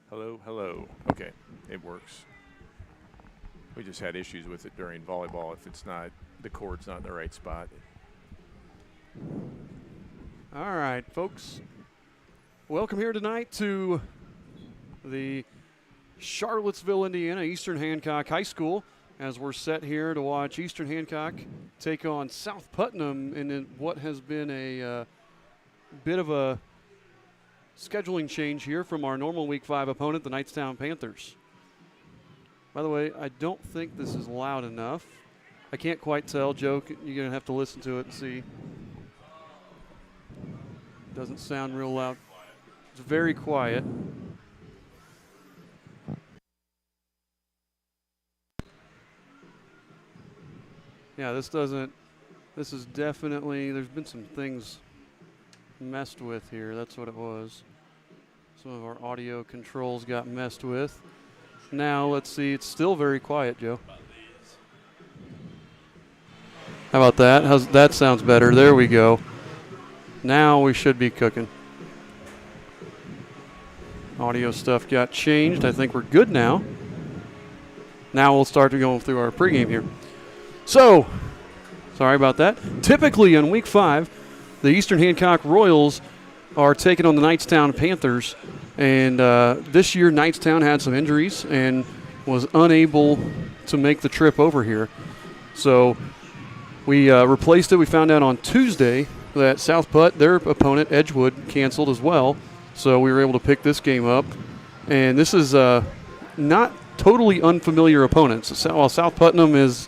Hello, hello. Okay, it works. We just had issues with it during volleyball. If it's not, the cord's not in the right spot. All right, folks. Welcome here tonight to the Charlottesville, Indiana, Eastern Hancock High School, as we're set here to watch Eastern Hancock take on South Putnam in what has been a bit of a scheduling change here from our normal Week 5 opponent, the Knightstown Panthers. By the way, I don't think this is loud enough. I can't quite tell. Joe, you're going to have to listen to it and see. Doesn't sound real loud. It's very quiet. Yeah, this is definitely, there's been some things messed with here. That's what it was. Some of our audio controls got messed with. Now, let's see, it's still very quiet, Joe. How about that? That sounds better. There we go. Now we should be cooking. Audio stuff got changed. I think we're good now. Now we'll start going through our pregame here. So, sorry about that. Typically on Week 5, the Eastern Hancock Royals are taking on the Knightstown Panthers. And this year, Knightstown had some injuries and was unable to make the trip over here. So we replaced it. We found out on Tuesday that South Putt, their opponent, Edgewood, canceled as well. So we were able to pick this game up. And this is not totally unfamiliar opponents. While South Putnam is,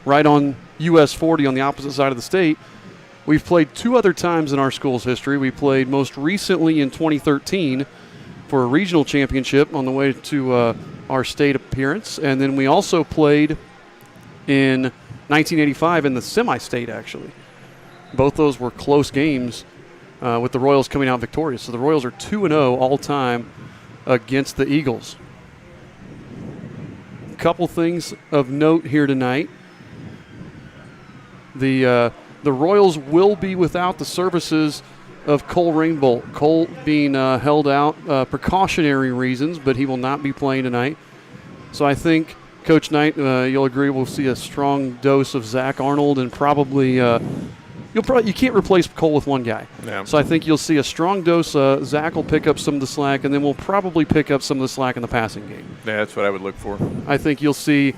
right on US 40 on the opposite side of the state, we've played two other times in our school's history. We played most recently in 2013 for a regional championship on the way to our state appearance. And then we also played in 1985 in the semi-state, actually. Both those were close games with the Royals coming out victorious. So the Royals are 2-0 all-time against the Eagles. A couple things of note here tonight. The Royals will be without the services of Cole Rainbolt. Cole being held out, precautionary reasons, but he will not be playing tonight. So I think, Coach Knight, you'll agree we'll see a strong dose of Zach Arnold, and probably you can't replace Cole with one guy. Yeah. So I think you'll see a strong dose. Zach will pick up some of the slack, and then we'll probably pick up some of the slack in the passing game. Yeah, that's what I would look for. I think you'll see,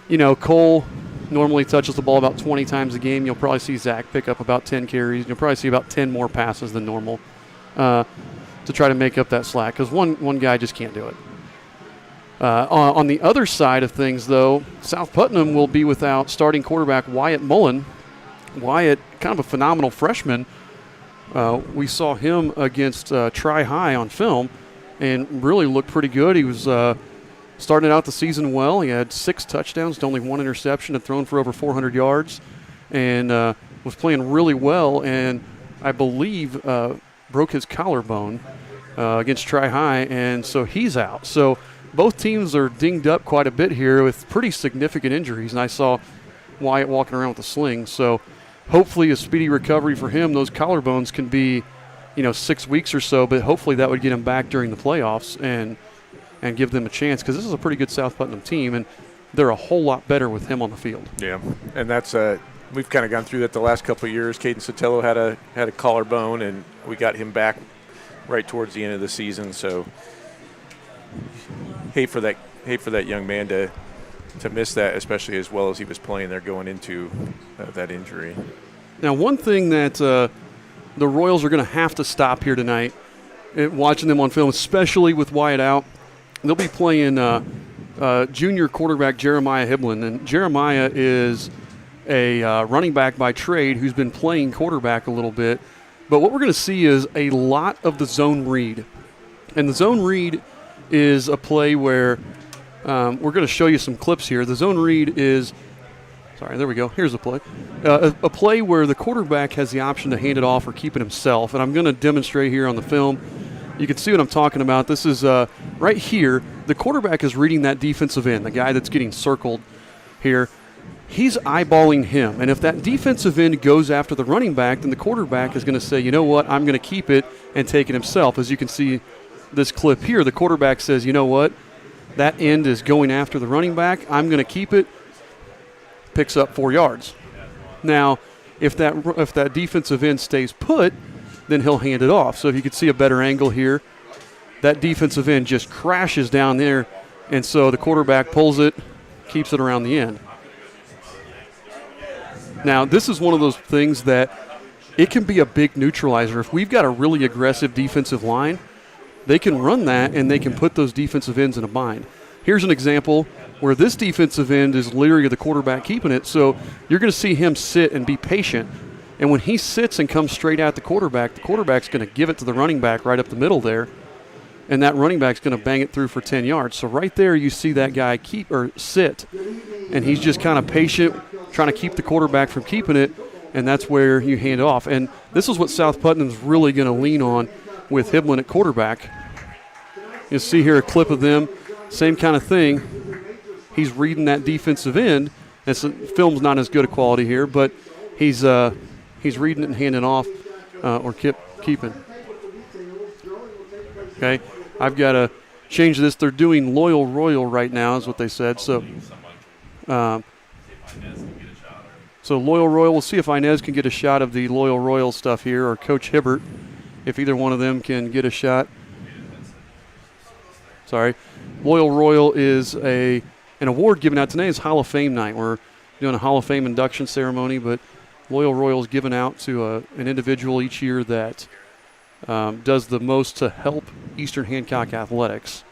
Cole normally touches the ball about 20 times a game. You'll probably see Zach pick up about 10 carries. You'll probably see about 10 more passes than normal to try to make up that slack, because one guy just can't do it. On the other side of things, though, South Putnam will be without starting quarterback Wyatt Mullen. Wyatt, kind of a phenomenal freshman. We saw him against Tri-High on film and really looked pretty good. He was started out the season well. He had 6 touchdowns to only 1 interception and thrown for over 400 yards, and was playing really well, and I believe broke his collarbone against Tri-High, and so he's out. So both teams are dinged up quite a bit here with pretty significant injuries, and I saw Wyatt walking around with a sling. So hopefully a speedy recovery for him. Those collarbones can be, 6 weeks or so, but hopefully that would get him back during the playoffs and give them a chance, because this is a pretty good South Putnam team, and they're a whole lot better with him on the field. Yeah, and that's we've kind of gone through that the last couple of years. Caden Sotelo had a collarbone, and we got him back right towards the end of the season. So hate for that young man to miss that, especially as well as he was playing there going into that injury. Now, one thing that the Royals are going to have to stop here tonight, watching them on film, especially with Wyatt out, they'll be playing junior quarterback Jeremiah Hiblin. And Jeremiah is a running back by trade who's been playing quarterback a little bit. But what we're going to see is a lot of the zone read. And the zone read is a play where we're going to show you some clips here. The zone read is – sorry, there we go. Here's the play. A play where the quarterback has the option to hand it off or keep it himself. And I'm going to demonstrate here on the film. You can see what I'm talking about. This is right here. The quarterback is reading that defensive end, the guy that's getting circled here. He's eyeballing him. And if that defensive end goes after the running back, then the quarterback is going to say, you know what, I'm going to keep it and take it himself. As you can see this clip here, the quarterback says, you know what, that end is going after the running back. I'm going to keep it. Picks up 4 yards. Now, if that defensive end stays put, then he'll hand it off. So if you can see a better angle here, that defensive end just crashes down there, and so the quarterback pulls it, keeps it around the end. Now, this is one of those things that it can be a big neutralizer. If we've got a really aggressive defensive line, they can run that, and they can put those defensive ends in a bind. Here's an example where this defensive end is leery of the quarterback keeping it, so you're going to see him sit and be patient. And when he sits and comes straight at the quarterback's going to give it to the running back right up the middle there, and that running back's going to bang it through for 10 yards. So right there you see that guy sit, and he's just kind of patient, trying to keep the quarterback from keeping it, and that's where you hand it off. And this is what South Putnam's really going to lean on with Hiblin at quarterback. You'll see here a clip of them, same kind of thing. He's reading that defensive end. And the film's not as good a quality here, but he's reading it and handing off or keeping. Okay, I've got to change this. They're doing Loyal Royal right now is what they said. So Loyal Royal, we'll see if Inez can get a shot of the Loyal Royal stuff here, or Coach Hibbert, if either one of them can get a shot. Sorry. Loyal Royal is an award given out. Today is Hall of Fame night. We're doing a Hall of Fame induction ceremony, but Loyal Royal is given out to an individual each year that does the most to help Eastern Hancock athletics.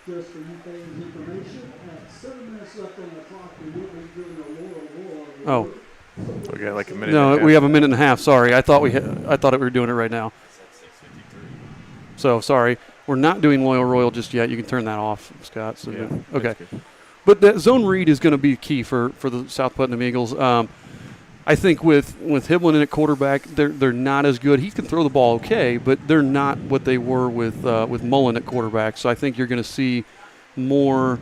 Just for you fans' information, at 7 minutes left on the clock, we will be doing a Loyal Royal. Oh. We got like a minute. No, and a half. we have a minute and a half. Sorry, I thought we were doing it right now. So sorry, we're not doing Loyal Royal just yet. You can turn that off, Scott. So Yeah, okay, but that zone read is going to be key for the South Putnam Eagles. I think with Hiblin in at quarterback, they're not as good. He can throw the ball okay, but they're not what they were with Mullen at quarterback. So I think you're going to see more.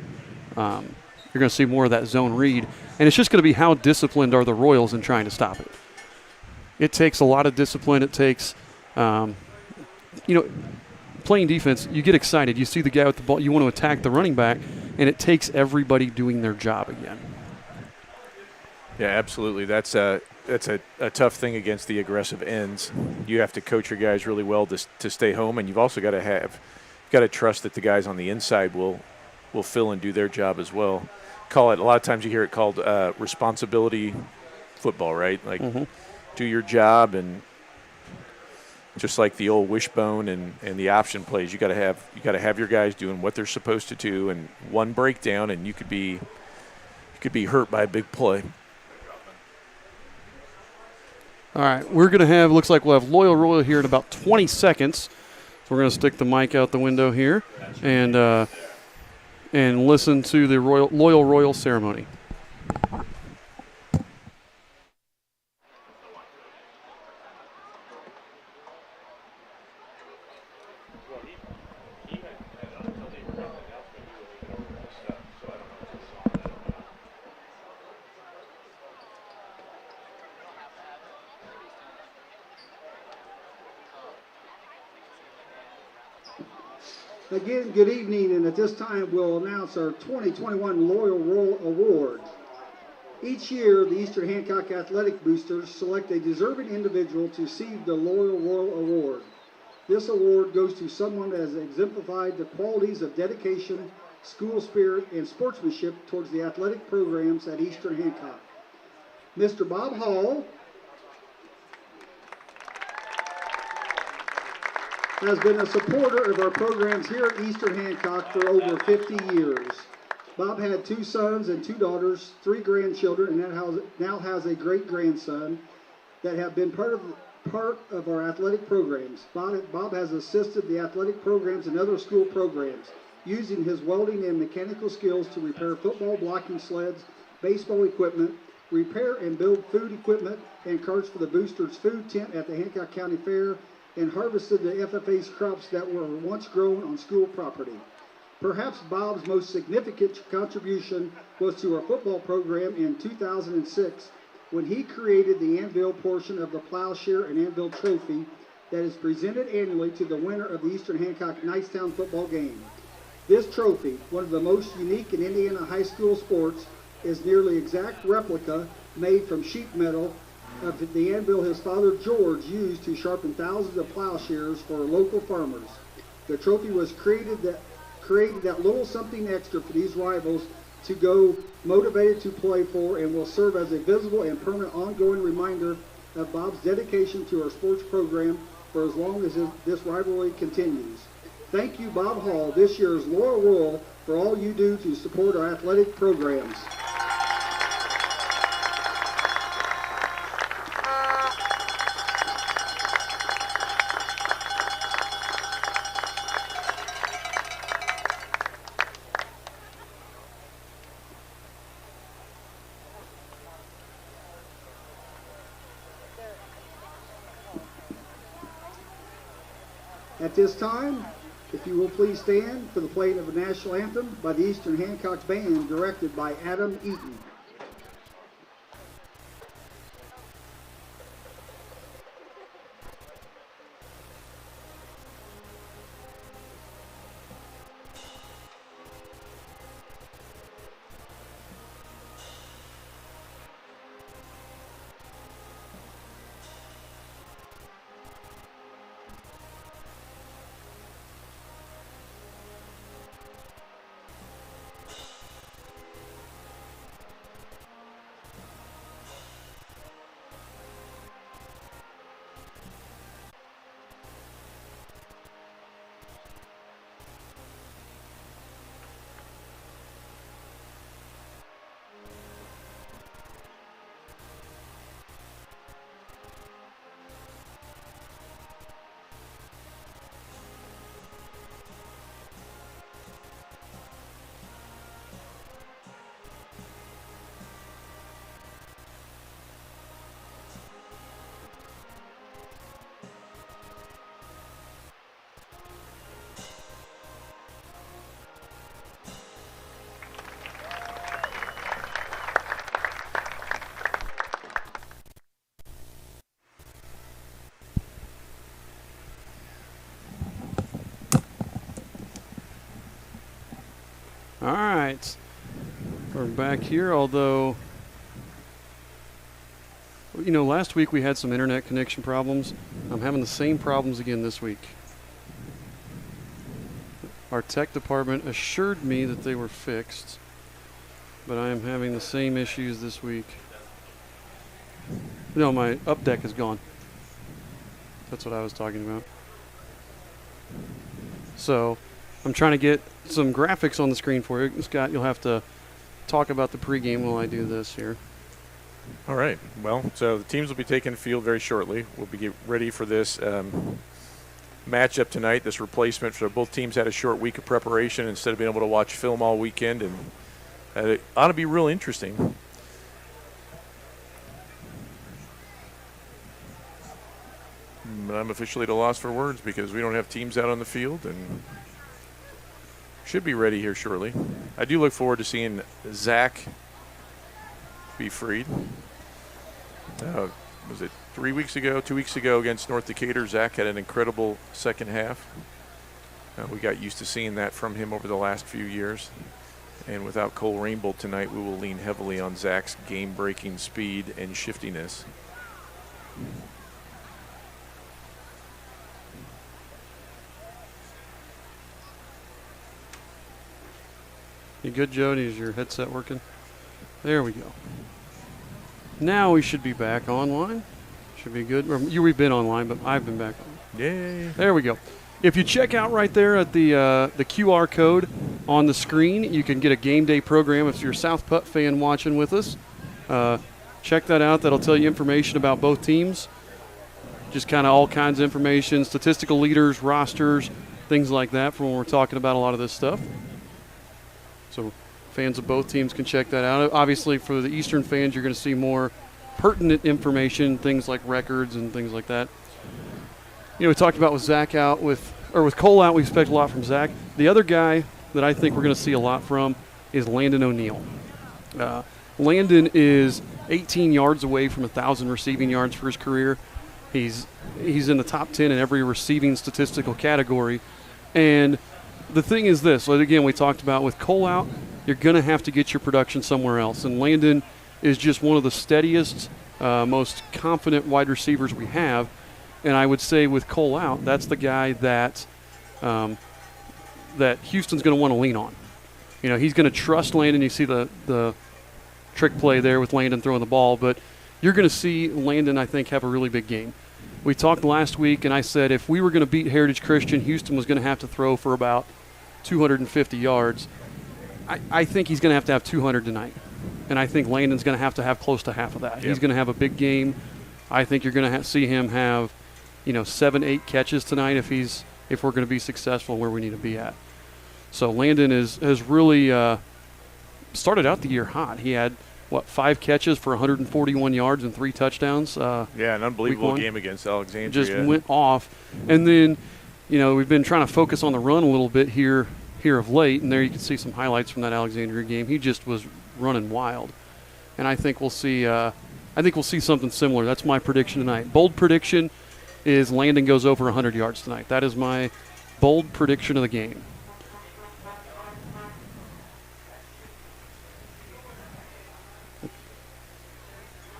You're going to see more of that zone read, and it's just going to be how disciplined are the Royals in trying to stop it. It takes a lot of discipline. It takes, playing defense. You get excited. You see the guy with the ball. You want to attack the running back, and it takes everybody doing their job again. Yeah, absolutely. That's a tough thing against the aggressive ends. You have to coach your guys really well to stay home, and you've also got to trust that the guys on the inside will fill and do their job as well. A lot of times you hear it called responsibility football, right? Like do your job, and just like the old wishbone and the option plays, you got to have your guys doing what they're supposed to do, and one breakdown and you could be hurt by a big play. All right, we're going to have, looks like we'll have Loyal Royal here in about 20 seconds. So we're going to stick the mic out the window here and listen to the Loyal Royal ceremony. Again, good evening, and at this time we'll announce our 2021 Loyal Royal Award. Each year, the Eastern Hancock Athletic Boosters select a deserving individual to receive the Loyal Royal Award. This award goes to someone that has exemplified the qualities of dedication, school spirit, and sportsmanship towards the athletic programs at Eastern Hancock. Mr. Bob Hall has been a supporter of our programs here at Eastern Hancock for over 50 years. Bob had 2 sons and 2 daughters, 3 grandchildren, and now has a great-grandson that have been part of our athletic programs. Bob has assisted the athletic programs and other school programs, using his welding and mechanical skills to repair football blocking sleds, baseball equipment, repair and build food equipment and carts for the Boosters food tent at the Hancock County Fair, and harvested the FFA's crops that were once grown on school property. Perhaps Bob's most significant contribution was to our football program in 2006 when he created the Anvil portion of the Plowshare and Anvil Trophy that is presented annually to the winner of the Eastern Hancock Knightstown football game. This trophy, one of the most unique in Indiana high school sports, is nearly exact replica made from sheet metal of the anvil his father George used to sharpen thousands of plowshares for local farmers. The trophy was created that little something extra for these rivals to go motivated to play for, and will serve as a visible and permanent ongoing reminder of Bob's dedication to our sports program for as long as this rivalry continues. Thank you, Bob Hall, this year's Laurel Royal, for all you do to support our athletic programs. At this time, if you will please stand for the playing of the national anthem by the Eastern Hancock Band, directed by Adam Eaton. All right, we're back here, although, you know, last week we had some internet connection problems. I'm having the same problems again this week. Our tech department assured me that they were fixed, but I am having the same issues this week. No, my up deck is gone. That's what I was talking about. So I'm trying to get some graphics on the screen for you. Scott, you'll have to talk about the pregame while I do this here. All right. Well, so the teams will be taking the field very shortly. We'll be ready for this matchup tonight, this replacement. So both teams had a short week of preparation instead of being able to watch film all weekend, and it ought to be real interesting. I'm officially at a loss for words because we don't have teams out on the field and should be ready here shortly. I do look forward to seeing Zach be freed. Was it 2 weeks ago against North Decatur? Zach had an incredible second half. We got used to seeing that from him over the last few years. And without Cole Rainbolt tonight, we will lean heavily on Zach's game-breaking speed and shiftiness. You good, Jody? Is your headset working? There we go. Now we should be back online. Should be good. We've been online, but I've been back on. Yay. There we go. If you check out right there at the QR code on the screen, you can get a game day program if you're a South Putt fan watching with us. Check that out. That'll tell you information about both teams. Just kind of all kinds of information, statistical leaders, rosters, things like that for when we're talking about a lot of this stuff. So fans of both teams can check that out. Obviously, for the Eastern fans, you're going to see more pertinent information, things like records and things like that. You know, we talked about with Zach out, with Cole out, we expect a lot from Zach. The other guy that I think we're going to see a lot from is Landon O'Neill. Landon is 18 yards away from 1,000 receiving yards for his career. He's in the top 10 in every receiving statistical category. And the thing is this, like again, we talked about with Cole out, you're going to have to get your production somewhere else. And Landon is just one of the steadiest, most confident wide receivers we have. And I would say with Cole out, that's the guy that that Houston's going to want to lean on. You know, he's going to trust Landon. You see the trick play there with Landon throwing the ball, but you're going to see Landon, I think, have a really big game. We talked last week, and I said if we were going to beat Heritage Christian, Houston was going to have to throw for about 250 yards. I think he's going to have 200 tonight, and I think Landon's going to have close to half of that. Yep. He's going to have a big game. I think you're going to see him have, 7-8 catches tonight if we're going to be successful where we need to be at. So Landon has really started out the year hot. He had, 5 catches for 141 yards and 3 touchdowns. An unbelievable game against Alexandria. Just went off. And then, we've been trying to focus on the run a little bit here of late, and there you can see some highlights from that Alexandria game. He just was running wild. And I think we'll see something similar. That's my prediction tonight. Bold prediction is Landon goes over 100 yards tonight. That is my bold prediction of the game.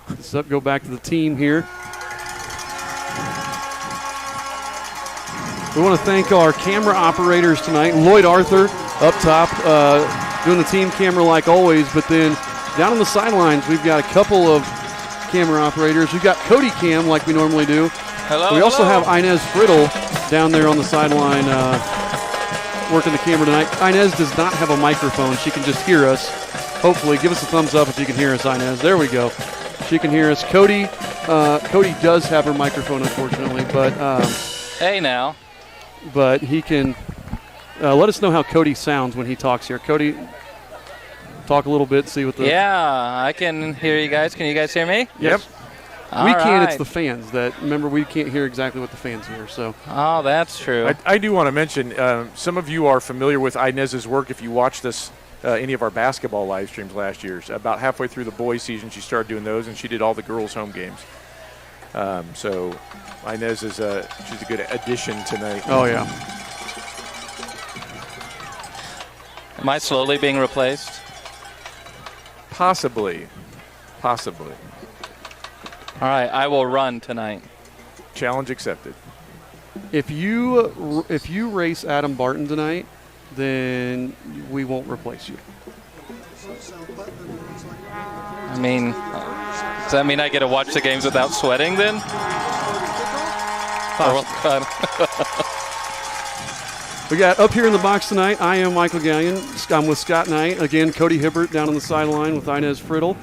Let's go back to the team here. We want to thank our camera operators tonight. Lloyd Arthur up top doing the team camera like always, but then down on the sidelines we've got a couple of camera operators. We've got Cody Cam like we normally do. Hello. We also have Inez Friddle down there on the sideline working the camera tonight. Inez does not have a microphone. She can just hear us. Hopefully, give us a thumbs up if you can hear us, Inez. There we go. She can hear us. Cody does have her microphone, unfortunately, but hey now. But he can let us know how Cody sounds when he talks here. Cody, talk a little bit, see what the. Yeah, I can hear you guys. Can you guys hear me? Yep. All we can't. right. It's the fans that remember. We can't hear exactly what the fans hear. So. Oh, that's true. I do want to mention some of you are familiar with Inez's work if you watched this. Any of our basketball live streams last year. About halfway through the boys' season, she started doing those, and she did all the girls' home games. So Inez she's a good addition tonight. Oh, yeah. Am I slowly being replaced? Possibly. All right, I will run tonight. Challenge accepted. If you race Adam Barton tonight, then we won't replace you. I mean, does that mean I get to watch the games without sweating then? We got up here in the box tonight, I am Michael Gallion. I'm with Scott Knight. Again, Cody Hibbert down on the sideline with Inez Friddle.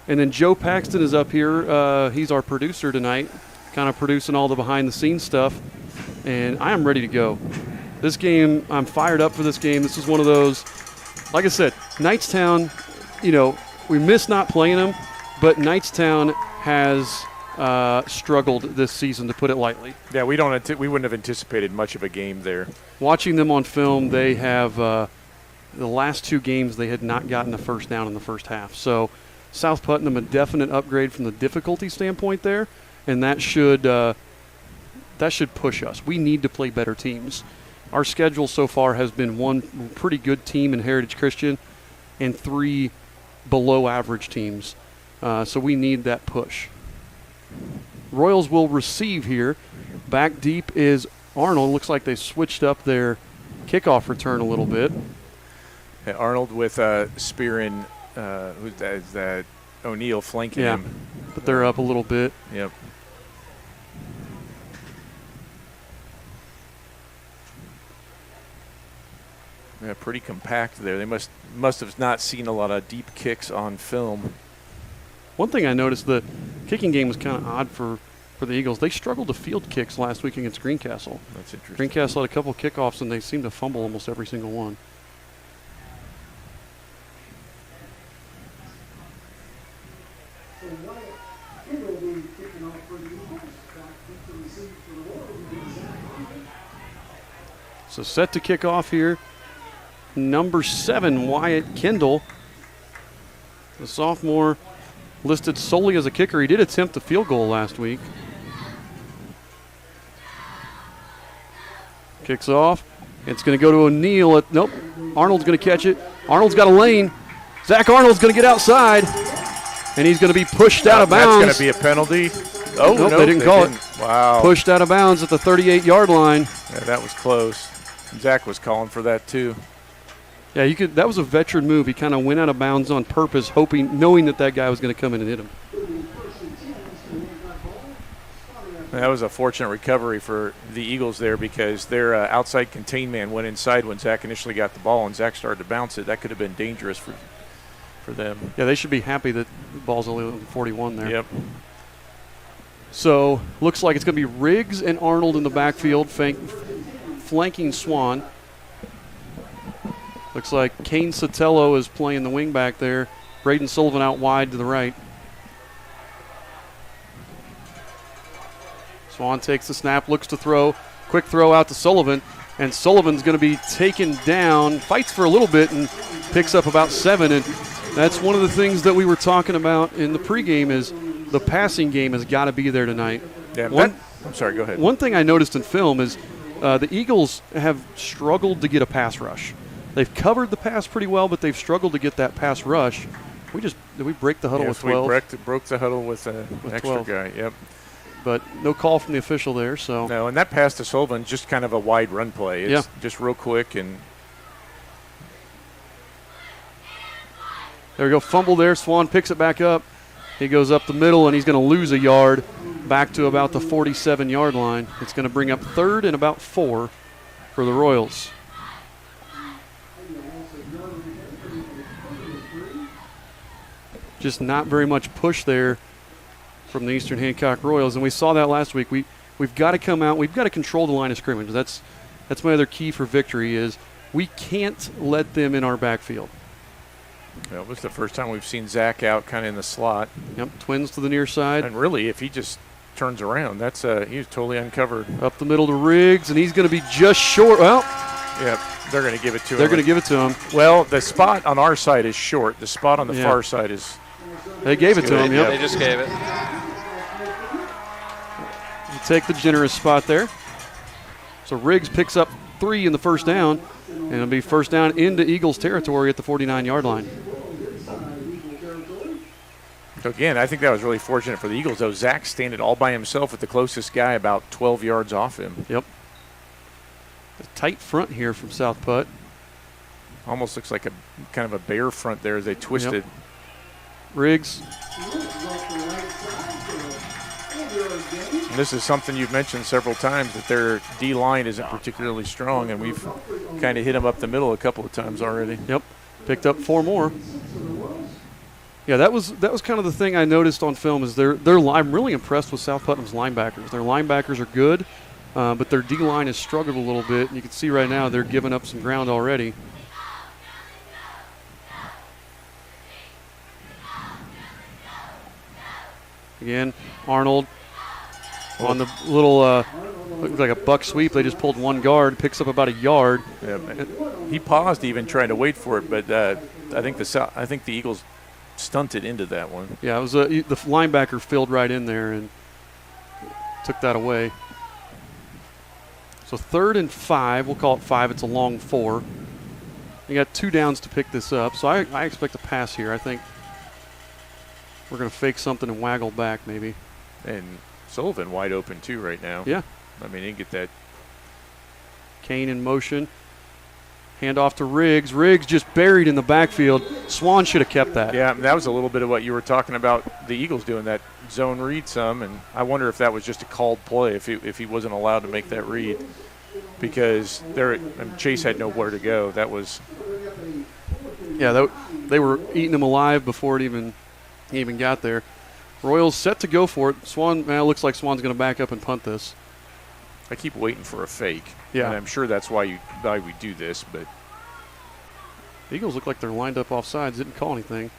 And then Joe Paxton is up here. He's our producer tonight, kind of producing all the behind-the-scenes stuff. And I am ready to go. This game, I'm fired up for this game. This is one of those, like I said, Knightstown, we miss not playing them, but Knightstown has struggled this season, to put it lightly. Yeah, we wouldn't have anticipated much of a game there. Watching them on film, they have the last 2 games they had not gotten a first down in the first half. So South Putnam, a definite upgrade from the difficulty standpoint there, and that should push us. We need to play better teams. Our schedule so far has been 1 pretty good team in Heritage Christian and 3 below average teams. So we need that push. Royals will receive here. Back deep is Arnold. Looks like they switched up their kickoff return a little bit. Yeah, Arnold with Spearin, who's that O'Neal flanking him. But they're up a little bit. Yep. Yeah, pretty compact there. They must have not seen a lot of deep kicks on film. One thing I noticed, the kicking game was kind of odd for the Eagles. They struggled to field kicks last week against Greencastle. That's interesting. Greencastle had a couple of kickoffs, and they seemed to fumble almost every single one. So set to kick off here. Number 7, Wyatt Kendall, the sophomore, listed solely as a kicker. He did attempt the field goal last week. Kicks off. It's going to go to O'Neal. Nope. Arnold's going to catch it. Arnold's got a lane. Zach Arnold's going to get outside, and he's going to be pushed out of bounds. That's going to be a penalty. Oh, nope, no, they didn't call it. Wow. Pushed out of bounds at the 38-yard line. Yeah, that was close. Zach was calling for that too. Yeah, that was a veteran move. He kind of went out of bounds on purpose, knowing that guy was going to come in and hit him. That was a fortunate recovery for the Eagles there because their outside contain man went inside when Zach initially got the ball, and Zach started to bounce it. That could have been dangerous for them. Yeah, they should be happy that the ball's only on 41 there. Yep. So looks like it's going to be Riggs and Arnold in the backfield, flanking Swan. Looks like Kane Sotelo is playing the wing back there. Braden Sullivan out wide to the right. Swan takes the snap, looks to throw. Quick throw out to Sullivan, and Sullivan's going to be taken down. Fights for a little bit and picks up about 7. And that's one of the things that we were talking about in the pregame is the passing game has got to be there tonight. Yeah, I'm sorry, go ahead. One thing I noticed in film is the Eagles have struggled to get a pass rush. They've covered the pass pretty well, but they've struggled to get that pass rush. Did we break the huddle with 12? We broke the huddle with an extra 12. guy, yep. But no call from the official there. So no, and that pass to Sullivan, just kind of a wide run play. It's just real quick. And there we go, fumble there. Swan picks it back up. He goes up the middle, and he's going to lose a yard back to about the 47-yard line. It's going to bring up 3rd and about 4 for the Royals. Just not very much push there from the Eastern Hancock Royals, and we saw that last week. We've got to come out. We've got to control the line of scrimmage. That's my other key for victory is we can't let them in our backfield. Well, it was the first time we've seen Zach out kind of in the slot. Yep, twins to the near side. And really, if he just turns around, that's he's totally uncovered. Up the middle to Riggs, and he's going to be just short. Well, yeah, they're going to give it to him. They're going to give it to him. Well, the spot on our side is short. The spot on the far side is. They gave it to him. Yep. They just gave it. You take the generous spot there. So Riggs picks up 3 in the first down, and it'll be first down into Eagles territory at the 49-yard line. So again, I think that was really fortunate for the Eagles, though. Zach standing all by himself with the closest guy about 12 yards off him. Yep. A tight front here from South Putt. Almost looks like a kind of a bear front there as they twisted. Yep. Riggs. And this is something you've mentioned several times, that their D-line isn't particularly strong, and we've kind of hit them up the middle a couple of times already. Yep. Picked up 4 more. Yeah, that was kind of the thing I noticed on film is I'm really impressed with South Putnam's linebackers. Their linebackers are good, but their D-line has struggled a little bit. And you can see right now they're giving up some ground already. Again, Arnold on the little looks like a buck sweep. They just pulled 1 guard, picks up about a yard. Yeah, he paused even trying to wait for it, but I think the Eagles stunted into that one. Yeah, it was the linebacker filled right in there and took that away. So 3rd and 5, we'll call it 5. It's a long 4. You got 2 downs to pick this up, so I expect a pass here. I think we're going to fake something and waggle back maybe. And Sullivan wide open too right now. Yeah. I mean, he can get that. Kane in motion. Hand off to Riggs. Riggs just buried in the backfield. Swan should have kept that. Yeah, that was a little bit of what you were talking about, the Eagles doing that zone read some, and I wonder if that was just a called play, if he wasn't allowed to make that read, because Chase had nowhere to go. That was. Yeah, they were eating him alive before he even got there. Royals set to go for it. Looks like Swan's going to back up and punt this. I keep waiting for a fake. Yeah. And I'm sure that's why we do this, but the Eagles look like they're lined up off sides. Didn't call anything.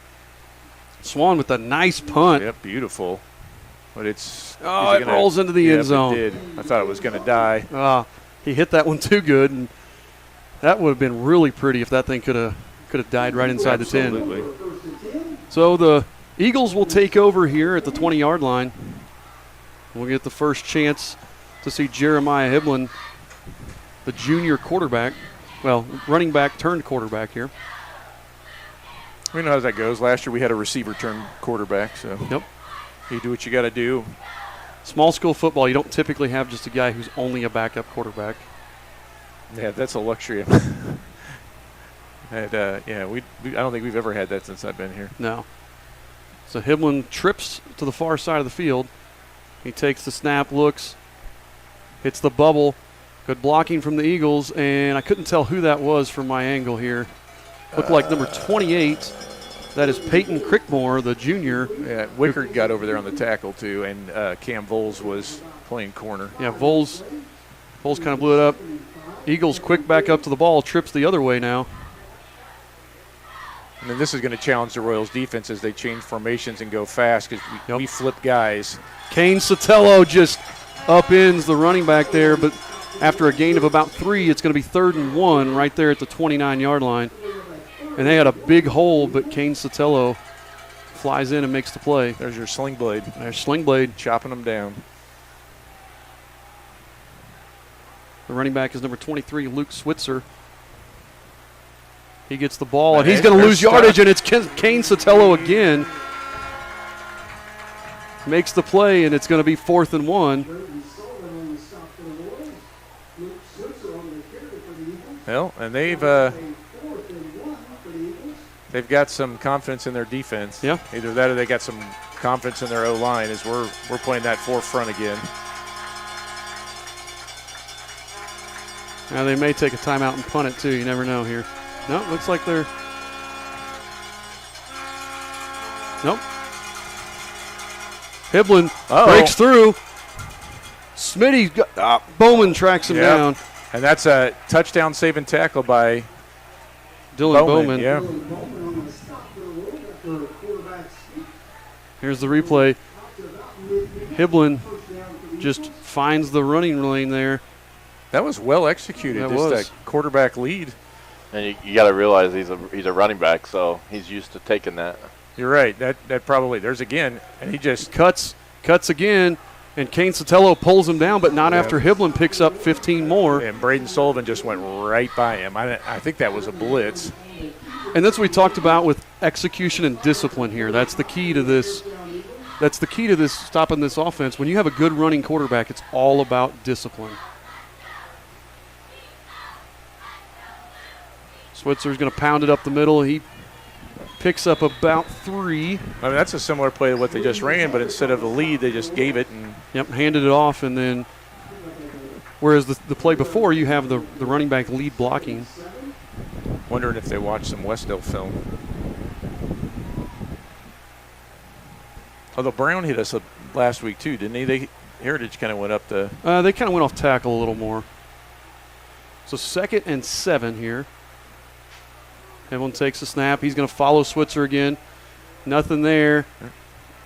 Swan with a nice punt. Yep, beautiful. But it rolls into the end zone. It did. I thought it was going to die. He hit that one too good, and that would have been really pretty if that thing could have died right inside Absolutely. the 10. So the Eagles will take over here at the 20-yard line. We'll get the first chance to see Jeremiah Hiblin, the junior quarterback. Well, running back turned quarterback here. We know how that goes. Last year we had a receiver turn quarterback, so Yep. you do what you got to do. Small school football, you don't typically have just a guy who's only a backup quarterback. Yeah, that's a luxury. And I don't think we've ever had that since I've been here. No. So Hiblin trips to the far side of the field. He takes the snap, looks, hits the bubble. Good blocking from the Eagles, and I couldn't tell who that was from my angle here. Looked like number 28. That is Peyton Crickmore, the junior. Yeah, Wickard got over there on the tackle too, and Cam Voles was playing corner. Yeah, Voles kind of blew it up. Eagles quick back up to the ball, trips the other way now. And then this is going to challenge the Royals defense as they change formations and go fast because we flip guys. Kane Sotelo just upends the running back there, but after a gain of about 3, it's going to be 3rd and 1 right there at the 29-yard line. And they had a big hole, but Kane Sotelo flies in and makes the play. There's your sling blade. There's Sling Blade. Chopping them down. The running back is number 23, Luke Switzer. He gets the ball, and he's going to lose yardage, and it's Kane Sotelo again. Makes the play, and it's going to be 4th and 1. Well, and they've got some confidence in their defense. Yeah. Either that or they got some confidence in their O-line as we're playing that forefront again. Now they may take a timeout and punt it too. You never know here. No, looks like they're. Nope. Hiblin breaks through. Smitty, Bowman tracks him down. And that's a touchdown saving tackle by Dylan Bowman. Yeah. Here's the replay. Hiblin just finds the running lane there. That was well executed. That just was. that quarterback lead. And you got to realize he's a running back, so he's used to taking that. You're right. That probably there's again, and he just cuts again, and Kane Sotelo pulls him down, but not after Hiblin picks up 15 more. And Braden Sullivan just went right by him. I think that was a blitz. And that's what we talked about with execution and discipline here. That's the key to this. That's the key to this stopping this offense. When you have a good running quarterback, it's all about discipline. Switzer's going to pound it up the middle. He picks up about 3. I mean, that's a similar play to what they just ran, but instead of the lead, they just gave it. And handed it off, and then whereas the play before, you have the running back lead blocking. Wondering if they watched some Westdale film. Although Brown hit us last week too, didn't he? Heritage kind of went up the. They kind of went off tackle a little more. So 2nd and 7 here. Everyone takes a snap. He's going to follow Switzer again. Nothing there.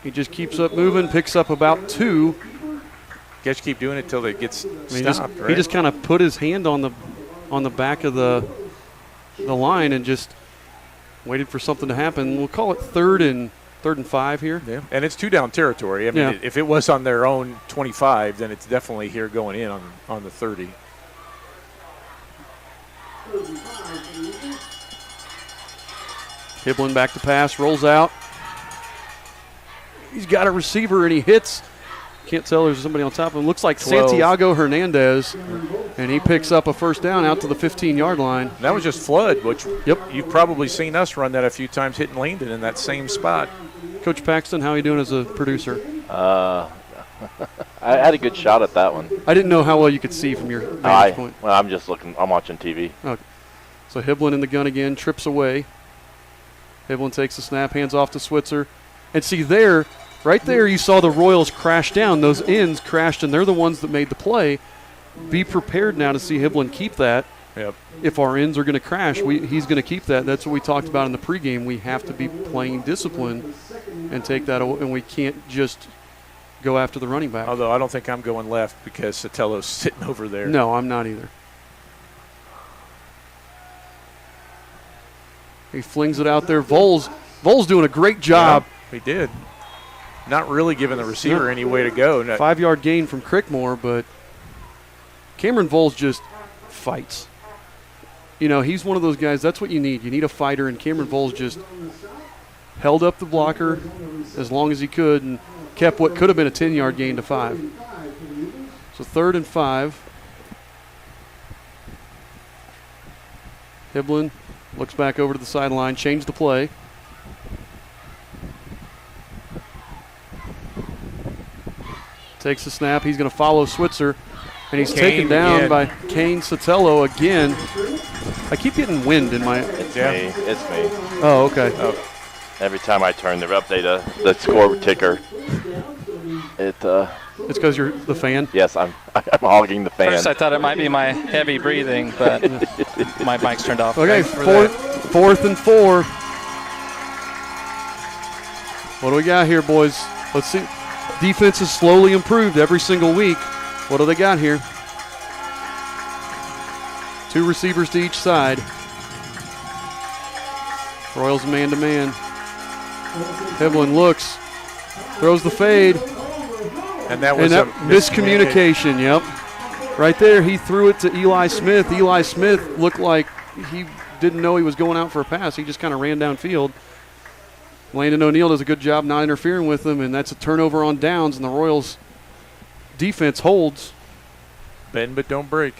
He just keeps up moving, picks up about 2. Guess you keep doing it till it gets stopped, right? He just kind of put his hand on the back of the line and just waited for something to happen. We'll call it 3rd and 5 here. Yeah, and it's 2 down territory. I mean, if it was on their own 25, then it's definitely here going in on the 30. Hiblin back to pass, rolls out. He's got a receiver, and he hits. Can't tell there's somebody on top of him. Looks like 12. Santiago Hernandez, and he picks up a first down out to the 15-yard line. That was just flood, which you've probably seen us run that a few times, hitting Langdon in that same spot. Coach Paxton, how are you doing as a producer? I had a good shot at that one. I didn't know how well you could see from your vantage point. Well, I'm just looking. I'm watching TV. Okay. So Hiblin in the gun again, trips away. Hiblin takes the snap, hands off to Switzer. And see there, right there, you saw the Royals crash down. Those ends crashed, and they're the ones that made the play. Be prepared now to see Hiblin keep that. Yep. If our ends are going to crash, he's going to keep that. That's what we talked about in the pregame. We have to be playing discipline and take that away, and we can't just go after the running back. Although I don't think I'm going left because Sotelo's sitting over there. No, I'm not either. He flings it out there. Voles doing a great job. Yeah, he did. Not really giving the receiver any way to go. No. 5-yard gain from Crickmore, but Cameron Voles just fights. You know, he's one of those guys, that's what you need. You need a fighter, and Cameron Voles just held up the blocker as long as he could and kept what could have been a 10-yard gain to 5. So 3rd and 5. Hiblin looks back over to the sideline, changed the play. Takes the snap. He's going to follow Switzer, and he's taken down by Kane Sotelo again. I keep getting wind in my. It's me. Oh, okay. Every time I turn to update the score ticker, It's because you're the fan. Yes, I'm hogging the fan. First, I thought it might be my heavy breathing, but my mic's turned off. Okay, fourth and 4. What do we got here, boys? Let's see. Defense has slowly improved every single week. What do they got here? 2 receivers to each side. Royals man-to-man. Hiblin looks, throws the fade. And that was a miscommunication, yep. Right there, he threw it to Eli Smith. Eli Smith looked like he didn't know he was going out for a pass. He just kind of ran downfield. Landon O'Neill does a good job not interfering with him, and that's a turnover on downs, and the Royals defense holds. Bend but don't break.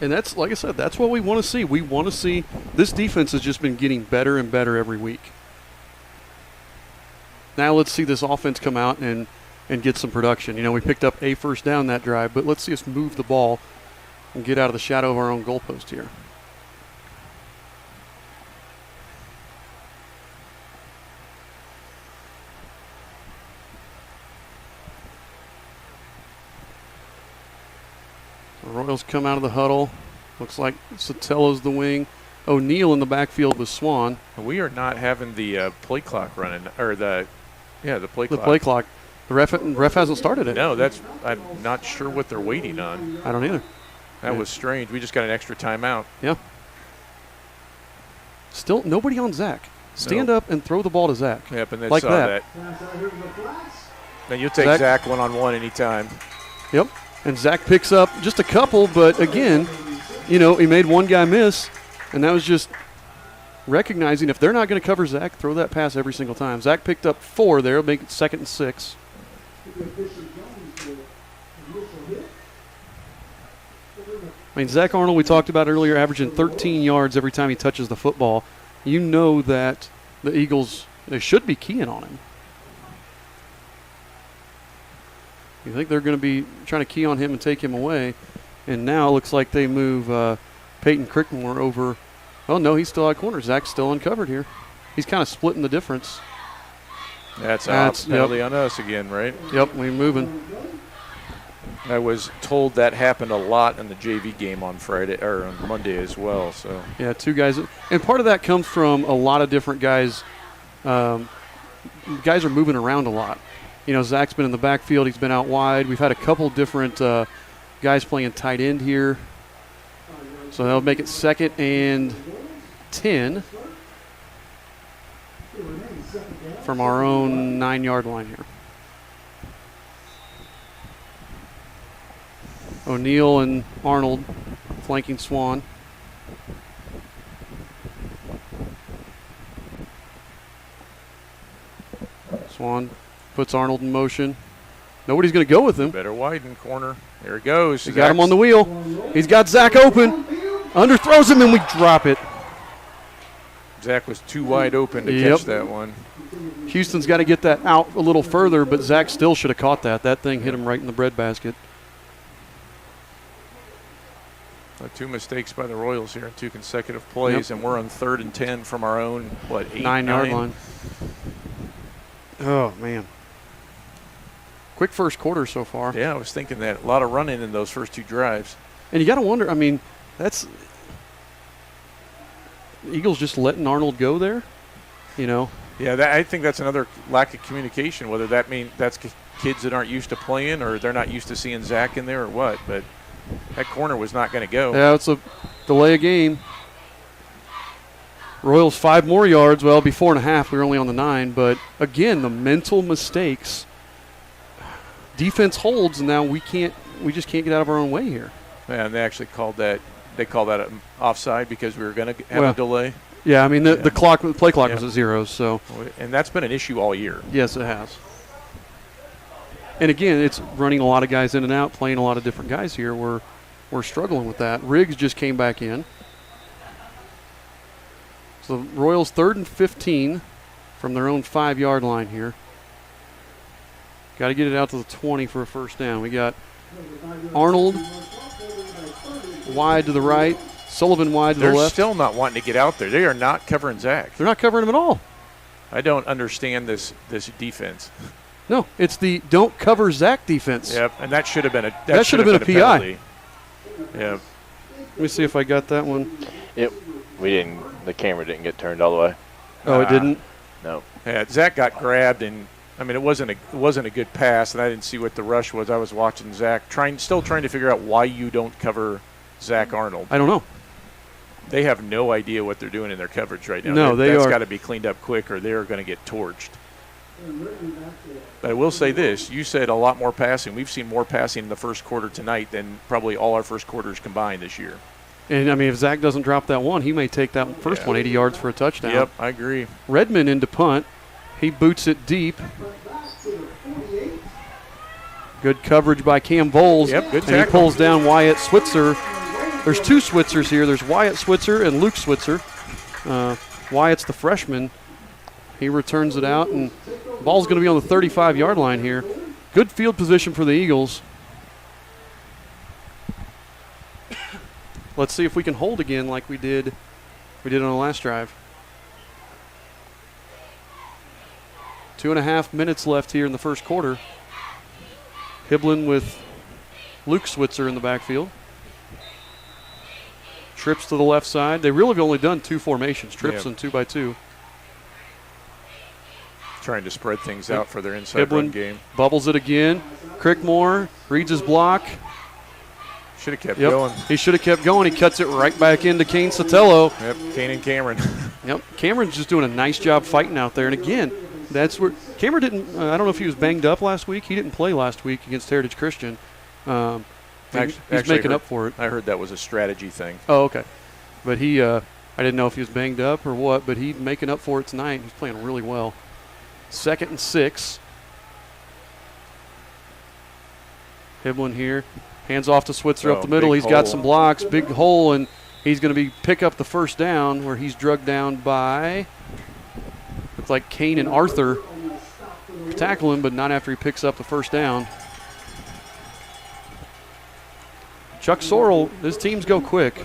And that's, like I said, that's what we want to see. We want to see this defense has just been getting better and better every week. Now let's see this offense come out and get some production. You know, we picked up a first down that drive, but let's see us move the ball and get out of the shadow of our own goalpost here. The Royals come out of the huddle. Looks like Sotelo's the wing. O'Neill in the backfield with Swan. We are not having the play clock running, or the play clock. The play clock. The ref hasn't started it. No, I'm not sure what they're waiting on. I don't either. That was strange. We just got an extra timeout. Yeah. Still nobody on Zach. Stand up and throw the ball to Zach. Yep, and they like saw that. Now you'll take Zach one-on-one anytime. Yep. And Zach picks up just a couple, but again, you know, he made one guy miss, and that was just recognizing if they're not going to cover Zach, throw that pass every single time. Zach picked up 4 there, make it 2nd and 6. I mean, Zach Arnold, we talked about earlier, averaging 13 yards every time he touches the football. You know that the Eagles, they should be keying on him. You think they're going to be trying to key on him and take him away. And now it looks like they move Peyton Crickmore over. Oh, no, he's still out corner. Zach's still uncovered here. He's kind of splitting the difference. That's a penalty on us again, right? Yep, we're moving. I was told that happened a lot in the JV game on Friday or on Monday as well. So yeah, 2 guys, and part of that comes from a lot of different guys. Guys are moving around a lot. You know, Zach's been in the backfield. He's been out wide. We've had a couple different guys playing tight end here. So that'll make it 2nd and 10 from our own 9-yard line here. O'Neill and Arnold flanking Swan. Swan puts Arnold in motion. Nobody's going to go with him. Better widen corner. There it goes. He got him on the wheel. He's got Zach open. Underthrows him, and we drop it. Zach was too wide open to catch that one. Houston's got to get that out a little further, but Zach still should have caught that. That thing hit him right in the breadbasket. 2 mistakes by the Royals here in 2 consecutive plays, and we're on 3rd and 10 from our own, 9-yard line. Oh, man. Quick first quarter so far. Yeah, I was thinking that. A lot of running in those first 2 drives. And you got to wonder, I mean, that's – Eagles just letting Arnold go there, you know. Yeah, I think that's another lack of communication, whether that means that's kids that aren't used to playing or they're not used to seeing Zach in there or what. But that corner was not going to go. Yeah, it's a delay of game. Royals 5 more yards. Well, it'll be 4.5. We were only on the 9. But, again, the mental mistakes. Defense holds, and now we just can't get out of our own way here. Yeah, and they actually called that an offside because we were going to have a delay. Yeah, I mean, the play clock was at 0, so. And that's been an issue all year. Yes, it has. And, again, it's running a lot of guys in and out, playing a lot of different guys here. We're struggling with that. Riggs just came back in. So the Royals 3rd and 15 from their own 5-yard line here. Got to get it out to the 20 for a first down. We got Arnold wide to the right, Sullivan wide to the left. They're still not wanting to get out there. They are not covering Zach. They're not covering him at all. I don't understand this defense. No, it's the don't cover Zach defense. Yep, and that should have been that should have been a PI. Penalty. Yeah. Let me see if I got that one. The camera didn't get turned all the way. Oh, it didn't? No. Yeah, Zach got grabbed, and I mean it wasn't a good pass, and I didn't see what the rush was. I was watching Zach still trying to figure out why you don't cover Zach Arnold. I don't know. They have no idea what they're doing in their coverage right now. No, that's got to be cleaned up quick, or they're going to get torched. But I will say this: you said a lot more passing. We've seen more passing in the first quarter tonight than probably all our first quarters combined this year. And, I mean, if Zach doesn't drop that one, he may take that first one 80 yards for a touchdown. Yep, I agree. Redmond into punt. He boots it deep. Good coverage by Cam Voles. Yep, good tackle. And he pulls down Wyatt Switzer. There's 2 Switzers here. There's Wyatt Switzer and Luke Switzer. Wyatt's the freshman. He returns it out, and the ball's going to be on the 35-yard line here. Good field position for the Eagles. Let's see if we can hold again like we did on the last drive. 2.5 minutes left here in the first quarter. Hiblin with Luke Switzer in the backfield. Trips to the left side. They really have only done 2 formations, trips and 2x2. Trying to spread things out for their inside run game. Bubbles it again. Crickmore reads his block. Should have kept going. He should have kept going. He cuts it right back into Kane Sotelo. Yep, Kane and Cameron. Yep, Cameron's just doing a nice job fighting out there. And again, that's where Cameron didn't. I don't know if he was banged up last week. He didn't play last week against Heritage Christian. He's making up for it. I heard that was a strategy thing. Oh, okay. But he, I didn't know if he was banged up or what. But he's making up for it tonight. He's playing really well. 2nd and 6. Hiblin here. Hands off to Switzer up the middle. He's got some blocks. Big hole, and he's going to pick up the first down where he's drugged down by, looks like Kane and Arthur tackle him, but not after he picks up the first down. Chuck Sorrell, his teams go quick.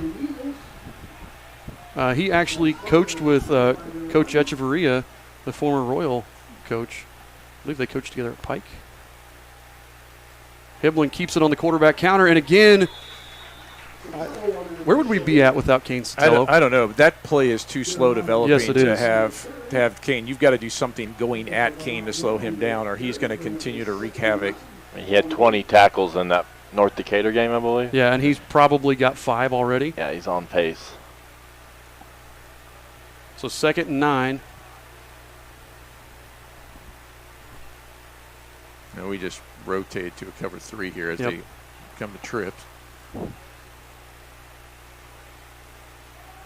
He actually coached with Coach Echeverria, the former Royal coach. I believe they coached together at Pike. Hiblin keeps it on the quarterback counter, and again, where would we be at without Kane Sotelo? I don't know. That play is too slow developing yes, it is. to have Kane. You've got to do something going at Kane to slow him down, or he's going to continue to wreak havoc. He had 20 tackles in that North Decatur game, I believe. Yeah, and he's probably got 5 already. Yeah, he's on pace. So 2nd and 9. And we just rotate to a cover 3 here as they come to trips.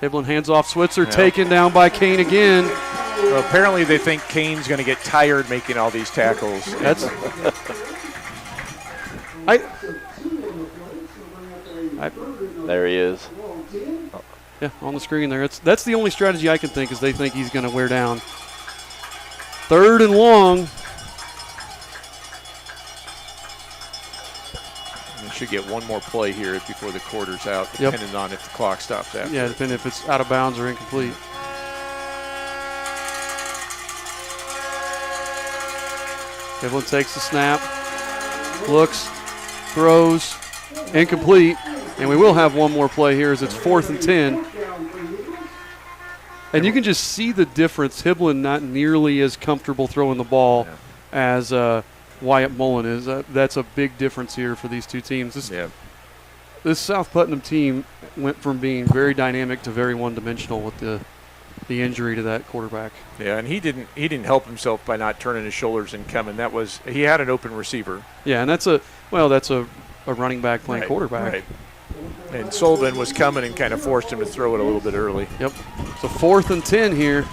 Hiblin hands off Switzer, taken down by Kane again. Well, apparently they think Kane's going to get tired making all these tackles. That's there he is. Yeah, on the screen there. That's the only strategy I can think is they think he's going to wear down. 3rd and long. We should get one more play here before the quarter's out, depending on if the clock stops after. Yeah, depending if it's out of bounds or incomplete. Hiblin takes the snap, looks, throws, incomplete, and we will have one more play here as it's 4th and 10. And you can just see the difference. Hiblin not nearly as comfortable throwing the ball as Wyatt Mullen is. That's a big difference here for these two teams. This South Putnam team went from being very dynamic to very one-dimensional with the the injury to that quarterback. Yeah, and he didn't help himself by not turning his shoulders and coming. He had an open receiver. Yeah, and that's a running back playing quarterback. Right. And Sullivan was coming and kind of forced him to throw it a little bit early. Yep. So 4th and 10 here.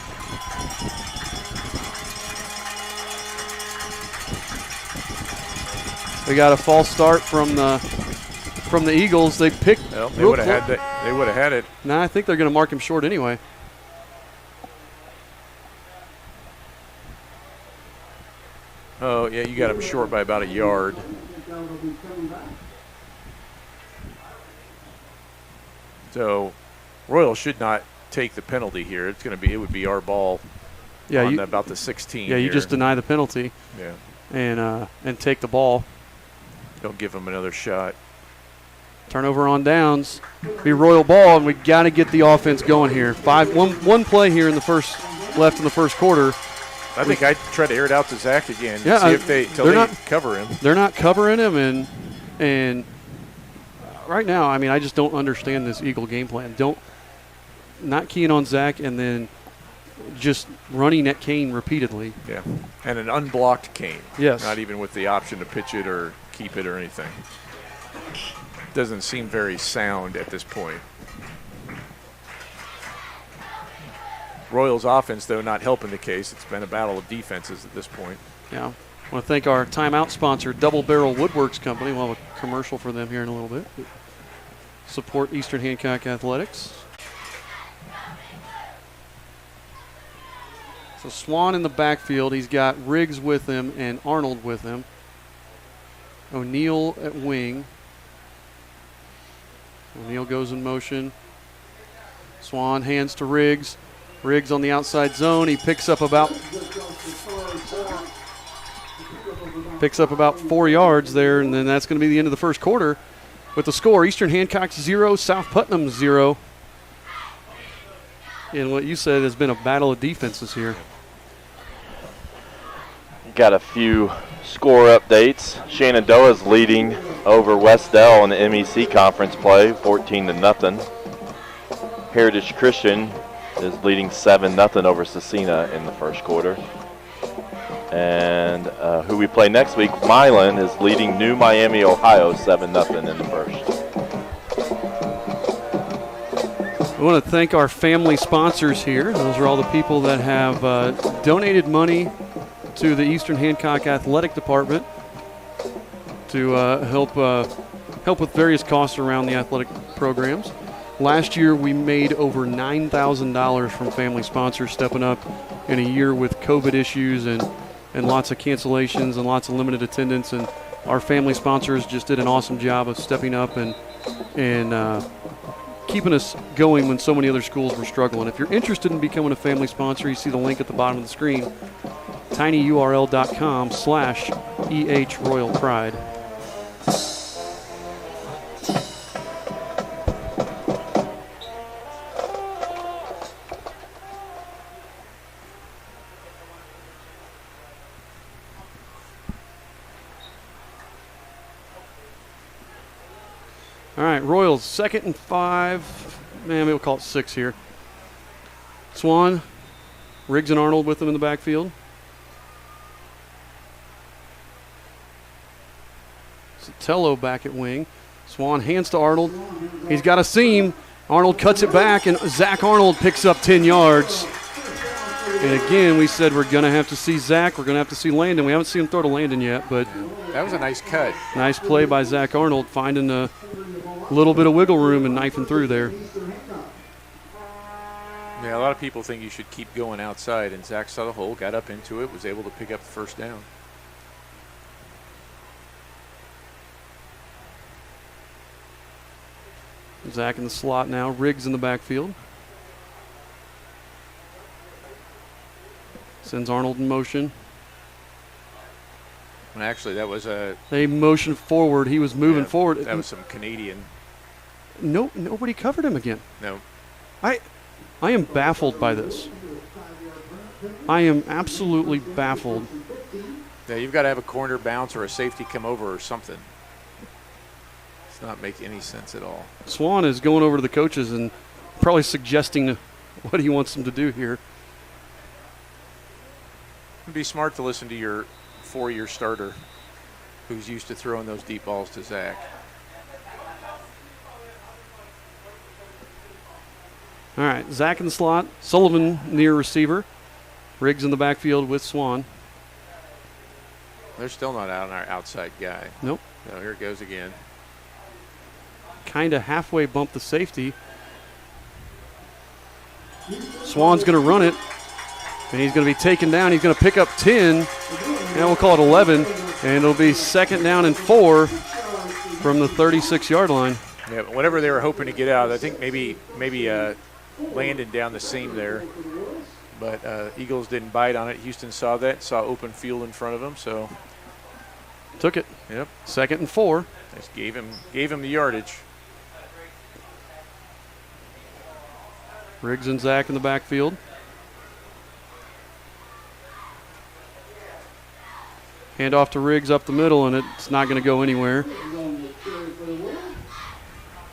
We got a false start from the Eagles. They picked. Well, they would have had it. Nah, I think they're going to mark him short anyway. Oh, yeah, you got him short by about a yard. So Royal should not take the penalty here. It would be our ball on about the 16. Yeah, you here. just deny the penalty. Yeah. And take the ball. Don't give them another shot. Turnover on downs. Be Royal ball, and we got to get the offense going here. One play here left in the first quarter. I think I'd try to air it out to Zach again. Yeah, see if they cover him. They're not covering him, and right now, I mean, I just don't understand this Eagle game plan. Not keying on Zach and then just running at Kane repeatedly. Yeah, and an unblocked Kane. Yes. Not even with the option to pitch it or keep it or anything. Doesn't seem very sound at this point. Royals offense, though, not helping the case. It's been a battle of defenses at this point. Yeah. I want to thank our timeout sponsor, Double Barrel Woodworks Company. We'll have a commercial for them here in a little bit. Support Eastern Hancock Athletics. So Swan in the backfield. He's got Riggs with him and Arnold with him. O'Neal at wing. O'Neal goes in motion. Swan hands to Riggs. Riggs on the outside zone. He picks up about 4 yards there, and then that's going to be the end of the first quarter with the score: Eastern Hancock 0, South Putnam 0. And what you said has been a battle of defenses here. Got a few score updates. Shenandoah's leading over Westdell in the MEC conference play, 14-0. Heritage Christian is leading 7-0 over Cecina in the first quarter. And who we play next week, Milan, is leading New Miami, Ohio, 7-0 in the first. We want to thank our family sponsors here. Those are all the people that have donated money to the Eastern Hancock Athletic Department to help with various costs around the athletic programs. Last year, we made over $9,000 from family sponsors stepping up in a year with COVID issues and lots of cancellations and lots of limited attendance. And our family sponsors just did an awesome job of stepping up and keeping us going when so many other schools were struggling. If you're interested in becoming a family sponsor, you see the link at the bottom of the screen, tinyurl.com/EH Royal Pride. All right, Royals 2nd and 5. Man, we'll call it 6 here. Swan, Riggs and Arnold with them in the backfield. Sotelo back at wing. Swan hands to Arnold. He's got a seam. Arnold cuts it back, and Zach Arnold picks up 10 yards. And again, we said we're going to have to see Zach. We're going to have to see Landon. We haven't seen him throw to Landon yet, but that was a nice cut. Nice play by Zach Arnold, finding a little bit of wiggle room and knifing through there. Yeah, a lot of people think you should keep going outside, and Zach saw the hole, got up into it, was able to pick up the first down. Zach in the slot now. Riggs in the backfield. Sends Arnold in motion. And actually, that was a... They motioned forward. He was moving forward. That was some Canadian. No, nobody covered him again. No. I am baffled by this. I am absolutely baffled. Yeah, you've got to have a corner bounce or a safety come over or something. It's not making any sense at all. Swan is going over to the coaches and probably suggesting what he wants them to do here. It'd be smart to listen to your 4-year starter who's used to throwing those deep balls to Zach. All right, Zach in the slot, Sullivan near receiver, Riggs in the backfield with Swan. They're still not out on our outside guy. Nope. No, here it goes again. Kind of halfway bump the safety. Swan's going to run it, and he's going to be taken down. He's going to pick up 10, and we'll call it 11, and it'll be 2nd down and 4 from the 36-yard line. Yeah, but whatever they were hoping to get out, I think maybe Landon down the seam there. But Eagles didn't bite on it. Houston saw that, saw open field in front of them, so took it. Yep. 2nd and 4. Just gave him the yardage. Riggs and Zach in the backfield. Hand off to Riggs up the middle, and it's not going to go anywhere.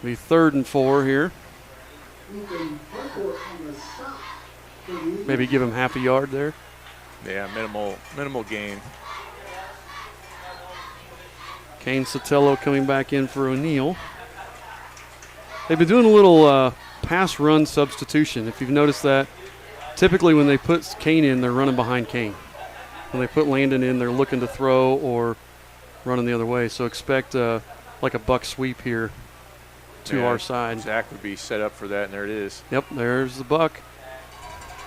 Be 3rd and 4 here. Maybe give him half a yard there. Yeah, minimal gain. Kane Sotelo coming back in for O'Neal. They've been doing a little pass run substitution. If you've noticed that, typically when they put Kane in, they're running behind Kane. When they put Landon in, they're looking to throw or running the other way. So expect like a buck sweep here to our side. Zach would be set up for that, and there it is. Yep, there's the buck.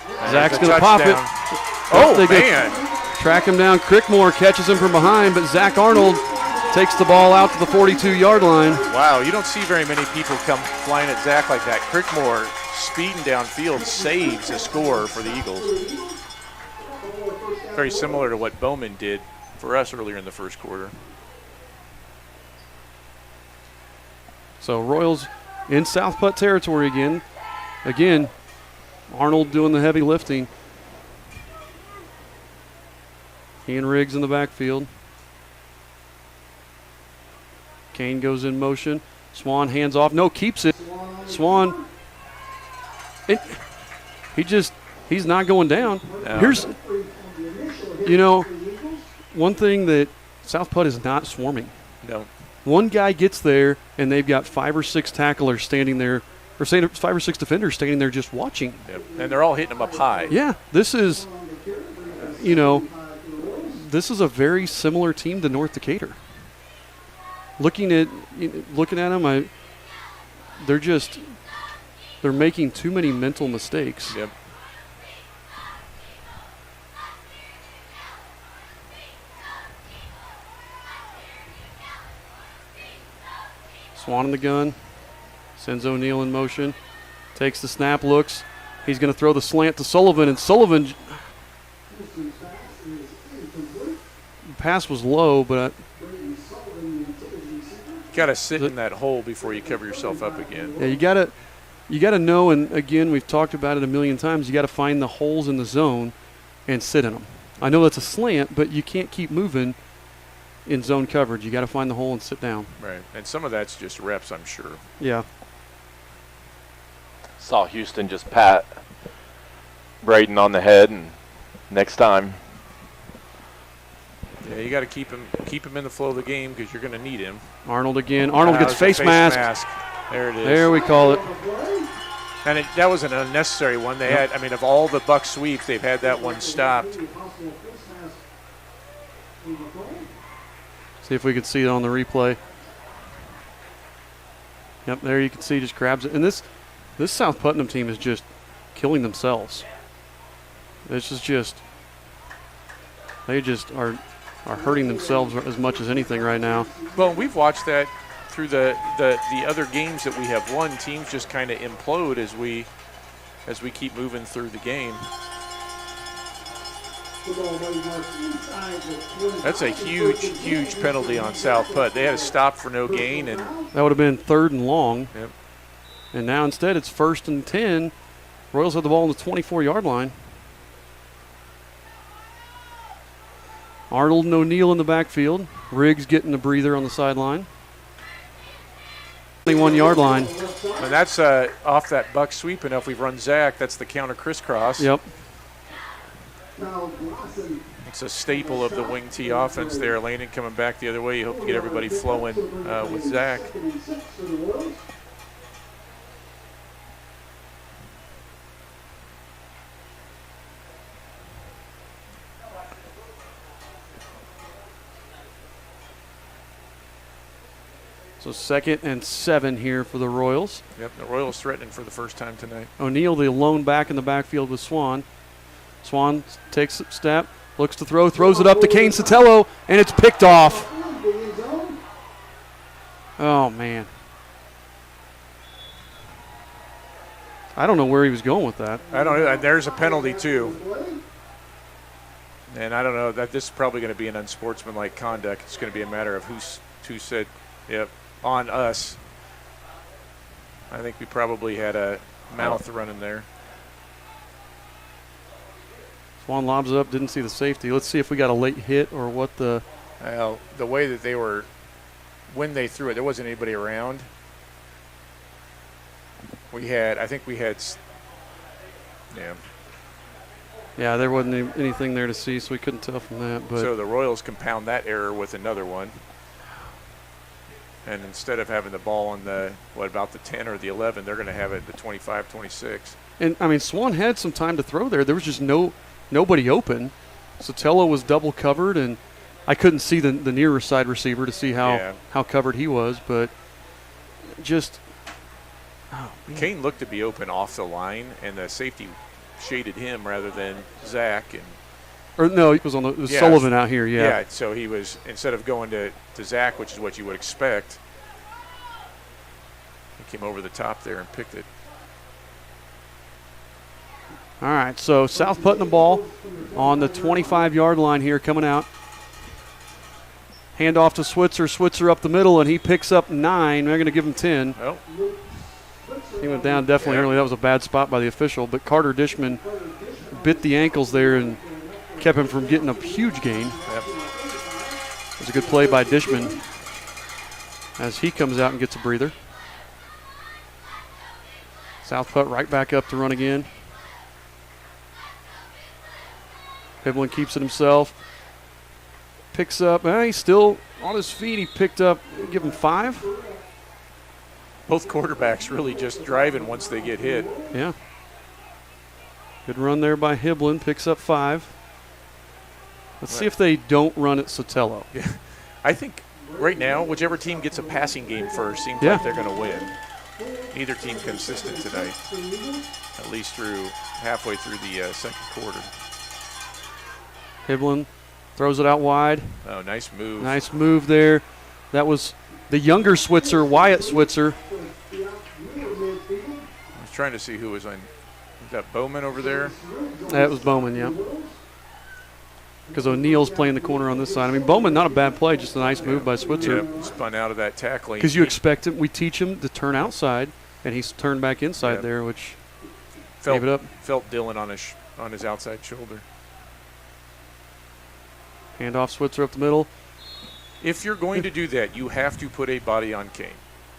And Zach's there's going a to pop it. touchdown. Oh, They go- man. Track him down. Crickmore catches him from behind, but Zach Arnold takes the ball out to the 42-yard line. Wow, you don't see very many people come flying at Zach like that. Crickmore speeding downfield saves a score for the Eagles. Very similar to what Bowman did for us earlier in the first quarter. So Royals in South Putt territory again. Again, Arnold doing the heavy lifting. He and Riggs in the backfield. Kane goes in motion. Swan hands off. No, keeps it. Swan. He's not going down. No. Here's, one thing that South Putt is not swarming. No. One guy gets there, and they've got 5 or 6 tacklers standing there, or 5 or 6 defenders standing there just watching. Yep. And they're all hitting them up high. Yeah, this is, this is a very similar team to North Decatur. Looking at them, they're making too many mental mistakes. Yep. Swan in the gun, sends O'Neal in motion, takes the snap, looks. He's going to throw the slant to Sullivan, and Sullivan, pass was low, but Got to sit in that hole before you cover yourself up again. yeah, you got to know, and again, we've talked about it a million times, you got to find the holes in the zone and sit in them. I know that's a slant, but you can't keep moving in zone coverage. You got to find the hole and sit down. Right. And some of that's just reps, I'm sure. Yeah. Saw Houston just pat Braden on the head, and next time. Yeah, you got to keep him in the flow of the game because you're going to need him. Arnold again. Arnold gets It's a face mask. There it is. There we call it. And that was an unnecessary one. They had, of all the buck sweeps, they've had that one stopped. See if we can see it on the replay. Yep, there you can see, just grabs it. And this South Putnam team is just killing themselves. This is just, they just are hurting themselves as much as anything right now. Well, we've watched that through the other games that we have won. Teams just kind of implode as we keep moving through the game. That's a huge penalty on South Putt. They had a stop for no gain, and That would have been 3rd and long. Yep. And now instead it's 1st and 10. Royals have the ball on the 24-yard line. Arnold and O'Neal in the backfield. Riggs getting a breather on the sideline. 21-yard line. And that's off that buck sweep. And if we run Zach, that's the counter crisscross. Yep. It's a staple of the wing T offense there. Landon coming back the other way. You hope to get everybody flowing with Zach. So 2nd and 7 here for the Royals. Yep, the Royals threatening for the first time tonight. O'Neal, the lone back in the backfield with Swan. Swan takes a step, looks to throw, throws it up to Kane Sotelo, and it's picked off. Oh, man. I don't know where he was going with that. I don't know. There's a penalty, too. And I don't know. That this is probably going to be an unsportsmanlike conduct. It's going to be a matter of who said, yep, on us. I think we probably had a mouth running there. Swan lobs it up, didn't see the safety. Let's see if we got a late hit or what the. Well, the way that they were, when they threw it, there wasn't anybody around. I think we had, yeah. Yeah, there wasn't anything there to see, so we couldn't tell from that. But so the Royals compound that error with another one. And instead of having the ball on about the 10 or the 11, they're going to have it at the 25, 26. And, I mean, Swan had some time to throw there. There was just nobody open. Sotelo was double covered, and I couldn't see the nearer side receiver to see how covered he was. But just Kane looked to be open off the line, and the safety shaded him rather than Zach. Or no, it was Sullivan out here, Yeah, so he was, instead of going to Zach, which is what you would expect, he came over the top there and picked it. All right, so South Putnam ball on the 25-yard line here coming out. Hand off to Switzer. Switzer up the middle, and he picks up 9. They're going to give him 10. Well, he went down definitely early. That was a bad spot by the official, but Carter Dishman bit the ankles there and kept him from getting a huge gain. Yep. It was a good play by Dishman as he comes out and gets a breather. South Putt right back up to run again. Hibblin keeps it himself. Picks up. He's still on his feet. He picked up, give him 5. Both quarterbacks really just driving once they get hit. Yeah. Good run there by Hibblin. Picks up 5. Let's see if they don't run at Sotelo. Yeah. I think right now, whichever team gets a passing game first seems like they're going to win. Neither team consistent tonight, at least through halfway through the second quarter. Hibblin throws it out wide. Oh, nice move. Nice move there. That was the younger Switzer, Wyatt Switzer. I was trying to see who was on. Was that Bowman over there? That was Bowman, yeah. Because O'Neal's playing the corner on this side. I mean, Bowman, not a bad play, just a nice move by Switzer. Yeah, spun out of that tackling. Because you expect him, we teach him to turn outside, and he's turned back inside there, which gave it up. Felt Dylan on his outside shoulder. Hand off Switzer up the middle. If you're going to do that, you have to put a body on Kane.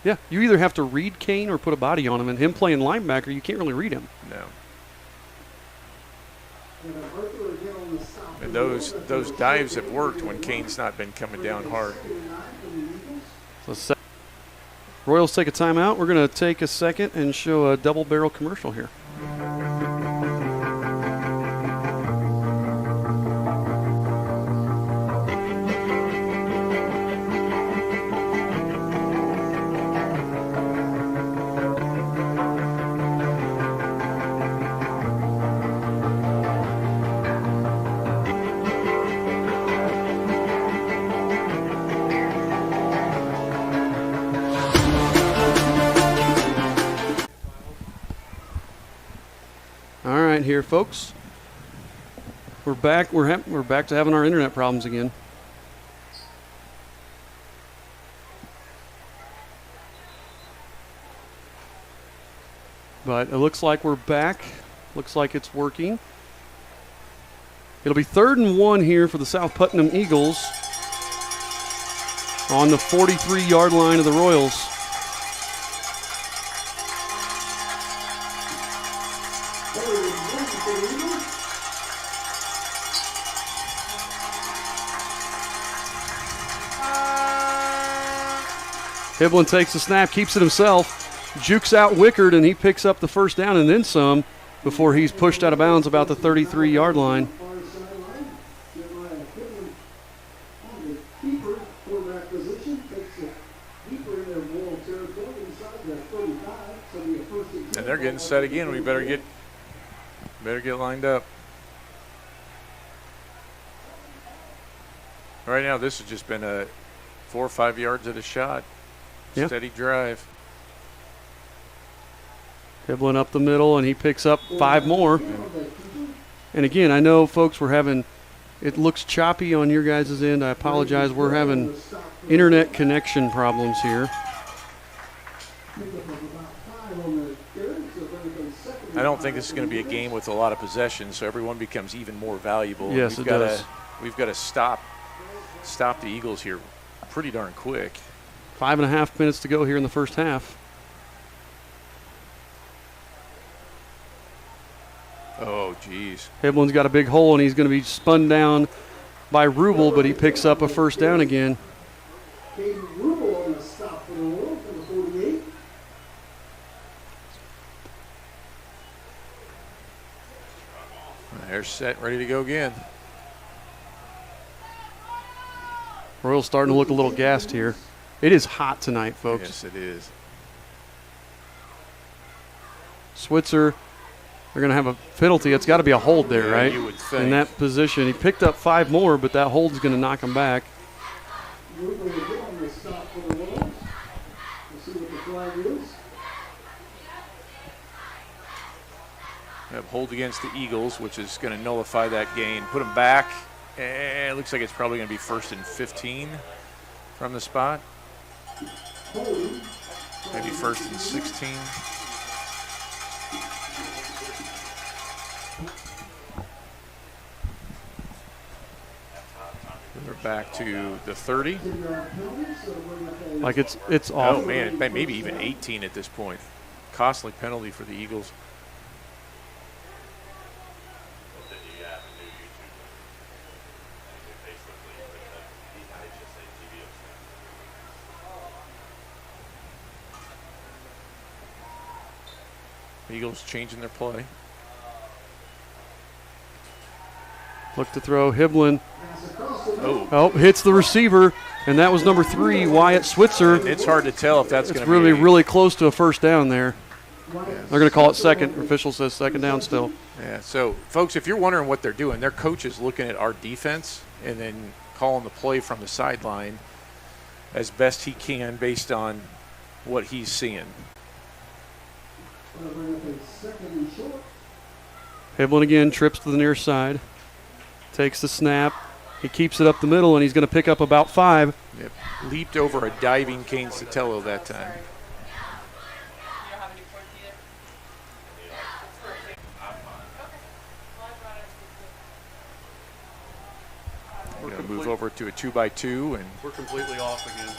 Yeah, you either have to read Kane or put a body on him, and him playing linebacker, you can't really read him. No. And those dives have worked when Kane's not been coming down hard. So Royals take a timeout. We're going to take a second and show a double barrel commercial here. Here, folks. We're back. We're back to having our internet problems again. But it looks like we're back. Looks like it's working. It'll be 3rd and 1 here for the South Putnam Eagles on the 43-yard line of the Royals. Hiblin takes the snap, keeps it himself, jukes out Wickard, and he picks up the first down and then some before he's pushed out of bounds about the 33-yard line. And they're getting set again. We better get lined up. Right now, this has just been a 4 or 5 yards at a shot. Yeah. Steady drive. Hiblin up the middle, and he picks up 5 more. And again, I know folks were having, it looks choppy on your guys' end. I apologize. We're having internet connection problems here. I don't think this is going to be a game with a lot of possession, so everyone becomes even more valuable. Yes, it does. We've got to stop the Eagles here pretty darn quick. 5.5 minutes to go here in the first half. Oh, geez. Hiblin's got a big hole, and he's going to be spun down by Rubel, but he picks up a first down again. Rubel on the stop for the world for the 48. They're set, ready to go again. Royals starting to look a little gassed here. It is hot tonight, folks. Yes, it is. Switzer, they're going to have a penalty. It's got to be a hold there, Yeah, right? you would think. In that position. He picked up 5 more, but that hold's going to knock him back. Rubel again on the stop for the world. We'll see what the flag is. Yep, hold against the Eagles, which is going to nullify that gain. Put them back. And it looks like it's probably going to be 1st and 15 from the spot. Maybe 1st and 16. We're back to the 30. Like it's off. Oh, man, maybe even 18 at this point. Costly penalty for the Eagles. Eagles changing their play. Look to throw. Hiblin. Oh, Hits the receiver, and that was number 3, Wyatt Switzer. it's hard to tell if that's going It's to be really close to a first down there. They're going to call it second. Official says second down still. Yeah, so, folks, if you're wondering what they're doing, their coach is looking at our defense and then calling the play from the sideline as best he can based on what he's seeing. Hiblin again trips to the near side. Takes the snap. He keeps it up the middle, and he's going to pick up about 5. Yep. Leaped over a diving Kane Sotelo that time. We're going to move over to a 2-by-2, and We're completely off again.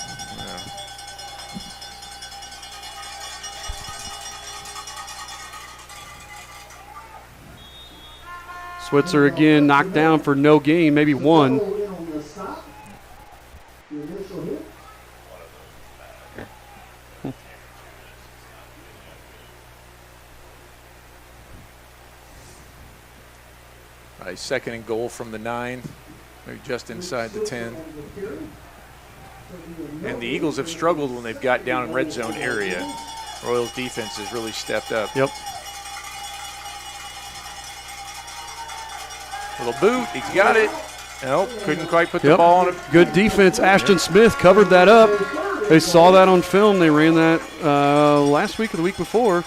Switzer again knocked down for no gain, maybe 1. a 2nd and goal from the 9. They're just inside the 10. And the Eagles have struggled when they've got down in red zone area. Royals defense has really stepped up. Yep. Little boot, he got it. Nope, couldn't quite put the ball on it. Good defense. Ashton Smith covered that up. They saw that on film. They ran that last week or the week before.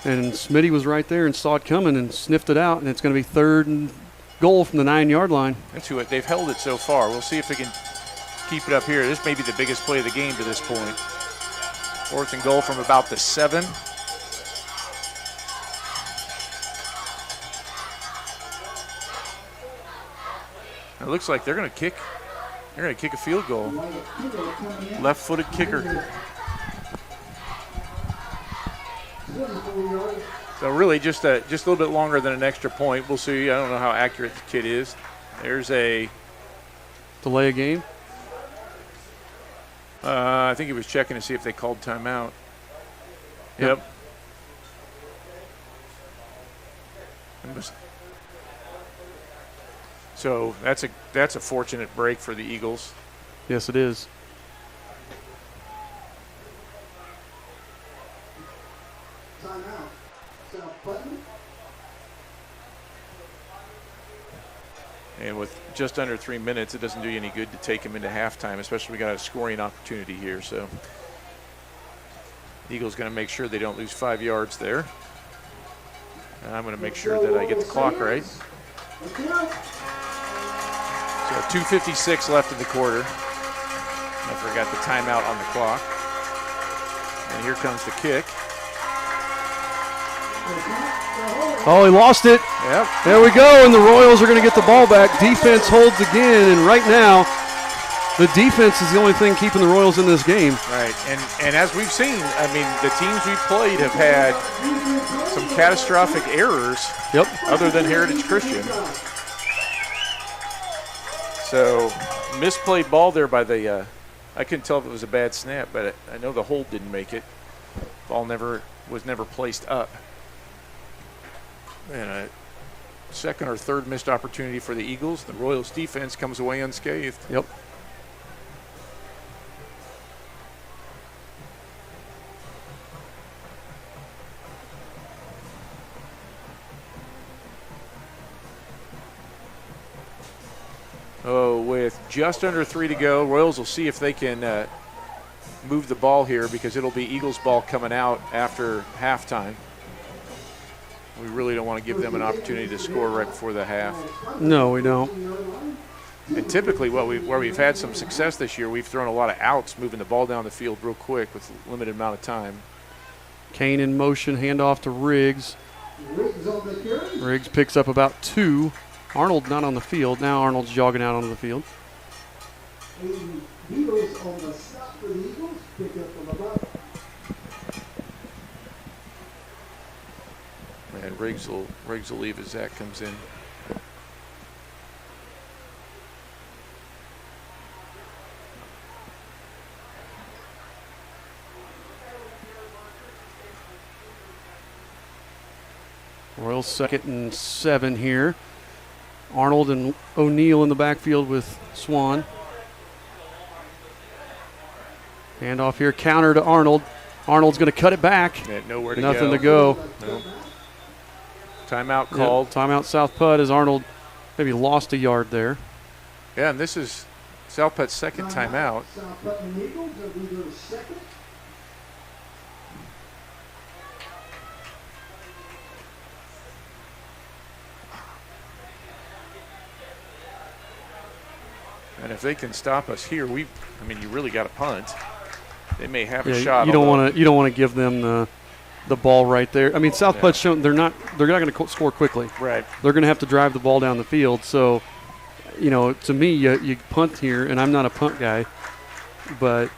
And Smitty was right there and saw it coming and sniffed it out. And it's going to be 3rd and goal from the 9-yard line. That's who they've held it so far. We'll see if they can keep it up here. This may be the biggest play of the game to this point. 4th and goal from about the 7. It looks like they're going to kick. They're going to kick a field goal. Left-footed kicker. So really, just a little bit longer than an extra point. We'll see. I don't know how accurate the kid is. There's a delay a game. I think he was checking to see if they called timeout. Yep. So that's a fortunate break for the Eagles. Yes, it is. Timeout. South Putnam. And with just under 3 minutes, it doesn't do you any good to take him into halftime, especially we got a scoring opportunity here. So the Eagles going to make sure they don't lose 5 yards there. And I'm going to make sure that I get the clock right. So 2:56 left in the quarter. I forgot the timeout on the clock. And here comes the kick. Oh, he lost it. Yep. There we go, and the Royals are going to get the ball back. Defense holds again, and right now, the defense is the only thing keeping the Royals in this game. Right, and as we've seen, I mean, the teams we've played have had some catastrophic errors. Yep. Other than Heritage Christian. So misplayed ball there by the. I couldn't tell if it was a bad snap, but I know the hold didn't make it. Ball was never placed up. And a second or third missed opportunity for the Eagles. The Royals defense comes away unscathed. Yep. Oh, with just under 3 to go, Royals will see if they can move the ball here because it'll be Eagles ball coming out after halftime. We really don't want to give them an opportunity to score right before the half. No, we don't. And typically where we've had some success this year, we've thrown a lot of outs, moving the ball down the field real quick with a limited amount of time. Kane in motion, handoff to Riggs. Riggs picks up about 2. Arnold not on the field. Now Arnold's jogging out onto the field. Eagles on the stop for the Eagles. Pick up from above. And Riggs will leave as Zach comes in. Royals 2nd and 7 here. Arnold and O'Neal in the backfield with Swan. Handoff here, counter to Arnold. Arnold's going to cut it back. Nowhere to Nothing go. to go. No. Timeout called. Yep, timeout South Putt as Arnold maybe lost a yard there. Yeah, and this is South Putt's second timeout. South Putnam Eagles will be their second. And if they can stop us here, you really got to punt. They may have a shot. You don't want to give them the ball right there. I mean, South Putt's shown they're not going to score quickly. Right. They're going to have to drive the ball down the field. So, to me, you punt here, and I'm not a punt guy, but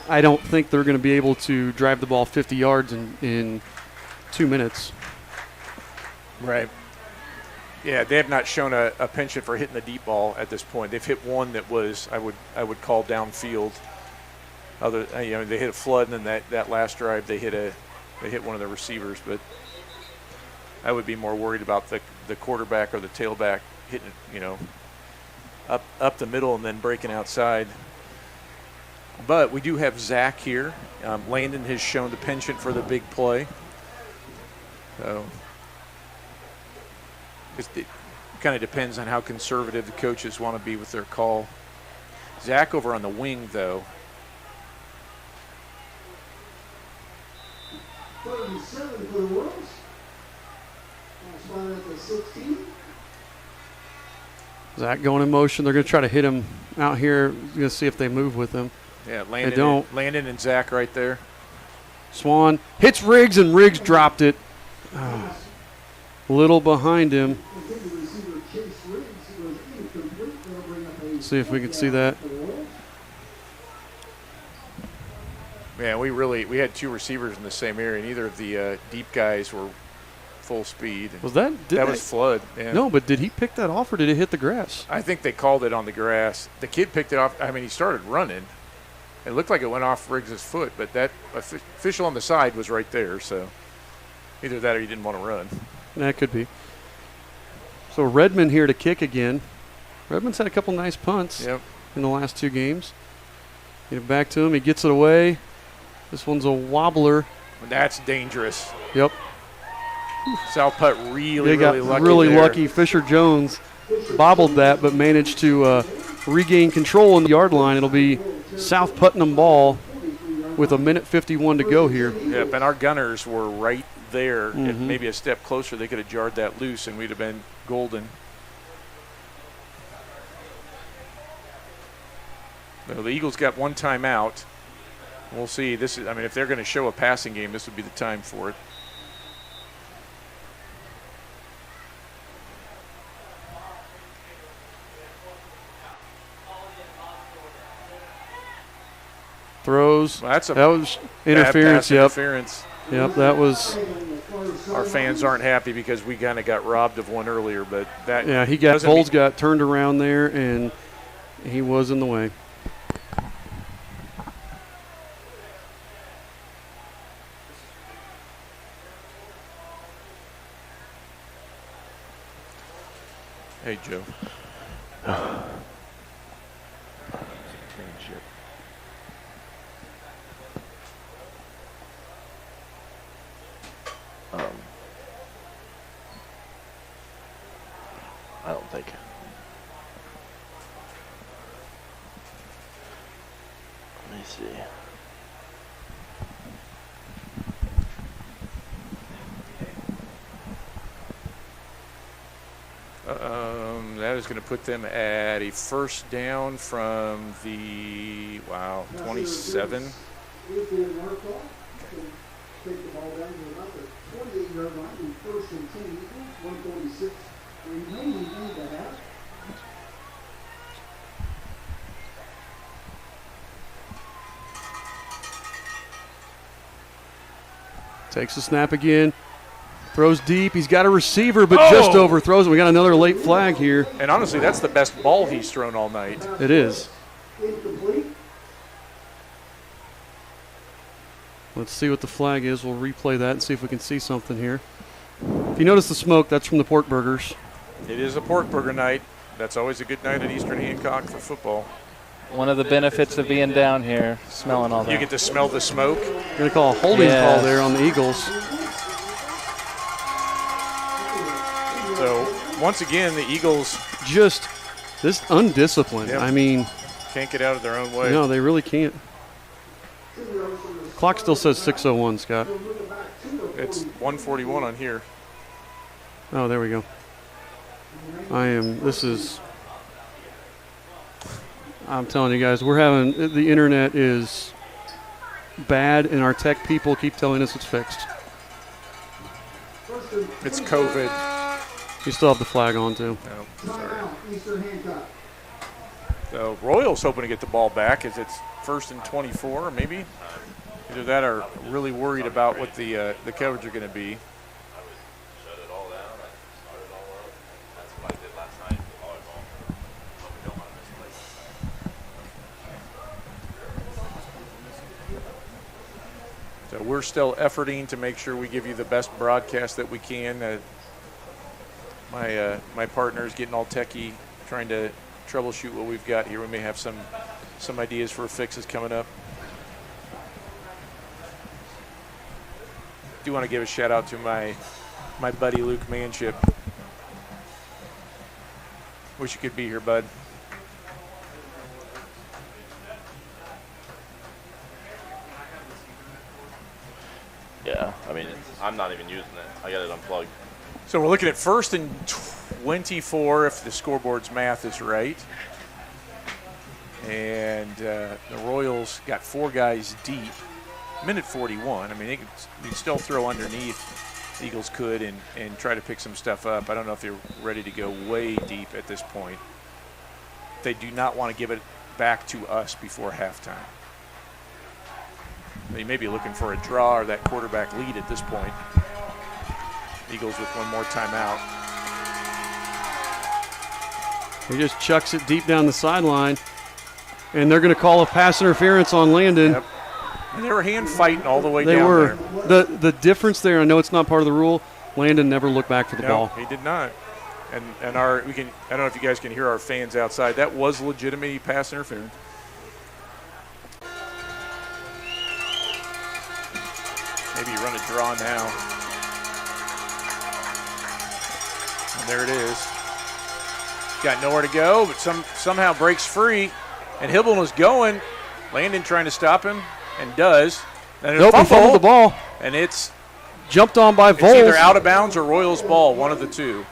I don't think they're going to be able to drive the ball 50 yards in 2 minutes. Right. Yeah, they have not shown a penchant for hitting the deep ball at this point. They've hit one that was I would call downfield. They hit a flood, and then that last drive they hit one of the receivers. But I would be more worried about the quarterback or the tailback hitting up the middle and then breaking outside. But we do have Zach here. Landon has shown the penchant for the big play. So it kind of depends on how conservative the coaches want to be with their call. Zach over on the wing, though. 37 for the Royals. Spot at the 16. Zach going in motion. They're going to try to hit him out here. Going to see if they move with him. Yeah, they don't. Landon and Zach right there. Swan hits Riggs, and Riggs dropped it. A little behind him. See if we can see that. Yeah, we had 2 receivers in the same area. Neither of the deep guys were full speed. Was that? That was Flood. Yeah. No, but did he pick that off or did it hit the grass? I think they called it on the grass. The kid picked it off. I mean, he started running. It looked like it went off Riggs' foot, but that official on the side was right there, so either that or he didn't want to run. That could be. So Redmond here to kick again. Redmond's had a couple nice punts in the last 2 games. Get it back to him. He gets it away. This one's a wobbler. That's dangerous. Yep. South putt really lucky. Really there. lucky. Fisher Jones bobbled that, but managed to regain control in the yard line. It'll be South Putnam ball with 1:51 to go here. Yep, and our gunners were right there, and maybe a step closer. They could have jarred that loose, and we'd have been golden. So the Eagles got 1 timeout. We'll see. This is, I mean, if they're going to show a passing game, this would be the time for it. Throws. Well, that was interference. Yep. Interference. Yep. That was. Our fans aren't happy because we kind of got robbed of one earlier, but that. Yeah, Vols got turned around there, and he was in the way. Hey, Joe. I don't think. Let me see. That is going to put them at a first down from the 27. Take the ball down to about the 28-yard line in first and 10 Eagles, 146 remaining in the half. Takes the snap again. Throws deep. He's got a receiver, but just overthrows it. We got another late flag here. And honestly, that's the best ball he's thrown all night. It is. Incomplete. Let's see what the flag is. We'll replay that and see if we can see something here. If you notice the smoke, that's from the pork burgers. It is a pork burger night. That's always a good night at Eastern Hancock for football. One of the benefits of being down here, smelling all that. You get to smell the smoke. Going to call a holding call there on the Eagles. So, once again, the Eagles just this undisciplined. Yep. I mean, can't get out of their own way. No, they really can't. Clock still says 6:01, Scott. It's 1:41 on here. Oh, there we go. I'm telling you guys, the internet is bad, and our tech people keep telling us it's fixed. It's COVID. You still have the flag on, too. No, sorry. So Royals hoping to get the ball back as it's first and 24, maybe. Either that or really worried about what the coverage are going to be. So we're still efforting to make sure we give you the best broadcast that we can. My partner is getting all techie, trying to troubleshoot what we've got here. We may have some ideas for fixes coming up. Do want to give a shout out to my buddy Luke Manship. Wish you could be here, bud. Yeah, I mean, I'm not even using it. I got it unplugged. So we're looking at first and 24 if the scoreboard's math is right. And the Royals got 4 guys deep. Minute 41. I mean, they could still throw underneath. The Eagles could and try to pick some stuff up. I don't know if they're ready to go way deep at this point. They do not want to give it back to us before halftime. They may be looking for a draw or that quarterback lead at this point. Eagles with one more timeout. He just chucks it deep down the sideline. And they're going to call a pass interference on Landon. Yep. And they were hand fighting all the way They down were. there. The difference there, I know it's not part of the rule, Landon never looked back for the ball. He did not. And I don't know if you guys can hear our fans outside. That was legitimate pass interference. Maybe you run a draw now. And there it is. Got nowhere to go, but somehow breaks free. And Hibble was going. Landon trying to stop him, and does. And Nope, he fumbled the ball. And it's Jumped on by it's either Voles. out of bounds or Royals ball, one of the two.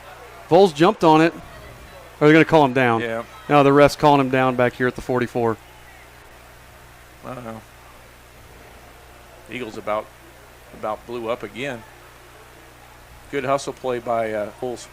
Voles jumped on it. Are they going to call him down? Yeah. No, the ref's calling him down back here at the 44. I don't know. Eagles about blew up again. Good hustle play by Bulls.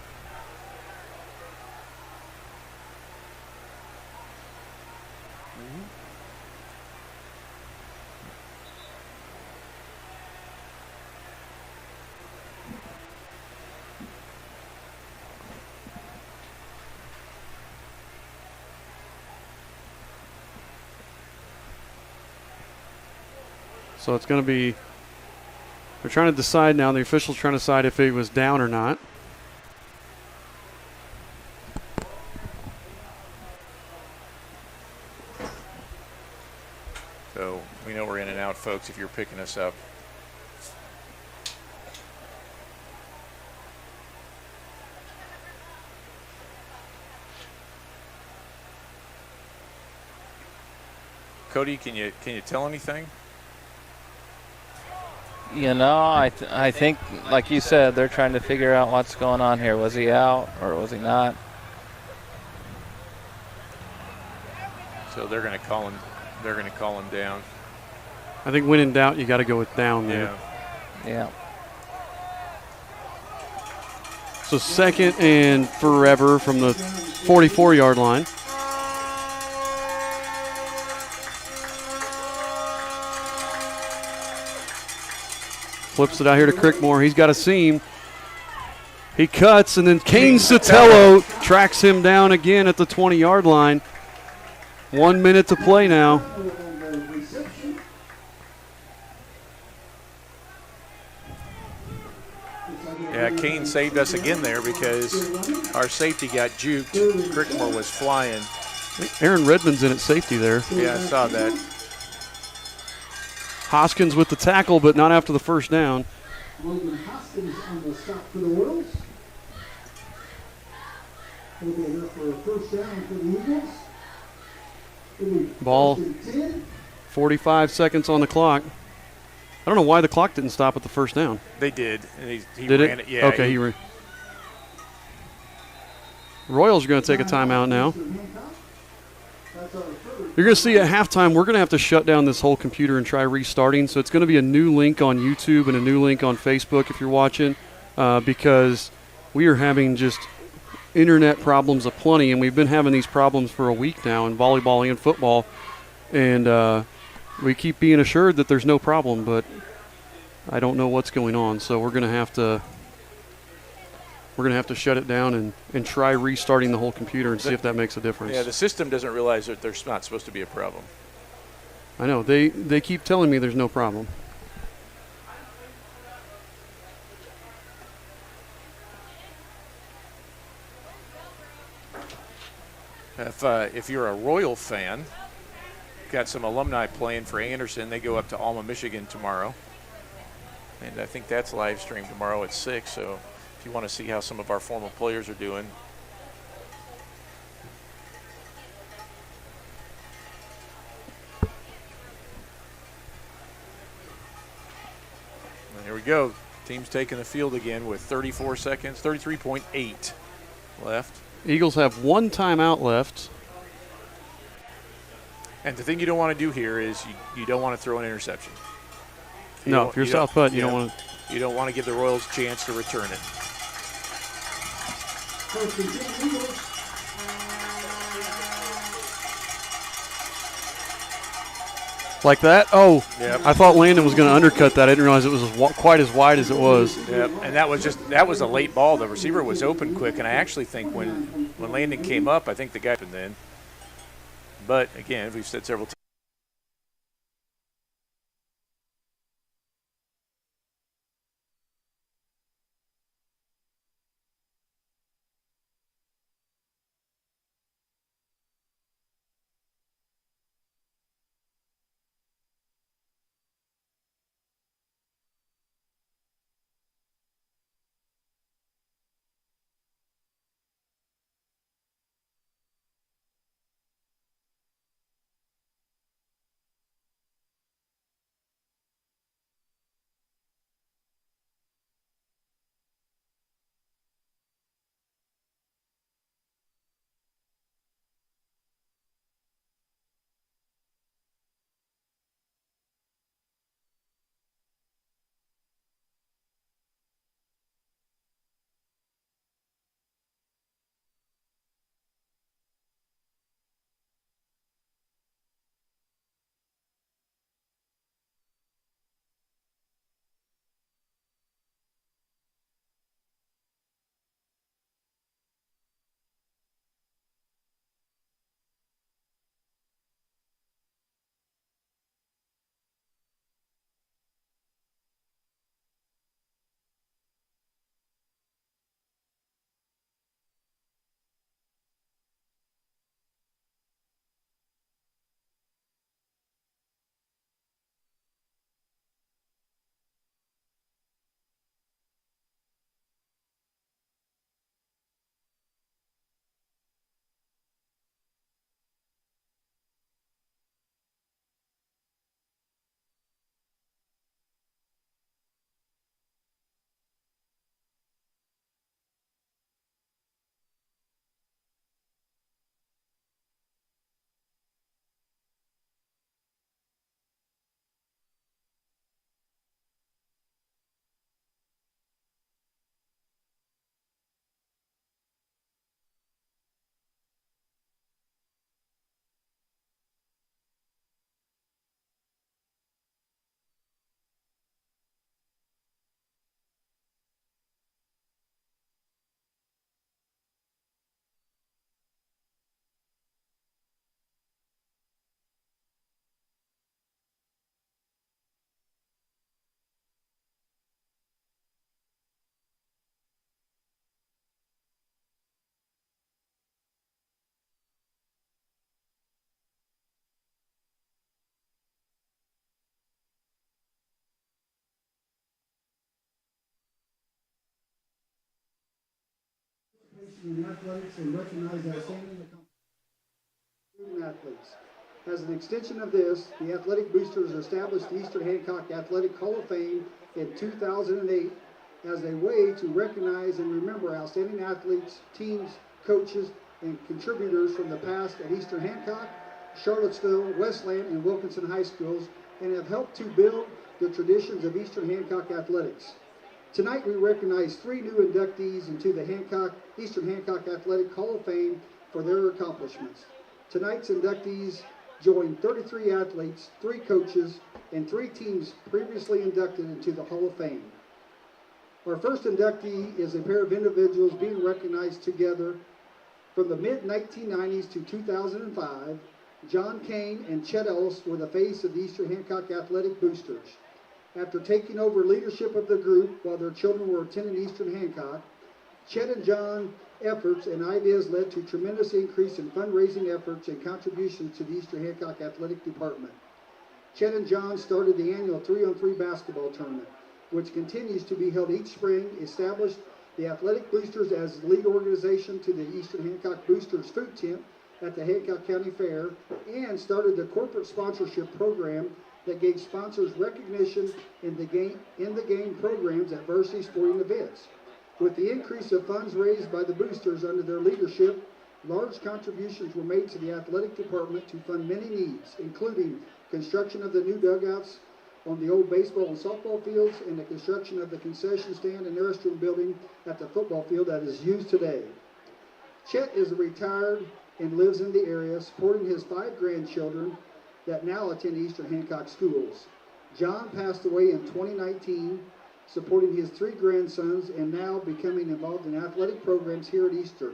So it's going to be, they're trying to decide now, the official's trying to decide if he was down or not. So we know we're in and out, folks, if you're picking us up. Cody, can you tell anything? You know, I think, like you said, they're trying to figure out what's going on here. Was he out or was he not? So they're going to call him. They're going to call him down. I think when in doubt, you got to go with down there. Yeah. So second and forever from the 44-yard line. Flips it out here to Crickmore. He's got a seam. He cuts, and then Kane Sotelo tracks him down again at the 20-yard line. 1 minute to play now. Yeah, Kane saved us again there because our safety got juked. Crickmore was flying. Aaron Redmond's in at safety there. Yeah, I saw that. Hoskins with the tackle, but not after the first down. Logan Hoskins on the stop for the Royals. Will be enough for a first down for the Eagles. Ball, 45 seconds on the clock. I don't know why the clock didn't stop at the first down. They did. And he Did ran it? Yeah. Okay, Royals are going to take a timeout now. You're going to see at halftime, we're going to have to shut down this whole computer and try restarting. So it's going to be a new link on YouTube and a new link on Facebook if you're watching, because we are having just internet problems aplenty, and we've been having these problems for a week now in volleyball and football. And we keep being assured that there's no problem, but I don't know what's going on. So we're going to have to shut it down and try restarting the whole computer and see if that makes a difference. Yeah, the system doesn't realize that there's not supposed to be a problem. I know. They keep telling me there's no problem. If you're a Royal fan, got some alumni playing for Anderson. They go up to Alma, Michigan tomorrow. And I think that's live streamed tomorrow at 6. So if you want to see how some of our former players are doing. And here we go. Team's taking the field again with 34 seconds, 33.8 left. Eagles have one timeout left. And the thing you don't want to do here is you don't want to throw an interception. No, if you're South Putt, you don't want to. You don't want to give the Royals a chance to return it. Like that? Oh, Yep. I thought Landon was going to undercut that. I didn't realize it was quite as wide as it was. Yep. And that was a late ball. The receiver was open quick, and I actually think when Landon came up, I think the guy then. But again, we've said several times. In athletics and recognize outstanding student athletes. As an extension of this, the Athletic Boosters established the Eastern Hancock Athletic Hall of Fame in 2008 as a way to recognize and remember outstanding athletes, teams, coaches, and contributors from the past at Eastern Hancock, Charlottesville, Westland, and Wilkinson High Schools, and have helped to build the traditions of Eastern Hancock athletics. Tonight we recognize 3 new inductees into the Eastern Hancock Athletic Hall of Fame for their accomplishments. Tonight's inductees join 33 athletes, 3 coaches, and 3 teams previously inducted into the Hall of Fame. Our first inductee is a pair of individuals being recognized together from the mid-1990s to 2005. John Kane and Chet Ellis were the face of the Eastern Hancock Athletic Boosters. After taking over leadership of the group while their children were attending Eastern Hancock, Chet and John's efforts and ideas led to tremendous increase in fundraising efforts and contributions to the Eastern Hancock Athletic Department. Chet and John started the annual 3-on-3 basketball tournament, which continues to be held each spring, established the Athletic Boosters as the lead organization to the Eastern Hancock Boosters food tent at the Hancock County Fair, and started the corporate sponsorship program that gave sponsors recognition in the game programs at Varsity sporting events. With the increase of funds raised by the boosters under their leadership, large contributions were made to the athletic department to fund many needs, including construction of the new dugouts on the old baseball and softball fields, and the construction of the concession stand and restroom building at the football field that is used today. Chet is retired and lives in the area, supporting his 5 grandchildren that now attend Eastern Hancock schools. John passed away in 2019, supporting his 3 grandsons and now becoming involved in athletic programs here at Eastern.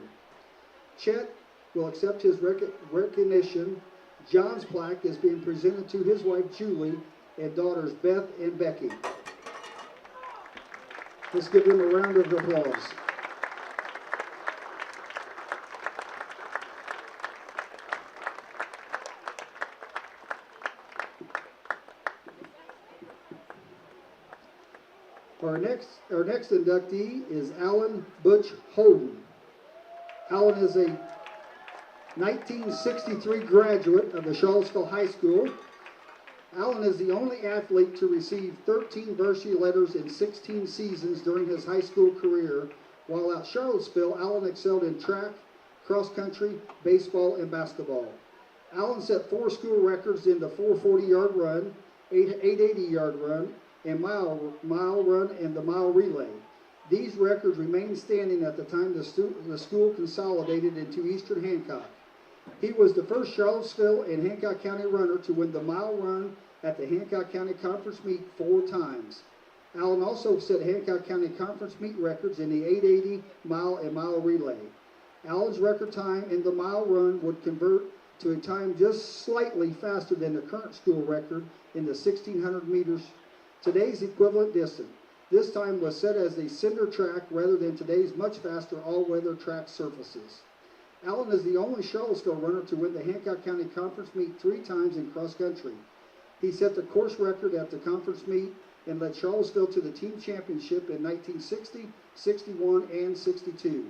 Chet will accept his recognition John's plaque is being presented to his wife Julie and daughters Beth and Becky. Let's give them a round of applause. Our next inductee is Alan Butch Holden. Alan is a 1963 graduate of the Charlottesville High School. Alan is the only athlete to receive 13 varsity letters in 16 seasons during his high school career. While at Charlottesville, Alan excelled in track, cross country, baseball, and basketball. Alan set 4 school records in the 440-yard run, 880-yard run, and mile run and the mile relay. These records remain standing at the time the school consolidated into Eastern Hancock. He was the first Charlottesville and Hancock County runner to win the mile run at the Hancock County Conference meet 4 times. Alan also set Hancock County Conference meet records in the 880 mile and mile relay. Alan's record time in the mile run would convert to a time just slightly faster than the current school record in the 1600 meters, today's equivalent distance. This time was set as a cinder track rather than today's much faster all-weather track surfaces. Allen is the only Charlottesville runner to win the Hancock County Conference meet 3 times in cross country. He set the course record at the conference meet and led Charlottesville to the team championship in 1960, 61, and 62.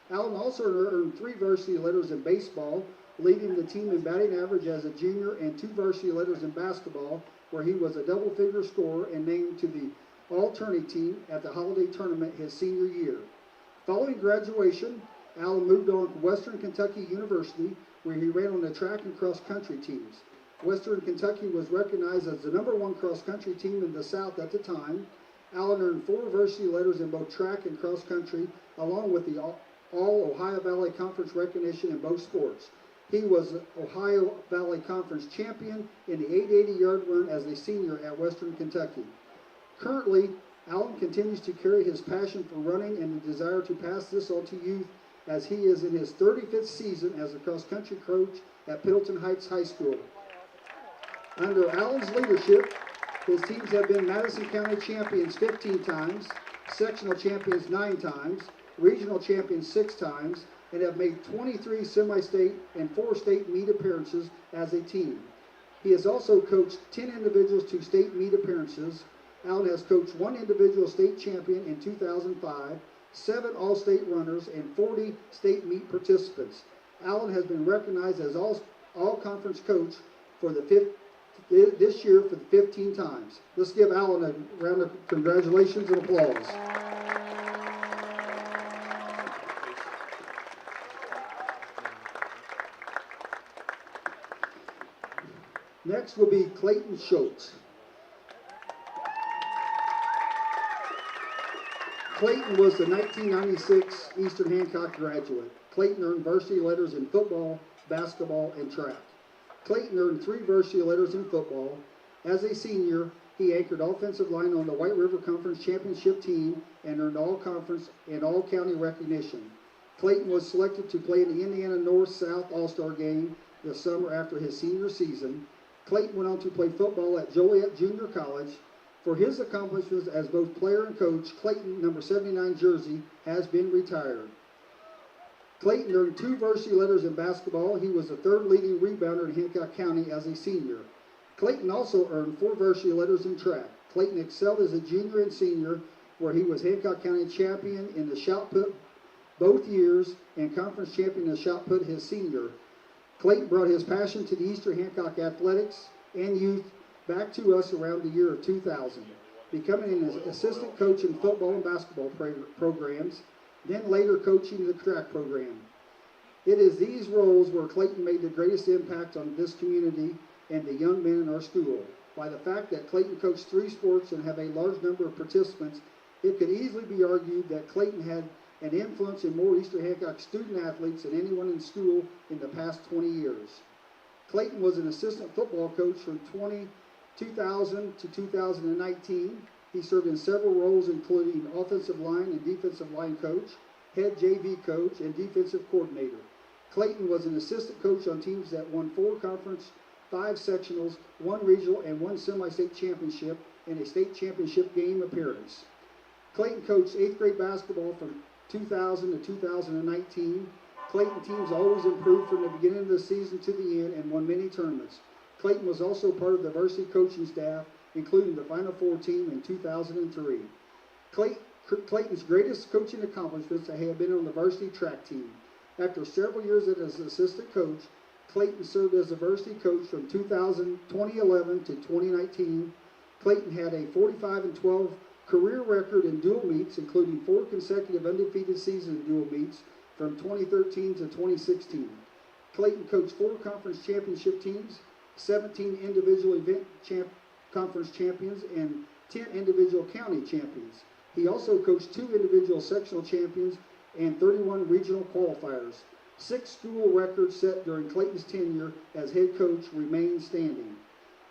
Allen also earned 3 varsity letters in baseball, leading the team in batting average as a junior, and 2 varsity letters in basketball, where he was a double-figure scorer and named to the all-tourney team at the holiday tournament his senior year. Following graduation, Allen moved on to Western Kentucky University, where he ran on the track and cross-country teams. Western Kentucky was recognized as the #1 cross-country team in the South at the time. Allen earned 4 varsity letters in both track and cross-country, along with the All-Ohio Valley Conference recognition in both sports. He was Ohio Valley Conference champion in the 880-yard run as a senior at Western Kentucky. Currently, Allen continues to carry his passion for running and the desire to pass this on to youth, as he is in his 35th season as a cross-country coach at Pendleton Heights High School. Under Allen's leadership, his teams have been Madison County champions 15 times, sectional champions 9 times, regional champions 6 times, and have made 23 semi-state and 4 state meet appearances as a team. He has also coached 10 individuals to state meet appearances. Allen has coached 1 individual state champion in 2005, 7 all-state runners, and 40 state meet participants. Allen has been recognized as all-conference coach for this year for the 15 times. Let's give Allen a round of congratulations and applause. Next will be Clayton Schultz. Clayton was the 1996 Eastern Hancock graduate. Clayton earned varsity letters in football, basketball, and track. Clayton earned 3 varsity letters in football. As a senior, he anchored offensive line on the White River Conference championship team and earned all-conference and all-county recognition. Clayton was selected to play in the Indiana North-South All-Star game the summer after his senior season. Clayton went on to play football at Joliet Junior College. For his accomplishments as both player and coach, Clayton, number 79 jersey, has been retired. Clayton earned 2 varsity letters in basketball. He was the 3rd leading rebounder in Hancock County as a senior. Clayton also earned 4 varsity letters in track. Clayton excelled as a junior and senior, where he was Hancock County champion in the shot put both years and conference champion in the shot put his senior. Clayton brought his passion to the Eastern Hancock athletics and youth back to us around the year of 2000, becoming an assistant coach in football and basketball programs, then later coaching the track program. It is these roles where Clayton made the greatest impact on this community and the young men in our school. By the fact that Clayton coached 3 sports and have a large number of participants, it could easily be argued that Clayton had an influence in more Eastern Hancock student athletes than anyone in school in the past 20 years. Clayton was an assistant football coach from 2000 to 2019. He served in several roles, including offensive line and defensive line coach, head JV coach, and defensive coordinator. Clayton was an assistant coach on teams that won 4 conference, 5 sectionals, 1 regional, and 1 semi-state championship, and a state championship game appearance. Clayton coached 8th grade basketball from 2000 to 2019. Clayton teams always improved from the beginning of the season to the end and won many tournaments. Clayton was also part of the varsity coaching staff, including the Final Four team in 2003. Clayton's greatest coaching accomplishments have been on the varsity track team. After several years as an assistant coach, Clayton served as a varsity coach from 2011 to 2019. Clayton had a 45-12 career record in dual meets, including 4 consecutive undefeated seasons in dual meets from 2013 to 2016. Clayton coached 4 conference championship teams, 17 individual event conference champions, and 10 individual county champions. He also coached 2 individual sectional champions and 31 regional qualifiers. 6 school records set during Clayton's tenure as head coach remain standing.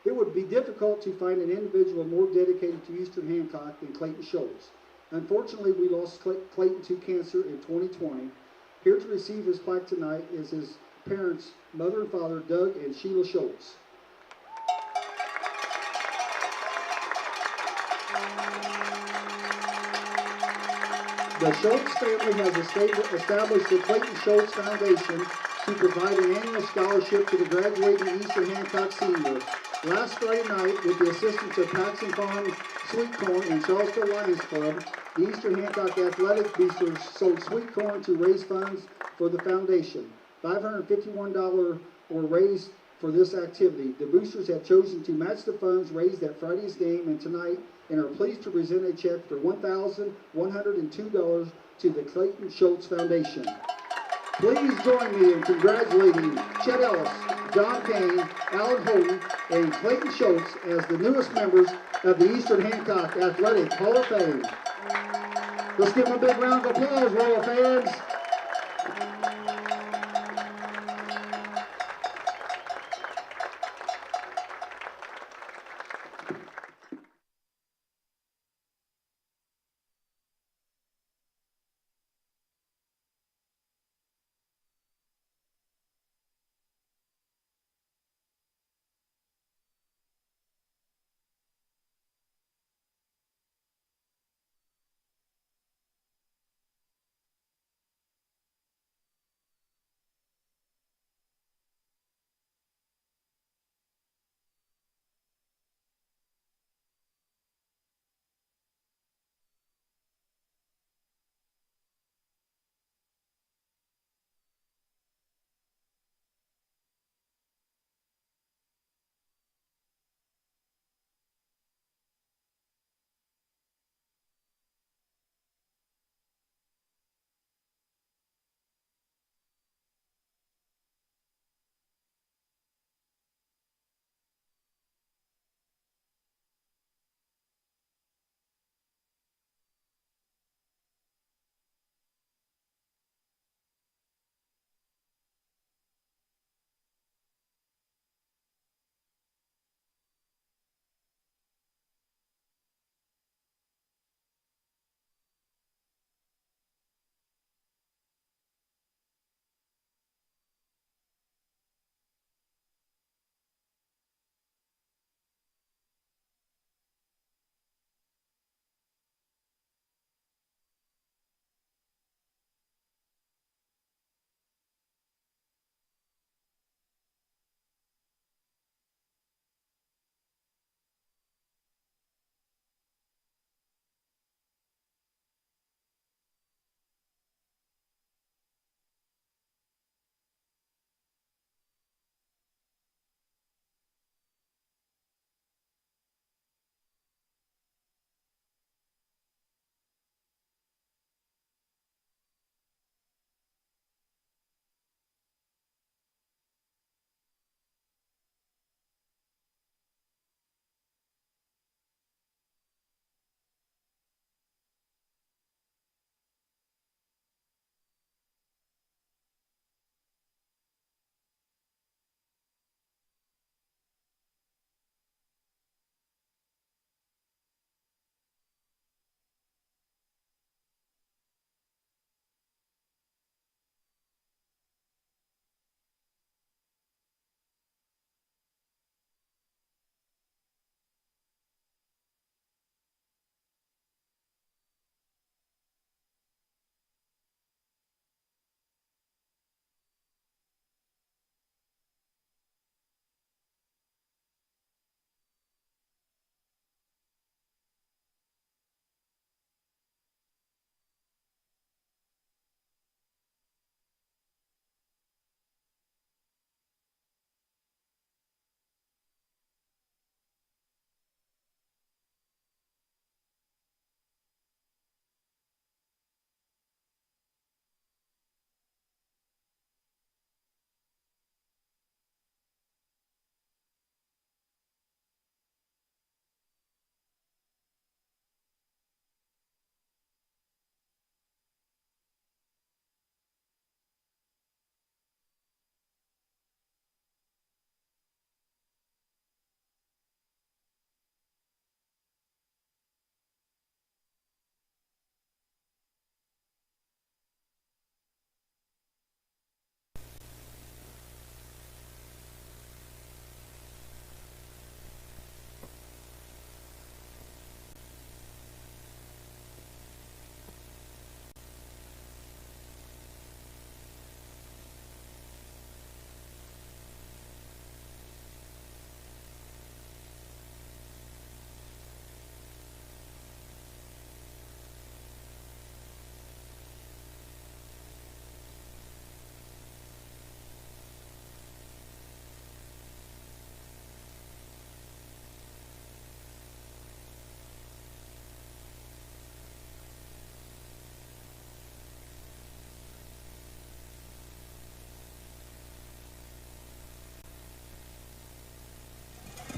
It would be difficult to find an individual more dedicated to Eastern Hancock than Clayton Schultz. Unfortunately, we lost Clayton to cancer in 2020. Here to receive his plaque tonight is his parents, mother and father, Doug and Sheila Schultz. The Schultz family has established the Clayton Schultz Foundation to provide an annual scholarship to the graduating Eastern Hancock senior. Last Friday night, with the assistance of Paxton Farm Sweet Corn and Charleston Lions Club, the Eastern Hancock Athletic Boosters sold sweet corn to raise funds for the foundation. $551 were raised for this activity. The boosters have chosen to match the funds raised at Friday's game and tonight, and are pleased to present a check for $1,102 to the Clayton Schultz Foundation. Please join me in congratulating Chet Ellis, John Kane, Alan Holden, and Clayton Schultz as the newest members of the Eastern Hancock Athletic Hall of Fame. Let's give them a big round of applause, Royal fans.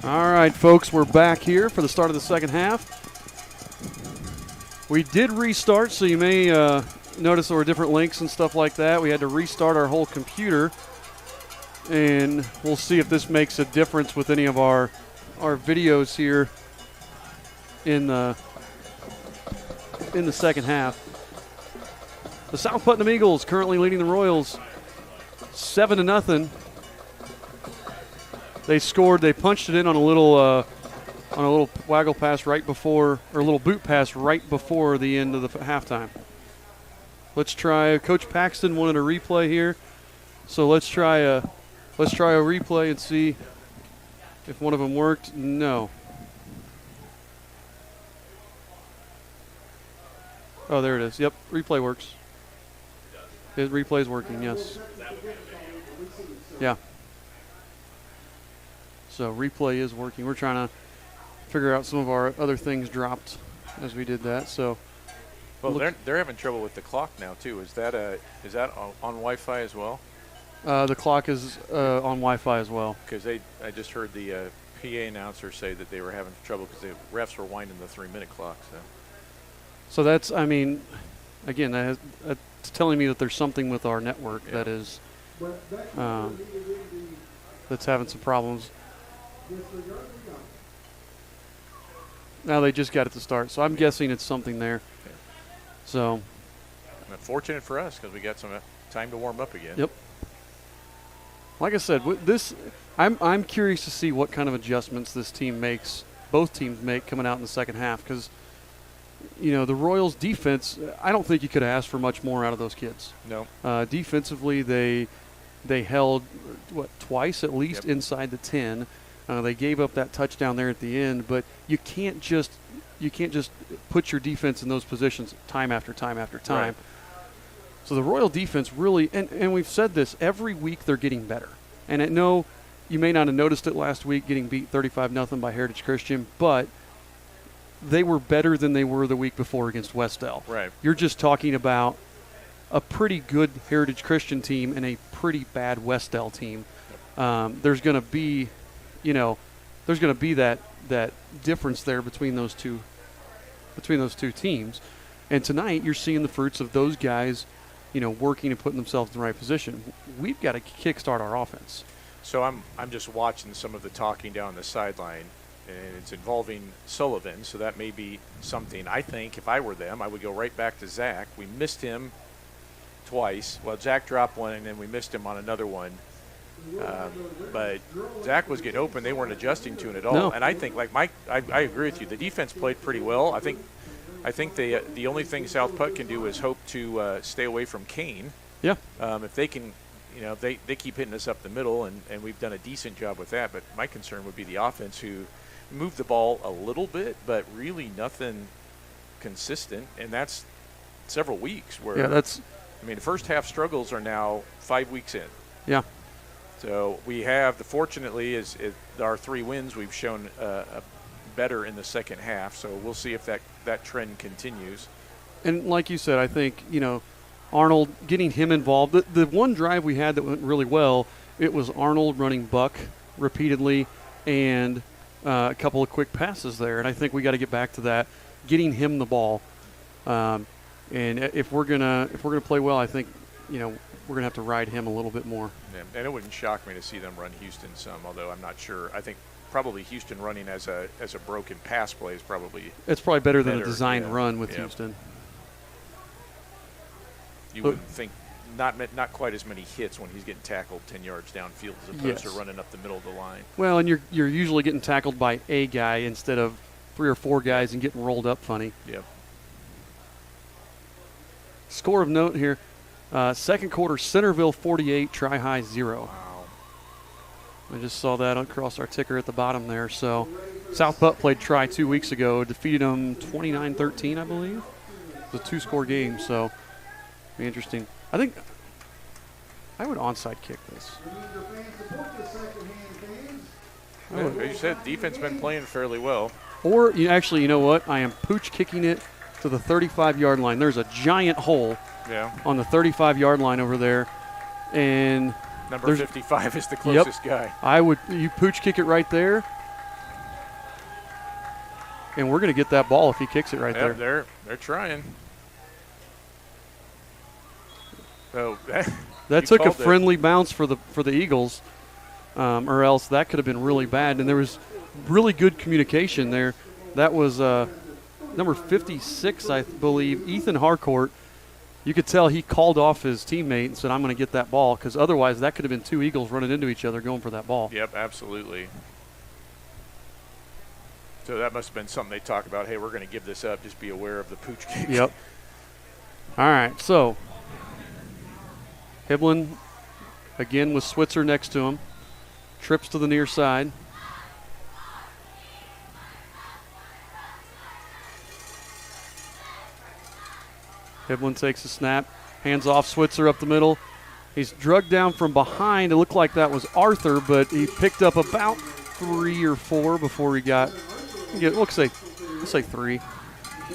All right, folks, we're back here for the start of the second half. We did restart, so you may notice there were different links and stuff like that. We had to restart our whole computer, and we'll see if this makes a difference with any of our videos here in the second half. The South Putnam Eagles currently leading the Royals 7-0. They scored. They punched it in on a little waggle pass right before, or a little boot pass right before the end of the halftime. Let's try. Coach Paxton wanted a replay here, so let's try a replay and see if one of them worked. No. Oh, there it is. Yep, replay works. His replay's working. Yes. Yeah. So replay is working. We're trying to figure out some of our other things dropped as we did that. So, well, they're having trouble with the clock now too. Is that on Wi-Fi as well? The clock is on Wi-Fi as well. Because I just heard the PA announcer say that they were having trouble because the refs were winding the 3-minute clock. So that's, I mean, again, that's telling me that there's something with our network that is that's having some problems. Now they just got it to start, so I'm guessing it's something there. Okay. So, fortunate for us because we got some time to warm up again. Yep. Like I said, I'm curious to see what kind of adjustments this team makes, both teams make coming out in the second half, because the Royals defense, I don't think you could have asked for much more out of those kids. No. Defensively, they held twice at least inside the 10. They gave up that touchdown there at the end, but you can't just put your defense in those positions time after time after time. Right. So the Royal defense really, and we've said this, every week they're getting better. And I know you may not have noticed it last week getting beat 35-0 by Heritage Christian, but they were better than they were the week before against Westdell. Right. You're just talking about a pretty good Heritage Christian team and a pretty bad Westdell team. There's going to be that difference there between those two teams. And tonight you're seeing the fruits of those guys, working and putting themselves in the right position. We've got to kickstart our offense. So I'm just watching some of the talking down the sideline, and it's involving Sullivan, so that may be something. I think if I were them, I would go right back to Zach. We missed him twice. Well, Zach dropped one, and then we missed him on another one. But Zach was getting open. They weren't adjusting to it at all. No. And I think, like Mike, I agree with you. The defense played pretty well. I think the only thing South Putt can do is hope to stay away from Kane. Yeah. If they can, they keep hitting us up the middle, and we've done a decent job with that. But my concern would be the offense, who moved the ball a little bit, but really nothing consistent. And that's several weeks where the first half struggles are now 5 weeks in. Yeah. So we have, fortunately, is our 3 wins, we've shown better in the second half. So we'll see if that trend continues. And like you said, I think, Arnold, getting him involved. The one drive we had that went really well, it was Arnold running buck repeatedly and a couple of quick passes there. And I think we got to get back to that, getting him the ball. And if we're gonna play well, I think, we're going to have to ride him a little bit more. Yeah, and it wouldn't shock me to see them run Houston some, although I'm not sure. I think probably Houston running as a broken pass play is probably – it's probably better than a designed run with Houston. You wouldn't think not quite as many hits when he's getting tackled 10 yards downfield as opposed to running up the middle of the line. Well, and you're usually getting tackled by a guy instead of 3 or 4 guys and getting rolled up funny. Yep. Score of note here. Second quarter, Centerville 48, Tri-High 0. Wow. I just saw that across our ticker at the bottom there. So South Putt played Tri 2 weeks ago, defeated them 29-13, I believe. It was a 2-score game, so be interesting. I think I would onside kick this. As you said, defense been playing fairly well. Or, you know what? I am pooch kicking it to the 35-yard line. There's a giant hole on the 35-yard line over there. And number 55 is the closest guy. You pooch kick it right there, and we're going to get that ball if he kicks it right Yeah, there. they're trying. So That took a friendly bounce for the Eagles, or else that could have been really bad. And there was really good communication there. That was number 56, I believe, Ethan Harcourt. You could tell he called off his teammate and said, I'm going to get that ball, because otherwise that could have been two Eagles running into each other going for that ball. Yep, absolutely. So that must have been something they talked about. Hey, we're going to give this up. Just be aware of the pooch kick. Yep. All right, so Hiblin, again with Switzer next to him, trips to the near side. Hiblin takes a snap, hands off Switzer up the middle. He's drugged down from behind. It looked like that was Arthur, but he picked up about 3 or 4 before he got, let's say 3,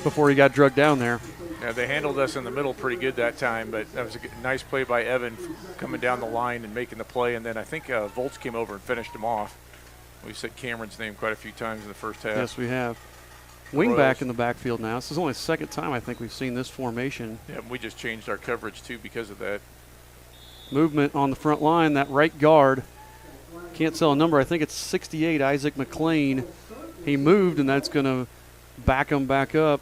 before he got drugged down there. Yeah, they handled us in the middle pretty good that time, but that was a nice play by Evan coming down the line and making the play. And then I think Volts came over and finished him off. We said Cameron's name quite a few times in the first half. Yes, we have. Wingback in the backfield now. This is only the second time I think we've seen this formation. Yeah, we just changed our coverage too because of that. Movement on the front line. That right guard, can't tell a number. I think it's 68, Isaac McLean. He moved, and that's going to back him back up.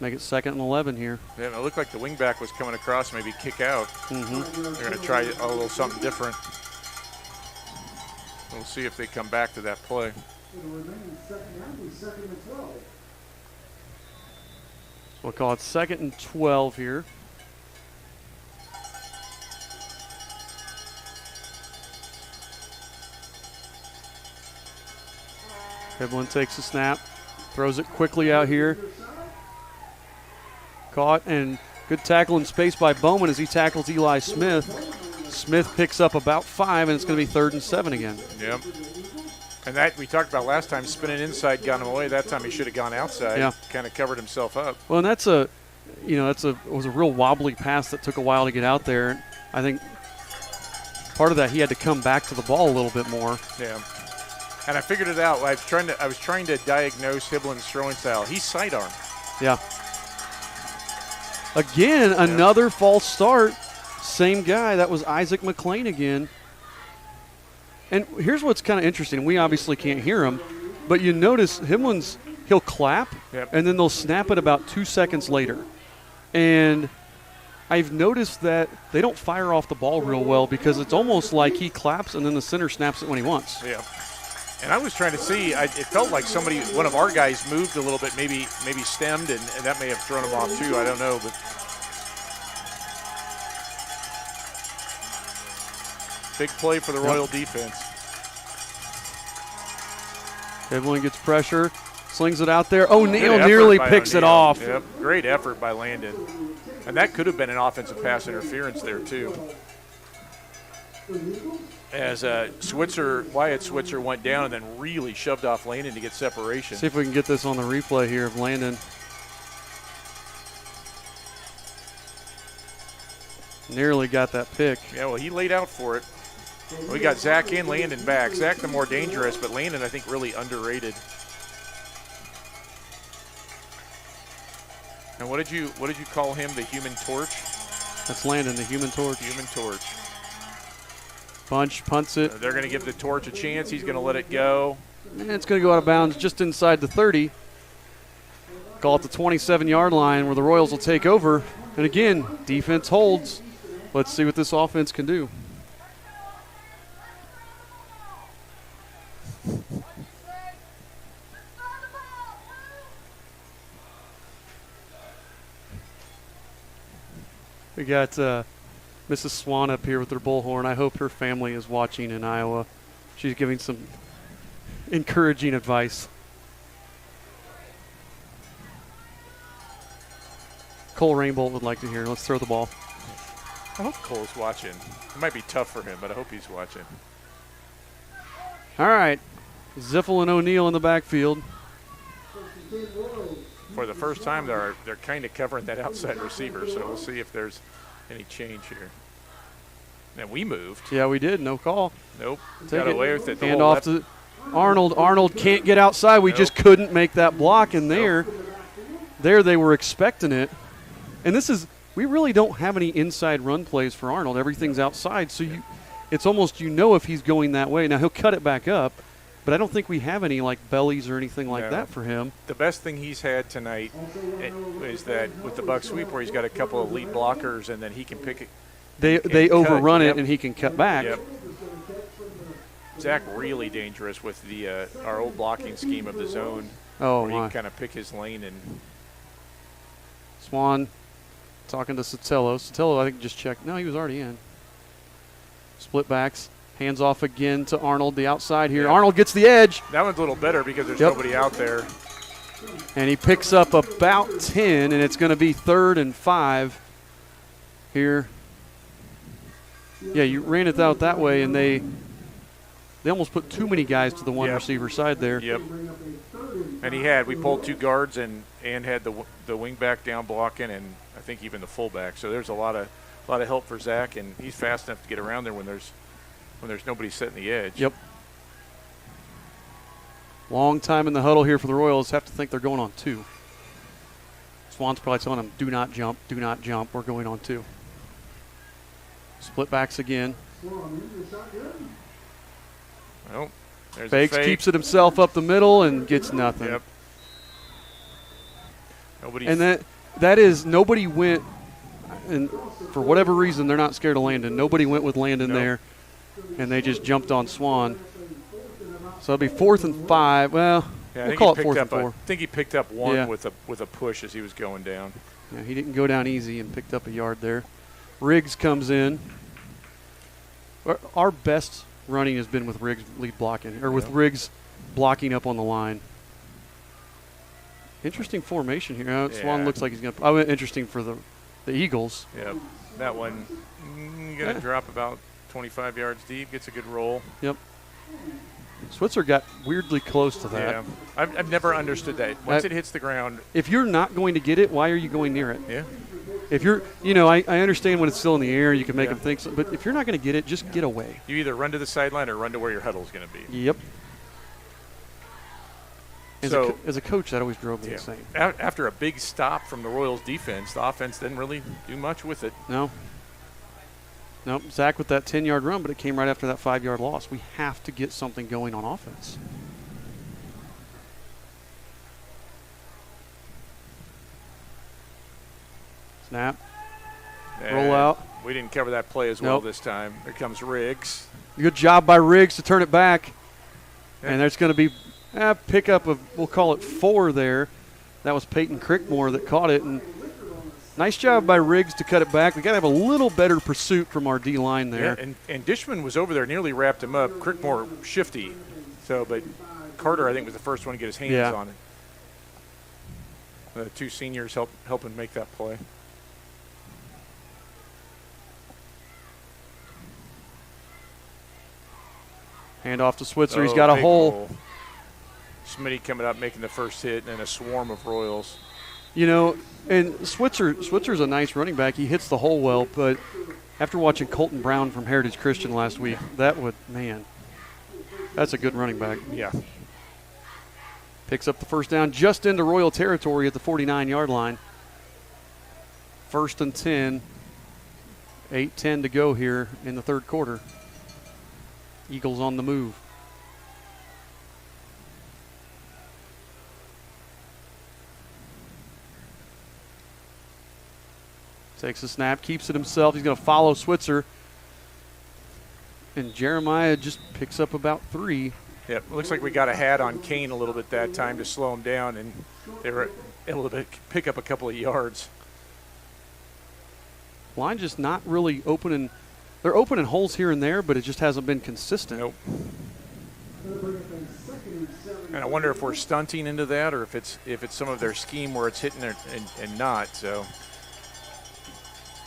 Make it 2nd and 11 here. Yeah, it looked like the wingback was coming across, maybe kick out. Mm-hmm. They're going to try a little something different. We'll see if they come back to that play. We'll call it 2nd and 12 here. Hiblin takes a snap, throws it quickly out here. Caught, and good tackle in space by Bowman as he tackles Eli Smith. Smith picks up about 5, and it's going to be 3rd and 7 again. Yep. And that we talked about last time, spinning inside got him away. That time he should have gone outside. Yeah. Kind of covered himself up. Well, and it was a real wobbly pass that took a while to get out there. I think part of that he had to come back to the ball a little bit more. Yeah. And I figured it out. I was trying to diagnose Hiblin's throwing style. He's sidearm. Yeah. Again, another false start. Same guy. That was Isaac McLean again. And here's what's kind of interesting. We obviously can't hear him, but you notice he'll clap, and then they'll snap it about 2 seconds later. And I've noticed that they don't fire off the ball real well because it's almost like he claps and then the center snaps it when he wants. Yeah. And I was trying to see, it felt like one of our guys moved a little bit, maybe stemmed, and that may have thrown him off too. I don't know. But big play for the Royal defense. Hiblin gets pressure, slings it out there. O'Neal Good nearly effort by picks it O'Neal. off. Yep. Great effort by Landon. And that could have been an offensive pass interference there too. As Wyatt Switzer went down and then really shoved off Landon to get separation. See if we can get this on the replay here of Landon. Nearly got that pick. Yeah, well, he laid out for it. We got Zach and Landon back. Zach the more dangerous, but Landon I think really underrated. And what did you call him? The Human Torch? That's Landon, the Human Torch. Human Torch. Bunch punts it. They're going to give the Torch a chance. He's going to let it go. And it's going to go out of bounds just inside the 30. Call it the 27-yard line where the Royals will take over. And again, defense holds. Let's see what this offense can do. We got Mrs. Swan up here with her bullhorn. I hope her family is watching in Iowa. She's giving some encouraging advice. Cole Rainbolt would like to hear. Let's throw the ball. I hope Cole's watching. It might be tough for him, but I hope he's watching. All right. Ziffel and O'Neal in the backfield. For the first time, they're kind of covering that outside receiver, so we'll see if there's any change here. And we moved. Yeah, we did. No call. Nope. Take Got it. away with it. Hand off to Arnold can't get outside. We just couldn't make that block, and there they were expecting it. And we really don't have any inside run plays for Arnold. Everything's outside, so it's almost if he's going that way. Now he'll cut it back up, but I don't think we have any like bellies or anything like that for him. The best thing he's had tonight is that with the buck sweep where he's got a couple of lead blockers and then he can pick it. They overrun it and he can cut back. Yep. Zach really dangerous with our old blocking scheme of the zone. Oh, where my. he can kind of pick his lane and. Swan talking to Sotelo. Sotelo, I think, just checked. No, he was already in. Split backs. Hands off again to Arnold, the outside here. Yeah. Arnold gets the edge. That one's a little better because there's nobody out there. And he picks up about 10, and it's going to be 3rd and 5 here. Yeah, you ran it out that way, and they almost put too many guys to the one receiver side there. Yep. And we pulled 2 guards and had the wing back down blocking, and I think even the fullback. So there's a lot of help for Zach, and he's fast enough to get around there when there's nobody setting the edge. Yep. Long time in the huddle here for the Royals. Have to think they're going on 2. Swan's probably telling them, do not jump, do not jump. We're going on 2. Split backs again. Well, there's Fakes, a fake. keeps it himself up the middle and gets nothing. Yep. And that is nobody went, and for whatever reason they're not scared of Landon. Nobody went with Landon there, and they just jumped on Swan. So it'll be 4th and 5. Well, we'll call it 4th and 4. I think he picked up one with a push as he was going down. Yeah, he didn't go down easy and picked up a yard there. Riggs comes in. Our best running has been with Riggs lead blocking, or with Riggs blocking up on the line. Interesting formation here. Swan looks like he's going to – interesting for the Eagles. Yeah, that one going to drop about 25 yards deep, gets a good roll. Yep. Switzer got weirdly close to that. Yeah, I've never understood that. Once it hits the ground. If you're not going to get it, why are you going near it? Yeah. If you're, I understand when it's still in the air, you can make them think so, but if you're not going to get it, just get away. You either run to the sideline or run to where your huddle is going to be. Yep. As a coach, that always drove me insane. After a big stop from the Royals defense, the offense didn't really do much with it. No. Nope. Zach with that 10-yard run, but it came right after that 5-yard loss. We have to get something going on offense. Snap. Roll out. We didn't cover that play as well this time. Here comes Riggs. Good job by Riggs to turn it back. Yeah. And there's going to be a pickup of, we'll call it 4 there. That was Peyton Crickmore that caught it. And nice job by Riggs to cut it back. We got to have a little better pursuit from our D-line there. Yeah, and Dishman was over there, nearly wrapped him up. Crickmore shifty. But Carter, I think, was the first one to get his hands on it. The 2 seniors helping make that play. Hand off to Switzer. He's got a hole. Smitty coming up, making the first hit, and a swarm of Royals. And Switzer's a nice running back. He hits the hole well, but after watching Colton Brown from Heritage Christian last week, that's a good running back. Yeah. Picks up the first down just into Royal territory at the 49-yard line. 1st and 10. 8:10 to go here in the 3rd quarter. Eagles on the move. Takes a snap, keeps it himself. He's going to follow Switzer. And Jeremiah just picks up about 3. Yeah, it looks like we got a hat on Kane a little bit that time to slow him down, and they were able to pick up a couple of yards. Line just not really opening. They're opening holes here and there, but it just hasn't been consistent. Nope. And I wonder if we're stunting into that, or if it's some of their scheme where it's hitting and not. So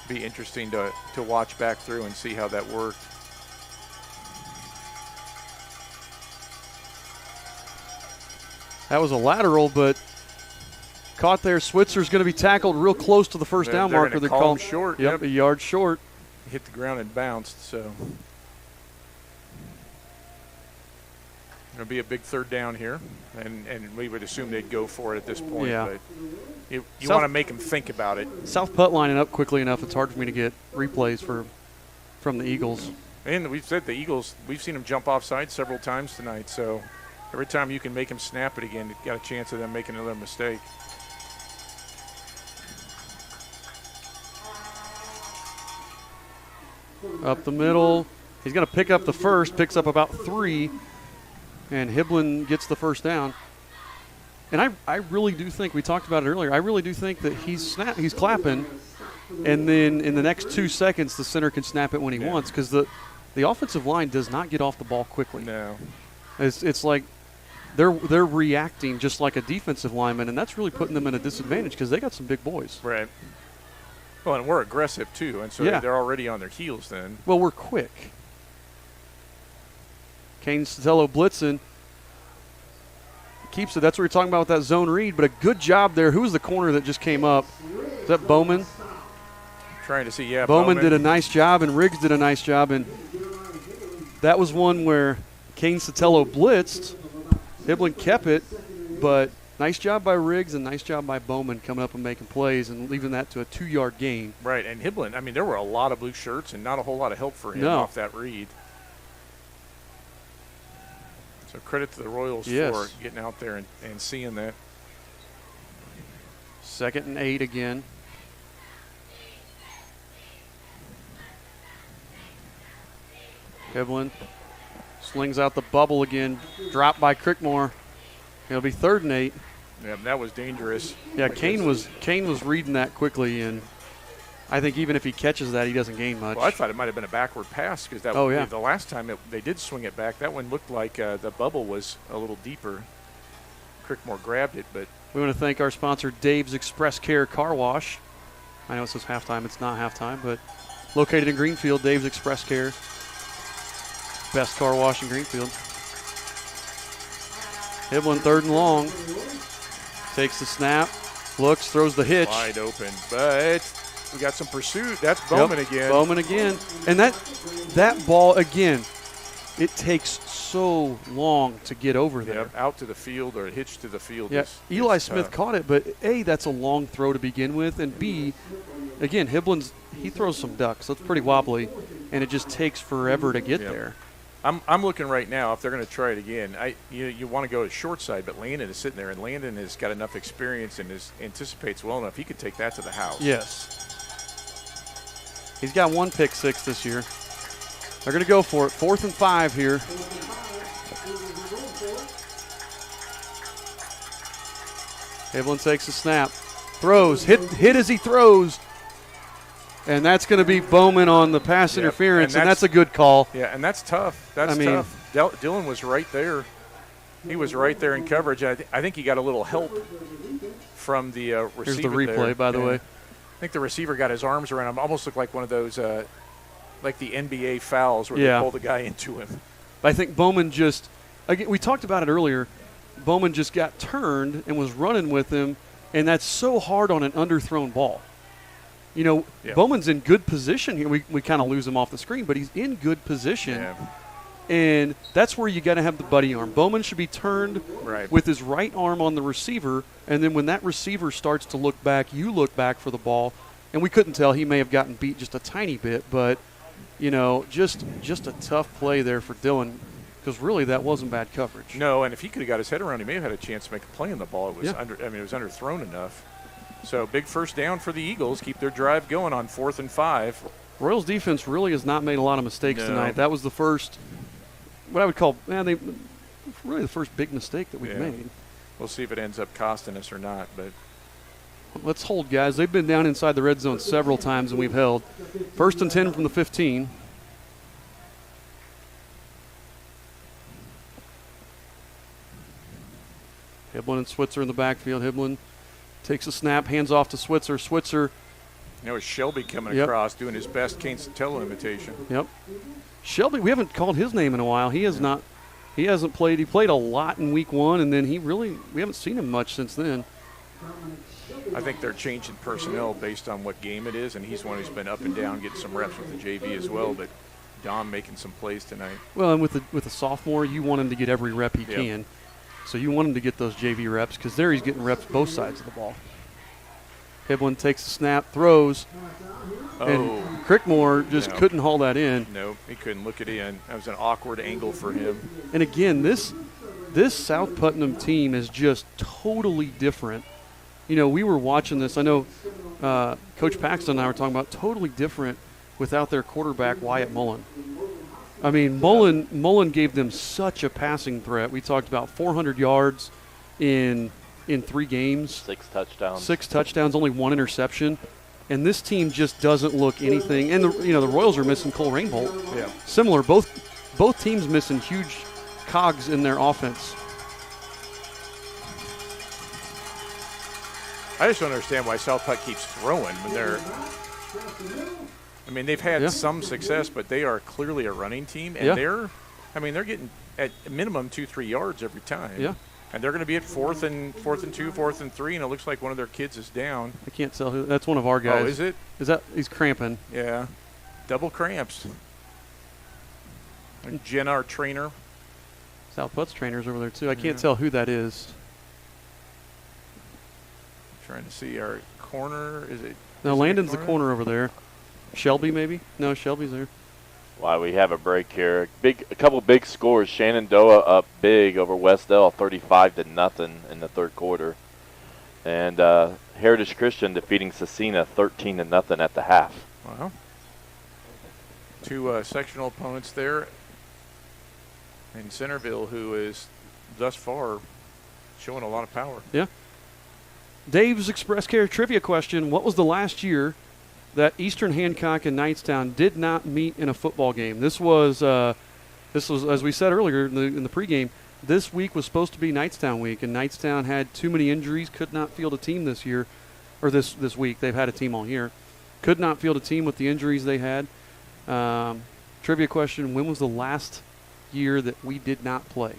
be interesting to watch back through and see how that worked. That was a lateral, but caught there. Switzer's going to be tackled real close to the first down marker. They're called short. Yep, a yard short. Hit the ground and bounced. So It'll be a big third down here, and we would assume they'd go for it at this point. Yeah. But you want to make them think about it. South Putt lining up quickly enough, it's hard for me to get replays from the Eagles. And we've said the Eagles, we've seen them jump offside several times tonight. So every time you can make them snap it again, you've got a chance of them making another mistake. Up the middle. He's going to pick up the first, picks up about 3, and Hiblin gets the first down. And I really do think, we talked about it earlier, I really do think that he's clapping, and then in the next 2 seconds the center can snap it when he wants, because the offensive line does not get off the ball quickly. No. It's like they're reacting just like a defensive lineman, and that's really putting them in a disadvantage because they got some big boys. Right. Well, and we're aggressive too, and so they're already on their heels then. Well, we're quick. Kane Sotelo blitzing. Keeps it. That's what we're talking about with that zone read, but a good job there. Who was the corner that just came up? Is that Bowman? Trying to see, yeah. Bowman did a nice job, and Riggs did a nice job, and that was one where Kane Sotelo blitzed. Hiblin kept it, but nice job by Riggs and nice job by Bowman coming up and making plays and leaving that to a 2-yard gain. Right, and Hiblin, I mean, there were a lot of blue shirts and not a whole lot of help for him off that read. So credit to the Royals for getting out there and seeing that. 2nd and 8 again. Hiblin slings out the bubble again. Dropped by Crickmore. It'll be 3rd and 8. Yeah, that was dangerous. Yeah, Kane was reading that quickly, and I think even if he catches that, he doesn't gain much. Well, I thought it might have been a backward pass because the last time they did swing it back, that one looked like the bubble was a little deeper. Crickmore grabbed it, but we want to thank our sponsor, Dave's Express Care Car Wash. I know it says halftime. It's not halftime, but located in Greenfield, Dave's Express Care. Best car wash in Greenfield. Hiblin 3rd and long. Takes the snap, looks, throws the hitch. Wide open, but we got some pursuit. That's Bowman again. Bowman again. And that ball, again, it takes so long to get over there. Yep, out to the field or hitch to the field. Yeah, Eli Smith caught it, but A, that's a long throw to begin with, and B, again, he throws some ducks. That's pretty wobbly, and it just takes forever to get there. I'm looking right now if they're going to try it again. You want to go to short side, but Landon is sitting there, and Landon has got enough experience and anticipates well enough. He could take that to the house. Yes. He's got 1 pick 6 this year. They're going to go for it. 4th and 5 here. Hiblin takes a snap. Throws. Hit as he throws. And that's going to be Bowman on the pass interference, and that's a good call. Yeah, and that's tough. That's tough. Dylan was right there. He was right there in coverage. I think he got a little help from the receiver. Here's the replay, there. By the way. I think the receiver got his arms around him. Almost looked like one of those, like the NBA fouls where they pull the guy into him. I think Bowman again, we talked about it earlier. Bowman just got turned and was running with him, and that's so hard on an underthrown ball. You know, Bowman's in good position here. We kind of lose him off the screen, but he's in good position. Yeah. And that's where you got to have the buddy arm. Bowman should be turned with his right arm on the receiver, and then when that receiver starts to look back, you look back for the ball. And we couldn't tell. He may have gotten beat just a tiny bit, but, you know, just a tough play there for Dylan because really that wasn't bad coverage. No, and if he could have got his head around, he may have had a chance to make a play on the ball. It was it was underthrown enough. So big first down for the Eagles. Keep their drive going on 4th and 5. Royals defense really has not made a lot of mistakes tonight. That was the first, what I would call, really the first big mistake that we've made. We'll see if it ends up costing us or not. But let's hold, guys. They've been down inside the red zone several times, and we've held. 1st and 10 from the 15. Hiblin and Switzer in the backfield. Hiblin takes a snap, hands off to Switzer. Switzer. You know, Shelby coming across doing his best Kane Sotelo imitation. Yep. Shelby, we haven't called his name in a while. He hasn't played. He played a lot in week 1, and then we haven't seen him much since then. I think they're changing personnel based on what game it is, and he's one who's been up and down, getting some reps with the JV as well. But Dom making some plays tonight. Well, and with a sophomore, you want him to get every rep he can. So you want him to get those JV reps because there he's getting reps both sides of the ball. Hiblin takes the snap, throws, and Crickmore just couldn't haul that in. No, he couldn't look it in. That was an awkward angle for him. And again, this South Putnam team is just totally different. You know, we were watching this. I know Coach Paxton and I were talking about totally different without their quarterback, Wyatt Mullen. I mean, Mullen gave them such a passing threat. We talked about 400 yards in 3 games. 6 touchdowns. 6 touchdowns, only 1 interception. And this team just doesn't look anything. And the Royals are missing Cole Rainbolt. Yeah. Similar, both teams missing huge cogs in their offense. I just don't understand why South Putt keeps throwing when they're. I mean, they've had some success, but they are clearly a running team, and they're getting at minimum 2-3 yards every time. Yeah. And they're going to be at 4th and 2, 4th and 3, and it looks like one of their kids is down. I can't tell who. That's one of our guys. Oh, is it? He's cramping? Yeah. Double cramps. And Jen, our trainer. South Putt's trainer's over there too. I can't tell who that is. Trying to see our corner. Is it? No, Landon's the corner over there. Shelby maybe? No, Shelby's there. Why we have a break here. A couple big scores. Shenandoah up big over Westdale, 35-0 in the third quarter, and Heritage Christian defeating Cecina 13-0 at the half. Wow. 2 sectional opponents there, and Centerville, who is thus far showing a lot of power. Yeah. Dave's Express Care trivia question: what was the last year that Eastern Hancock and Knightstown did not meet in a football game? This was as we said earlier in the pregame. This week was supposed to be Knightstown week, and Knightstown had too many injuries, could not field a team this year, or this week. They've had a team all year, could not field a team with the injuries they had. Trivia question: when was the last year that we did not play?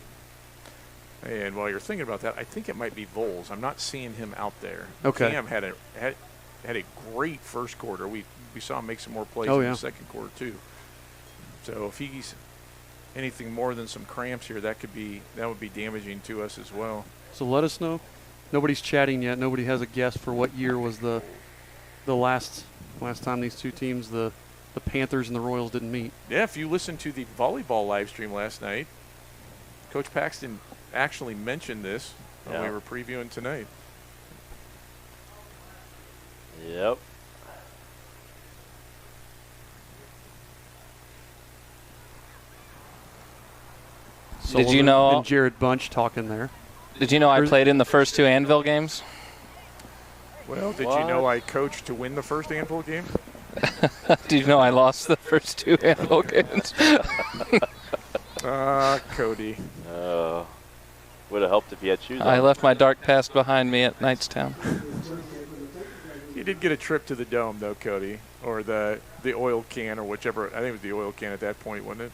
And while you're thinking about that, I think it might be Voles. I'm not seeing him out there. Okay. Cam had a great first quarter. We saw him make some more plays in the second quarter too. So if he's anything more than some cramps here, that would be damaging to us as well. So let us know. Nobody's chatting yet. Nobody has a guess for what year was the last time these two teams, the Panthers and the Royals, didn't meet. Yeah, if you listened to the volleyball live stream last night, Coach Paxton actually mentioned this when we were previewing tonight. Yep. Sullivan Did you know? And Jared Bunch talking there. Did you know I played in the first 2 Anvil games? Well, did you know I coached to win the first Anvil game? Did you know I lost the first 2 Anvil games? Cody. Would have helped if you had shoes on. I left my dark past behind me at Knightstown. You did get a trip to the Dome, though, Cody, or the oil can, or whichever. I think it was the oil can at that point, wasn't it?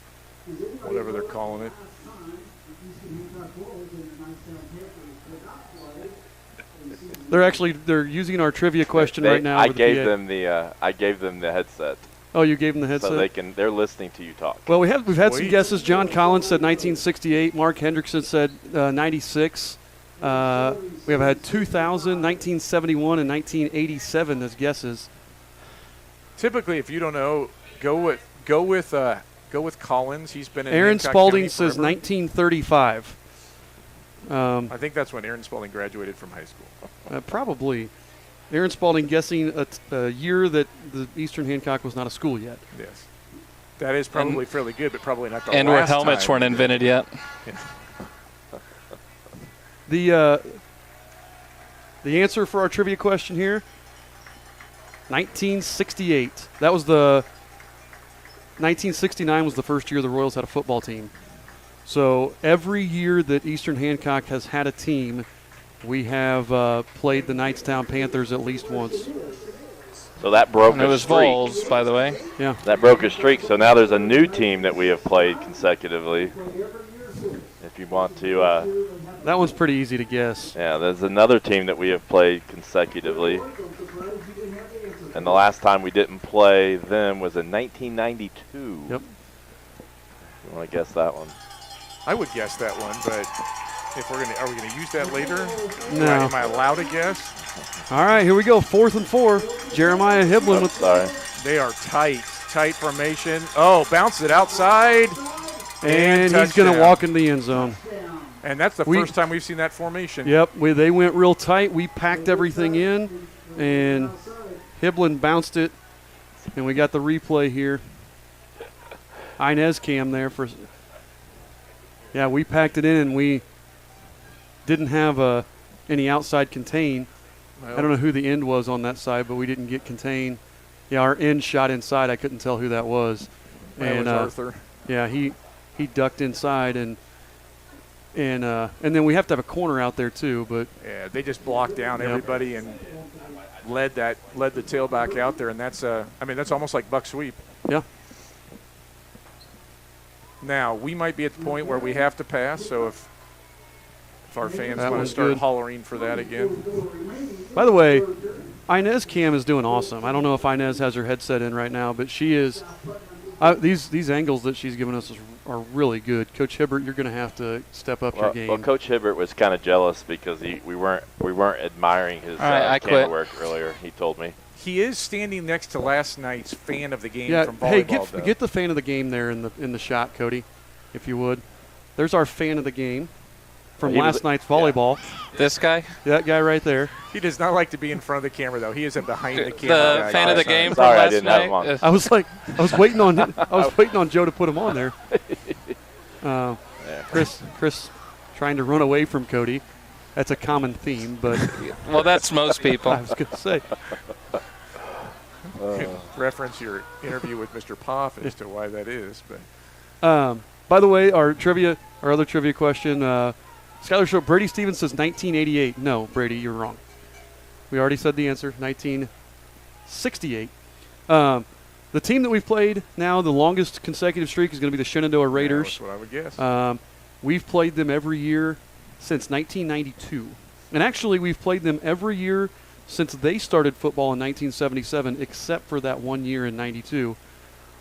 Whatever they're calling it. They're using our trivia question right now. I gave them the headset. Oh, you gave them the headset? So they're listening to you talk. Well, we've had some guesses. John Collins said 1968. Mark Hendrickson said 96. We have had 2000, 1971, and 1987 as guesses. Typically, if you don't know, go with Collins. He's been in Aaron Hancock Spalding County says forever. 1935. I think that's when Aaron Spalding graduated from high school. Probably. Aaron Spalding guessing a year that the Eastern Hancock was not a school yet. Yes. That is probably fairly good, but probably not the And last where helmets time. weren't invented yet. Yeah. The answer for our trivia question here, 1968. That was 1969 was the first year the Royals had a football team. So every year that Eastern Hancock has had a team, we have played the Knightstown Panthers at least once. So that broke And it a was streak. Voles, by the way. Yeah. That broke a streak. So now there's a new team that we have played consecutively. If you want to. That one's pretty easy to guess. Yeah, there's another team that we have played consecutively. And the last time we didn't play them was in 1992. Yep. You want to guess that one? I would guess that one, but if are we gonna use that later? No. Am I allowed to guess? All right, here we go. 4th and 4. Jeremiah Hiblin with. Sorry. They are tight formation. Oh, bounces it outside. And he's going to walk in the end zone. And that's the first time we've seen that formation. Yep, they went real tight. We packed everything in, and Hiblin bounced it, and we got the replay here. Inez cam there for. Yeah, we packed it in, and we didn't have any outside contain. Well, I don't know who the end was on that side, but we didn't get contain. Yeah, our end shot inside. I couldn't tell who that was. that was Arthur. Yeah, he ducked inside, and then we have to have a corner out there too. But Yeah, they just blocked down everybody and led the tailback out there, and that's almost like buck sweep. yeah, Now we might be at the point where we have to pass, so if our fans That want to was start good. hollering for that again. by the way, Inez Cam is doing awesome. I don't know if Inez has her headset in right now, but she is. These angles that she's giving us are really good. Coach Hibbert, you're going to have to step up your game. Well, Coach Hibbert was kind of jealous because we weren't admiring his I camera quit. work earlier. He told me. He is standing next to last night's fan of the game Yeah, from hey, volleyball. though. get the fan of the game there in the shot, Cody, if you would. There's our fan of the game from He was- last night's volleyball. This guy? That guy right there. He does not like to be in front of the camera, though. He is a behind the camera. The guy. fan of the Sorry. game from Sorry, I last didn't have night? him on. I was waiting on Joe to put him on there. Chris trying to run away from Cody. That's a common theme, but Well, that's most people. I was going to say. Reference your interview with Mr. Poff as to why that is. But By the way, our other trivia question, Skylar Show, Brady Stevens says 1988. No, Brady, you're wrong. We already said the answer, 1968. The team that we've played now, the longest consecutive streak is going to be the Shenandoah Raiders. that's what I would guess. We've played them every year since 1992. And actually, we've played them every year since they started football in 1977, except for that 1 year in 92.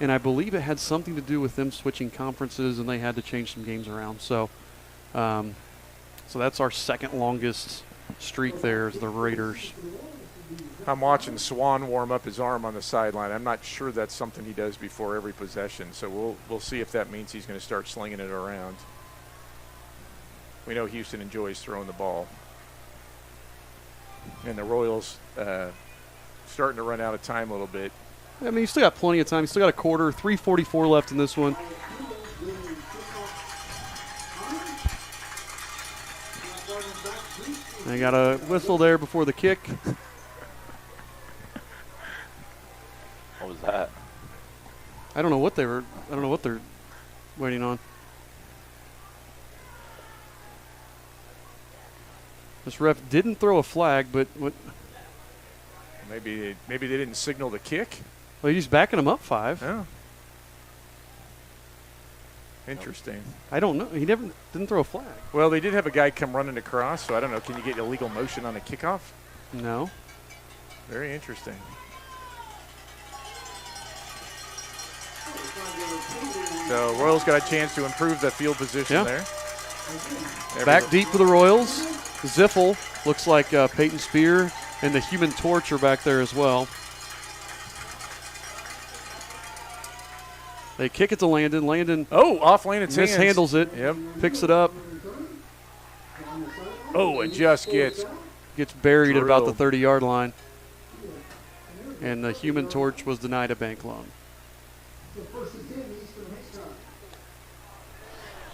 And I believe it had something to do with them switching conferences, and they had to change some games around. So that's our second longest streak there is the Raiders. I'm watching Swan warm up his arm on the sideline. I'm not sure that's something he does before every possession. So we'll see if that means he's going to start slinging it around. We know Houston enjoys throwing the ball. And the Royals starting to run out of time a little bit. I mean, you still got plenty of time. You still got a quarter, 3:44 left in this one. They got a whistle there before the kick. What was that? I don't know what they're waiting on. This ref didn't throw a flag, but what? Maybe they didn't signal the kick. Well, he's backing him up 5. Oh. Interesting. I don't know. He didn't throw a flag. Well, they did have a guy come running across, so I don't know. Can you get illegal motion on a kickoff? No. Very interesting. So Royals got a chance to improve the field position there. Back deep for the Royals. Ziffel looks like Peyton Spear, and the Human Torch are back there as well. They kick it to Landon. Landon off Landon's hands. mishandles it. Yep. Picks it up. Oh, it just gets Buried at about the drilled. 30-yard line. And the Human Torch was denied a bank loan.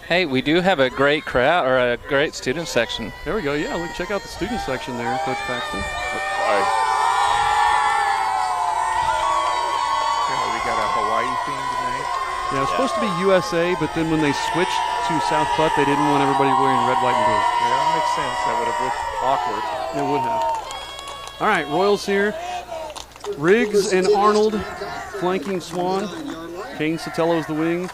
Hey, we do have a great crowd or a great student section. There we go. Yeah, look, check out the student section there, Coach Paxton. Sorry. We got a Hawaii theme tonight. Yeah, it was supposed to be USA, but then when they switched to South Putt, they didn't want everybody wearing red, white, and blue. Yeah, that makes sense. That would have looked awkward. It would have. All right, Royals here. Riggs and Arnold flanking Swan. Kane Sotelo the wing.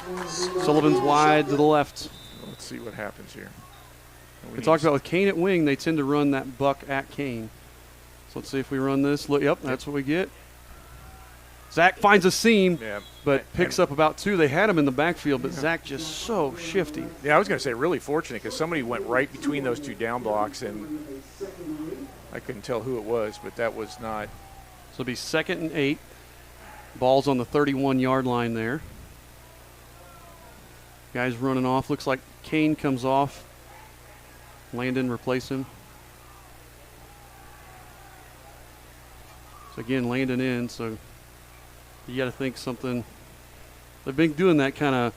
Sullivan's wide to the left. Let's see what happens here. We talked about with Kane at wing, they tend to run that buck at Kane. So let's see if we run this. Look, yep, that's what we get. Zach finds a seam. Yeah. but picks up about 2. They had him in the backfield, but Zach just so shifty. Yeah, I was going to say really fortunate because somebody went right between those 2 down blocks, and I couldn't tell who it was, but that was not. So it'll be 2nd and 8. Ball's on the 31-yard line there. Guys running off. Looks like Kane comes off. Landon replace him. So again, Landon in, so you got to think something. They've been doing that kind of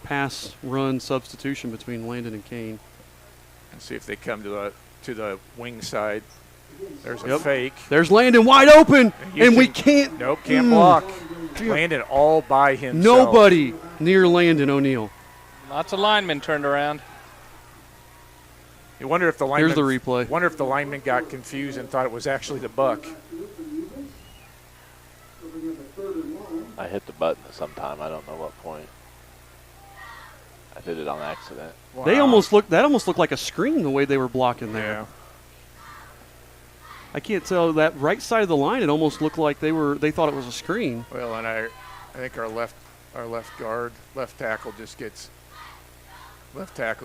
pass-run substitution between Landon and Kane. And see if they come to the wing side. There's a fake. There's Landon wide open, and we can't. Nope, can't block. Landon all by himself. Nobody near Landon O'Neill. Lots of linemen turned around. You wonder if the lineman. Here's the replay. Wonder if the lineman got confused and thought it was actually the buck. I hit the button at some time. I don't know what point. I did it on accident. Wow. They almost looked. That almost looked like a screen the way they were blocking there. Yeah. I can't tell that right side of the line. It almost looked like they thought it was a screen. Well, and I think our left tackle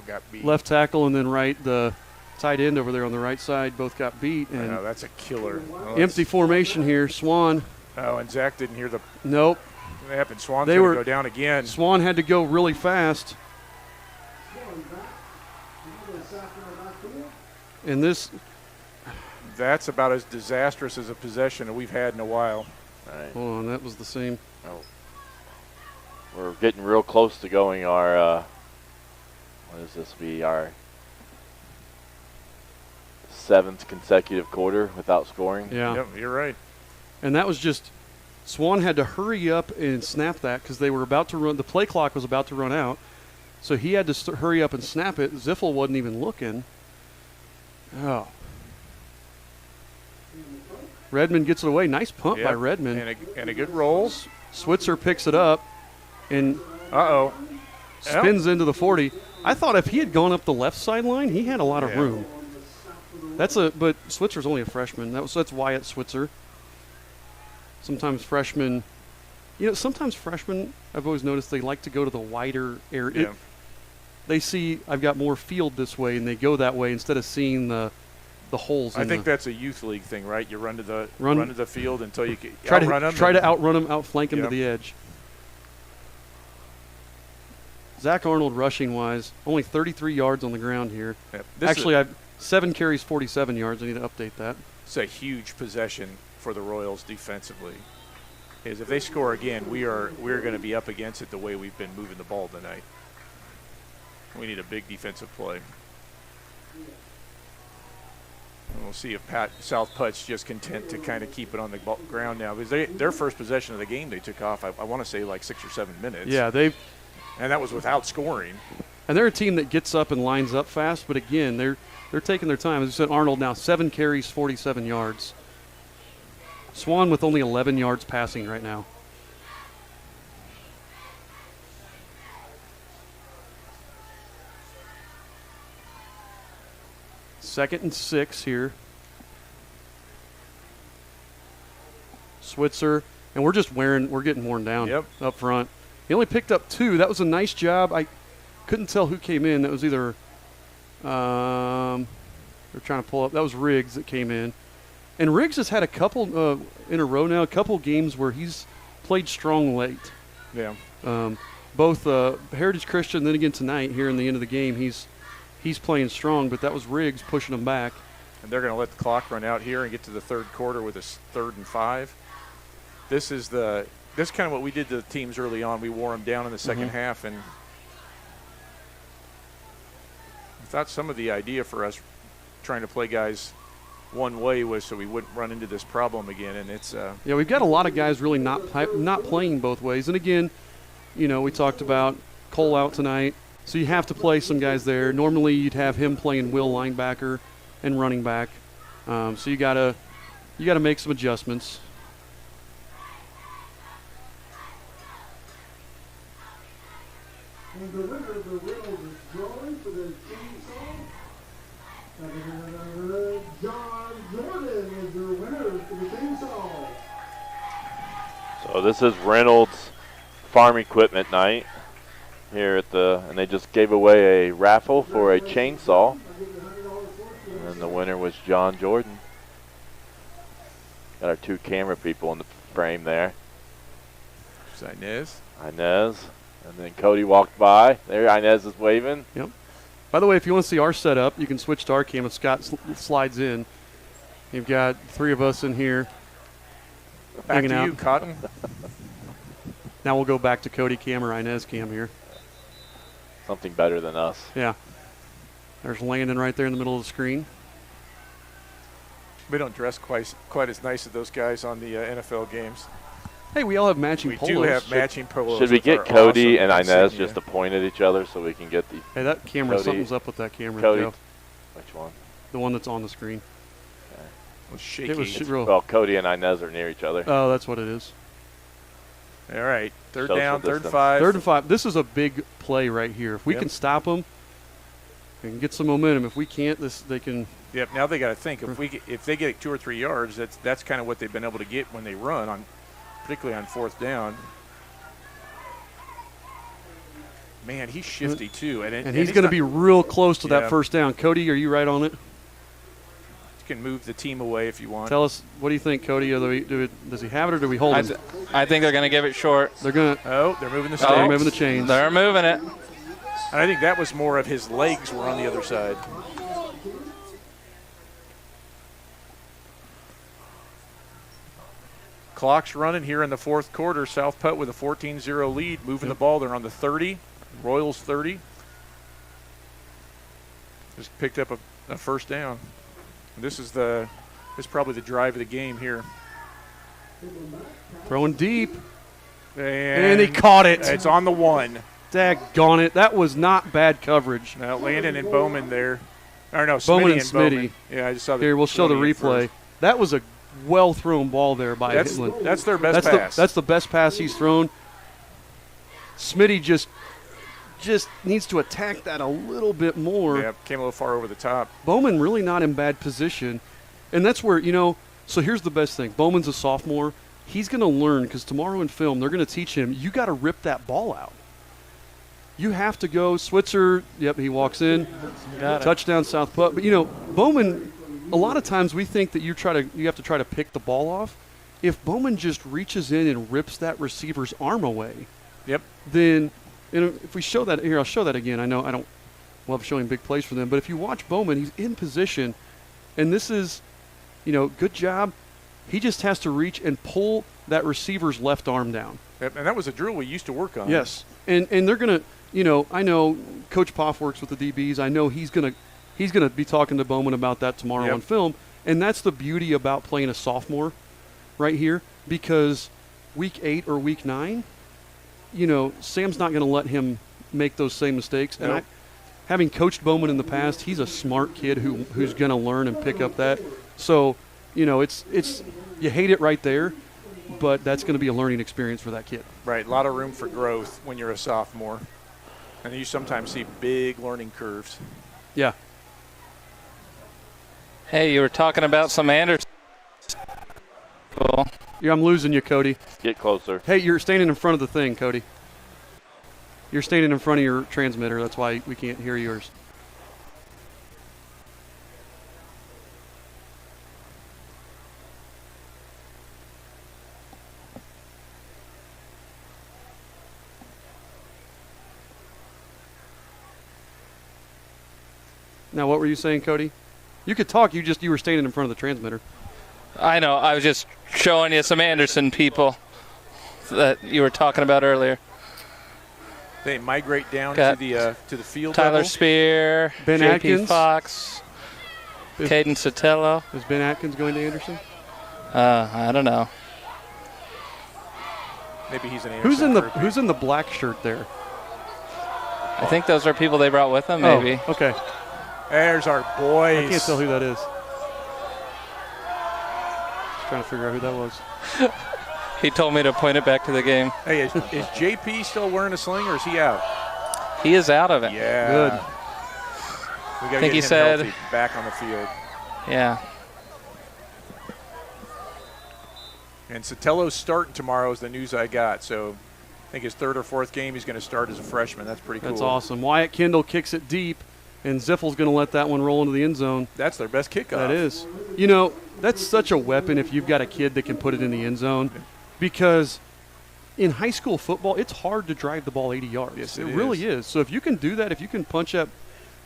got beat. Left tackle and then the tight end over there on the right side both got beat. I And know, that's a killer. Well, empty formation here. Swan. Oh, and Zach didn't hear the. Nope. What happened? Swan's going to go down again. Swan had to go really fast. And this. That's about as disastrous as a possession that we've had in a while. All right. Hold on, that was the same. Oh. We're getting real close to going our, what does this be, our 7th consecutive quarter without scoring. Yeah. Yep, you're right. And that was just, Swan had to hurry up and snap that because they were about to run, the play clock was about to run out. So he had to hurry up and snap it. Ziffel wasn't even looking. Oh. Redmond gets it away. Nice pump by Redmond. And a good roll. Switzer picks it up and spins into the 40. I thought if he had gone up the left sideline, he had a lot of room. But Switzer's only a freshman. That's Wyatt Switzer. Sometimes freshmen, I've always noticed they like to go to the wider area. Yeah. They see I've got more field this way, and they go that way instead of seeing the holes. I think that's a youth league thing, right? You run to the field until you can try outrun them. Try to outrun them, outflank them to the edge. Zach Arnold rushing wise, only 33 yards on the ground here. Yep. Actually, I've 7 carries, 47 yards. I need to update that. It's a huge possession for the Royals defensively. Is if they score again, we're going to be up against it the way we've been moving the ball tonight. We need a big defensive play. And we'll see if South Putt's just content to kind of keep it on the ground now. Because their first possession of the game, they took off, I want to say, like 6 or 7 minutes. Yeah, and that was without scoring. And they're a team that gets up and lines up fast, but again, they're taking their time. As you said, Arnold now 7 carries, 47 yards. Swan with only 11 yards passing right now. Second and 6 here. Switzer, and we're getting worn down up front. He only picked up 2. That was a nice job. I couldn't tell who came in. That was either they're trying to pull up. That was Riggs that came in. And Riggs has had a couple in a row now, a couple games where he's played strong late. Yeah. Both Heritage Christian, then again tonight here in the end of the game, he's playing strong, but that was Riggs pushing him back. And they're going to let the clock run out here and get to the third quarter with a 3rd and 5. This is kind of what we did to the teams early on. We wore them down in the second half, and I thought some of the idea for us trying to play guys one way was so we wouldn't run into this problem again. And it's we've got a lot of guys really not playing both ways. And again, we talked about Cole out tonight. So you have to play some guys there. Normally you'd have him playing will linebacker and running back. So you gotta make some adjustments. And the winner of the Reynolds drawing for the team song, John Jordan is the winner for the team song. So this is Reynolds farm equipment night here at and they just gave away a raffle for a chainsaw. And the winner was John Jordan. Got our 2 camera people in the frame there. Inez. Inez. And then Cody walked by. There Inez is waving. Yep. By the way, if you want to see our setup, you can switch to our cam if Scott slides in. You've got 3 of us in here Back hanging to out. you, Cotton. Now we'll go back to Cody cam or Inez cam here. Something better than us. Yeah. There's Landon right there in the middle of the screen. We don't dress quite as nice as those guys on the NFL games. Hey, we all have matching We polos. do have matching polos. Should we with get our Cody awesome and Inez insignia. just to point at each other so we can get the Hey, that camera, Cody- something's up with that camera. Cody? Joe. Which one? The one that's on the screen. It was shaky. It was real. Well, Cody and Inez are near each other. Oh, that's what it is. All right, third Social down, third and distance. 5. 3rd and 5. This is a big play right here. If we Yep. can stop them, we can get some momentum. If we can't, they can. Yep. Now they got to think if they get 2 or 3 yards, that's kind of what they've been able to get when they run on, particularly on 4th down. Man, he's shifty too, And he's going to be real close to Yeah. that first down. Cody, are you right on it? You can move the team away if you want. Tell us, what do you think, Cody? Does he have it or do we hold him? I think they're going to give it short. They're going to. Oh, they're moving the They're sticks. moving the chains. They're moving it. And I think that was more of his legs were on the other side. Clock's running here in the 4th quarter. South Putt with a 14-0 lead, moving the ball. They're on the 30. Royals 30. Just picked up a first down. This is probably the drive of the game here. Throwing deep. And he caught it. It's on the 1. Daggone it. That was not bad coverage. Now Landon and Bowman there. Or no, Bowman Smitty and Smitty. Bowman. Yeah, I just saw the Here, we'll show the 20 at replay. first. That was a well-thrown ball there by Hitland. That's their best pass. That's the best pass he's thrown. Smitty just needs to attack that a little bit more. Yeah, came a little far over the top. Bowman really not in bad position. And that's where, so here's the best thing. Bowman's a sophomore. He's going to learn because tomorrow in film, they're going to teach him, you got to rip that ball out. You have to go. Switzer, yep, he walks in. Touchdown, South Putt. But, Bowman, a lot of times we think that you have to try to pick the ball off. If Bowman just reaches in and rips that receiver's arm away, Yep. then if we show that here, I'll show that again. I know I don't love showing big plays for them, but if you watch Bowman, he's in position, and this is, good job. He just has to reach and pull that receiver's left arm down. Yep. And that was a drill we used to work on. Yes, and they're gonna, I know Coach Poff works with the DBs. I know he's gonna be talking to Bowman about that tomorrow Yep. on film, and that's the beauty about playing a sophomore, right here, because week 8 or week 9. Sam's not going to let him make those same mistakes. And Nope. having coached Bowman in the past, he's a smart kid who's going to learn and pick up that. So, it's you hate it right there, but that's going to be a learning experience for that kid. Right. A lot of room for growth when you're a sophomore. And you sometimes see big learning curves. Yeah. Hey, you were talking about some Anderson. Cool. Yeah, I'm losing you, Cody. Get closer. Hey, you're standing in front of the thing, Cody. You're standing in front of your transmitter. That's why we can't hear yours. Now, what were you saying, Cody? You could talk. You were standing in front of the transmitter. I know. I was just showing you some Anderson people that you were talking about earlier. They migrate down Got to the field Tyler level. Spear, Ben J.P. Atkins. Fox, Is- Caden Sotelo. Is Ben Atkins going to Anderson? I don't know. Maybe he's an Who's Anderson Who's in the black shirt there? I think those are people they brought with them, maybe. Oh, okay. There's our boys. I can't tell who that is. Just trying to figure out who that was. He told me to point it back to the game. Hey, is JP still wearing a sling or is he out? He is out of it. Yeah. Good. We got to Think get he him said- healthy back on the field. Yeah. And Sotelo's starting tomorrow is the news I got. So I think his third or fourth game he's going to start as a freshman. That's pretty cool. That's awesome. Wyatt Kendall kicks it deep, and Ziffel's going to let that one roll into the end zone. That's their best kickoff. That is. You know, that's such a weapon if you've got a kid that can put it in the end zone, because in high school football, it's hard to drive the ball 80 yards. Yes, it really is. So if you can do that, if you can punch up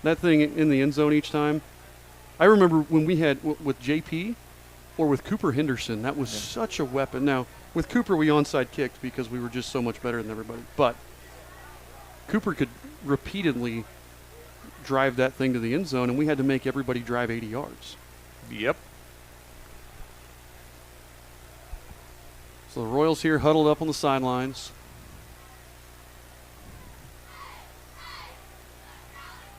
that thing in the end zone each time. I remember when we had with JP or with Cooper Henderson, that was such a weapon. Now, with Cooper, we onside kicked because we were just so much better than everybody. But Cooper could repeatedly drive that thing to the end zone, and we had to make everybody drive 80 yards. Yep. So the Royals here huddled up on the sidelines.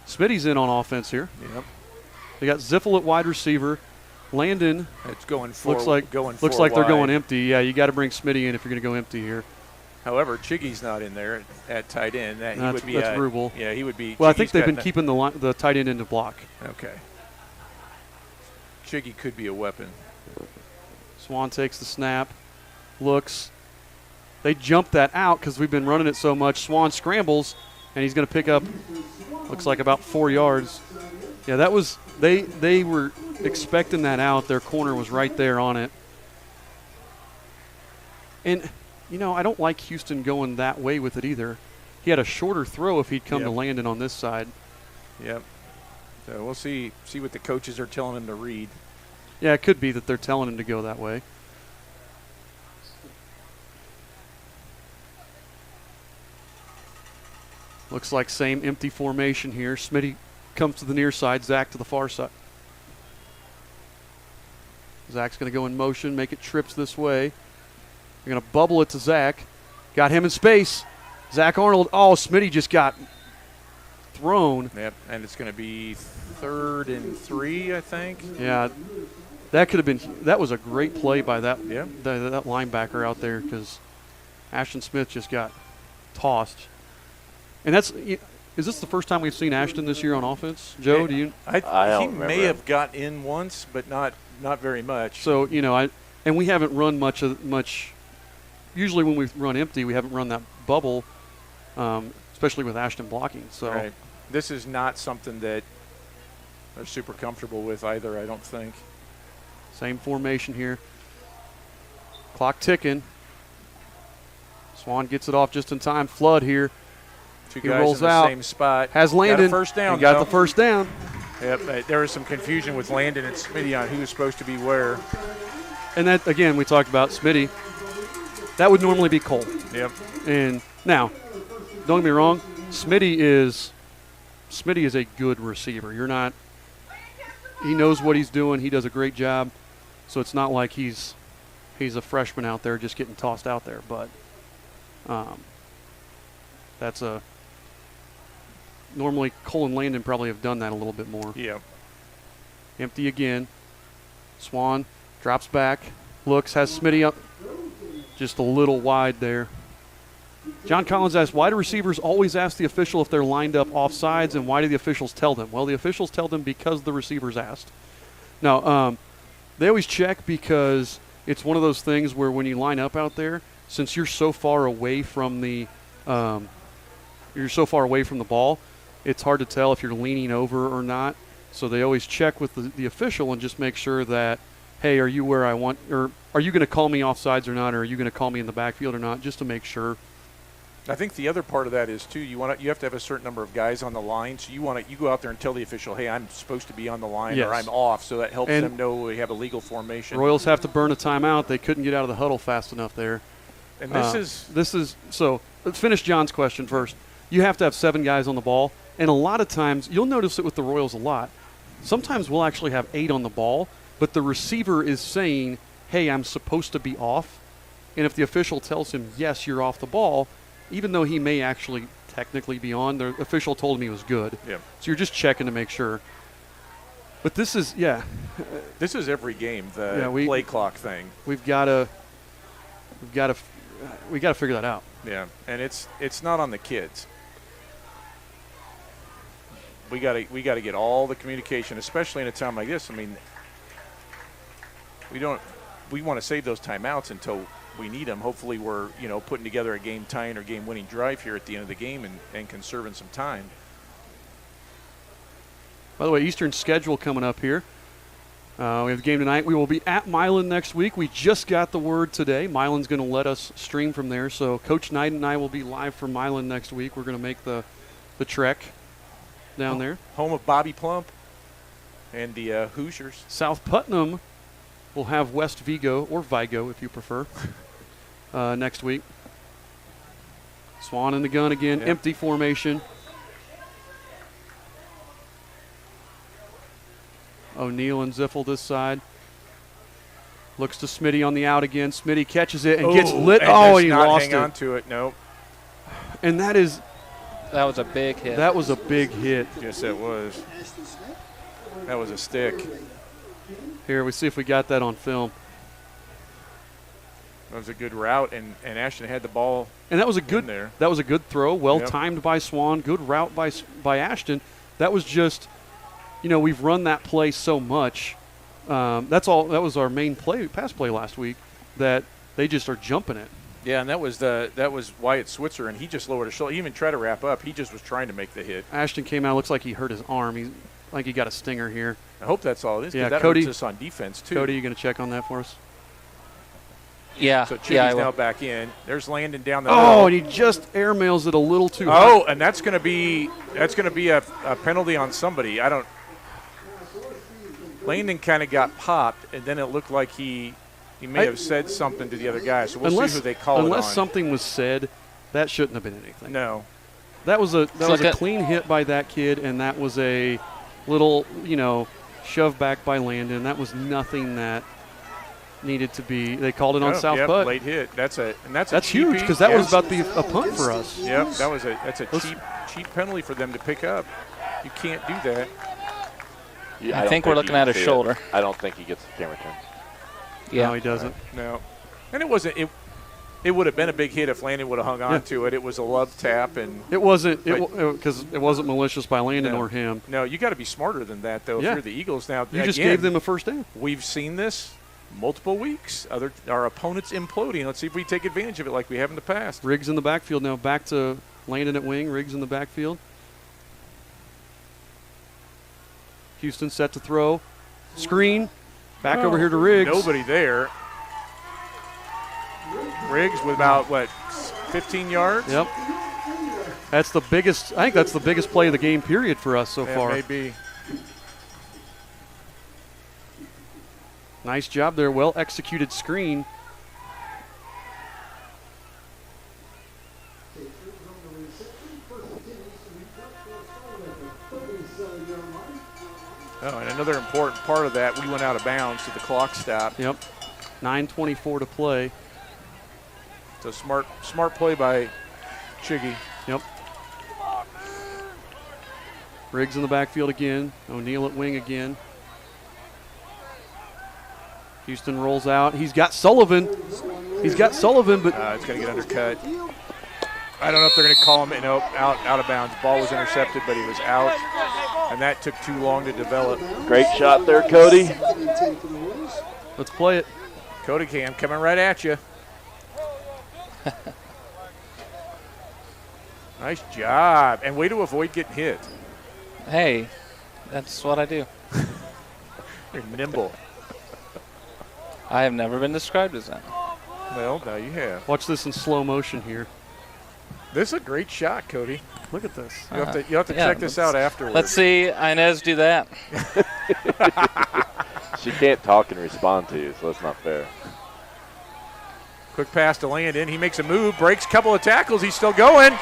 Smitty's in on offense here. Yep. They got Ziffel at wide receiver. Landon It's going for looks like going they're going empty. Yeah, you got to bring Smitty in if you're going to go empty here. However, Chiggy's not in there at tight end. He That's would be Rubel. Yeah, he would be. Well, I think Chiggy's they've got been keeping the tight end in the block. Okay. Chiggy could be a weapon. Swan takes the snap, looks. They jump that out because we've been running it so much. Swan scrambles, and he's going to pick up, looks like about 4 yards. Yeah, that was they were expecting that out. Their corner was right there on it. And, you know, I don't like Houston going that way with it either. He had a shorter throw if he'd come to Landon on this side. Yep. So we'll see what the coaches are telling him to read. Yeah, it could be that they're telling him to go that way. Looks like same empty formation here. Smitty comes to the near side, Zach to the far side. Zach's going to go in motion, make it trips this way. They're going to bubble it to Zach. Got him in space. Zach Arnold. Oh, Smitty just got thrown. Yep, and it's going to be 3rd and 3, I think. Yeah, that could have been. That was a great play by that Yeah. that linebacker out there, because Ashton Smith just got tossed. And that's. Is this the first time we've seen Ashton this year on offense? Joe, do you? I He don't may remember. have got in once, but not very much. So, you know, and we haven't run much. Usually when we run empty, we haven't run that bubble, especially with Ashton blocking. So Right. This is not something that they're super comfortable with either, I don't think. same formation here. Clock ticking. Swan gets it off just in time. Flood here. Two He guys rolls in the out. same spot. Has Landon. Got a first down. He got though. the first down. Yep. There was some confusion with Landon and Smitty on who's supposed to be where. And that, again, we talked about Smitty. That would normally be Cole. Yep. And now, don't get me wrong, Smitty is a good receiver. He knows what he's doing. He does a great job. So it's not like he's a freshman out there just getting tossed out there. But that's normally Cole and Landon probably have done that a little bit more. Yep. Empty again. Swan drops back, looks, has Smitty up just a little wide there. John Collins asks, why do receivers always ask the official if they're lined up off sides, and why do the officials tell them? Well, the officials tell them because the receivers asked. Now, they always check because it's one of those things where when you line up out there, since you're so far away from the ball, it's hard to tell if you're leaning over or not. So they always check with the official and just make sure that, hey, are you where I want, or are you going to call me off sides or not, or are you going to call me in the backfield or not, just to make sure. I think the other part of that is too. You have to have a certain number of guys on the line, so you go out there and tell the official, hey, I'm supposed to be on the line, Yes. or I'm off, so that helps And them know we have a legal formation. Royals have to burn a timeout. They couldn't get out of the huddle fast enough there. And This is so. Let's finish John's question first. You have to have 7 guys on the ball, and a lot of times you'll notice it with the Royals a lot. Sometimes we'll actually have 8 on the ball, but the receiver is saying, hey, I'm supposed to be off. And if the official tells him, yes, you're off the ball, even though he may actually technically be on, the official told him he was good. Yep. So you're just checking to make sure. But this is, This is every game, the Yeah, play clock thing. we've got to figure that out. Yeah, and it's not on the kids. We got to get all the communication, especially in a time like this. I mean, we want to save those timeouts until we need them. Hopefully we're, putting together a game-tying or game-winning drive here at the end of the game and conserving some time. By the way, Eastern's schedule coming up here. We have the game tonight. We will be at Milan next week. We just got the word today. Milan's going to let us stream from there. So Coach Knight and I will be live from Milan next week. We're going to make the trek down there. Home of Bobby Plump and the Hoosiers. South Putnam will have West Vigo, or Vigo if you prefer, next week. Swan in the gun again. Yep. Empty formation. O'Neal and Ziffel this side. Looks to Smitty on the out again. Smitty catches it and gets lit. And He not lost hang it. on to it. Nope. And that was a big hit. That was a big hit. Yes, it was. That was a stick. Here, we see if we got that on film. That was a good route, and Ashton had the ball. And that was a in good there. That was a good throw, well timed by Swan. Good route by Ashton. That was just, we've run that play so much. That was our main pass play last week. That they just are jumping it. Yeah, and that was Wyatt Switzer, and he just lowered his shoulder. He even tried to wrap up. He just was trying to make the hit. Ashton came out. Looks like he hurt his arm. I think he got a stinger here. I hope that's all it is. Yeah, that Cody, hurts us on defense too. Cody, you going to check on that for us? Yeah. So Chiggy's now back in. There's Landon down the middle. middle. And he just airmails it a little too high. Oh, and that's going to be a penalty on somebody. Landon kind of got popped, and then it looked like he may have said something to the other guy. So we'll see who they call it on. Unless something was said, that shouldn't have been anything. No. That was a clean hit by that kid, and that was a little, shove back by Landon. That was nothing that needed to be. They called it on South Putt. Late hit. That's huge because that was about to be a punt for us. Yep, that's a cheap penalty for them to pick up. You can't do that. Yeah, I think we're looking at his shoulder. I don't think he gets the camera turn. Yeah. No, he doesn't. No. And it wasn't. It would have been a big hit if Landon would have hung on to it. It was a love tap, and it wasn't because it wasn't malicious by Landon or him. No, you got to be smarter than that, though. Yeah. If you're the Eagles now, you just gave them a first down. We've seen this multiple weeks. Our opponents imploding. Let's see if we take advantage of it like we have in the past. Riggs in the backfield now. Back to Landon at wing. Riggs in the backfield. Houston set to throw. Screen. Back over here to Riggs. Nobody there. Riggs with about, 15 yards? Yep. That's the biggest. I think that's the biggest play of the game period for us so far. Maybe. Nice job there. Well executed screen. Oh, and another important part of that, we went out of bounds, so the clock stopped. Yep. 9:24 to play. So smart play by Chiggy. Yep. Riggs in the backfield again. O'Neal at wing again. Houston rolls out. He's got Sullivan. But it's going to get undercut. I don't know if they're going to call him out of bounds. Ball was intercepted, but he was out, and that took too long to develop. Great shot there, Cody. Let's play it. Cody Cam coming right at you. Nice job. And way to avoid getting hit. Hey, that's what I do. You're nimble. I have never been described as that. Well, now you have. Watch this in slow motion here. This is a great shot, Cody. Look at this. You have to check this out afterwards. Let's see Inez do that. She can't talk and respond to you, so that's not fair. Quick pass to Landon. He makes a move, breaks a couple of tackles. He's still going.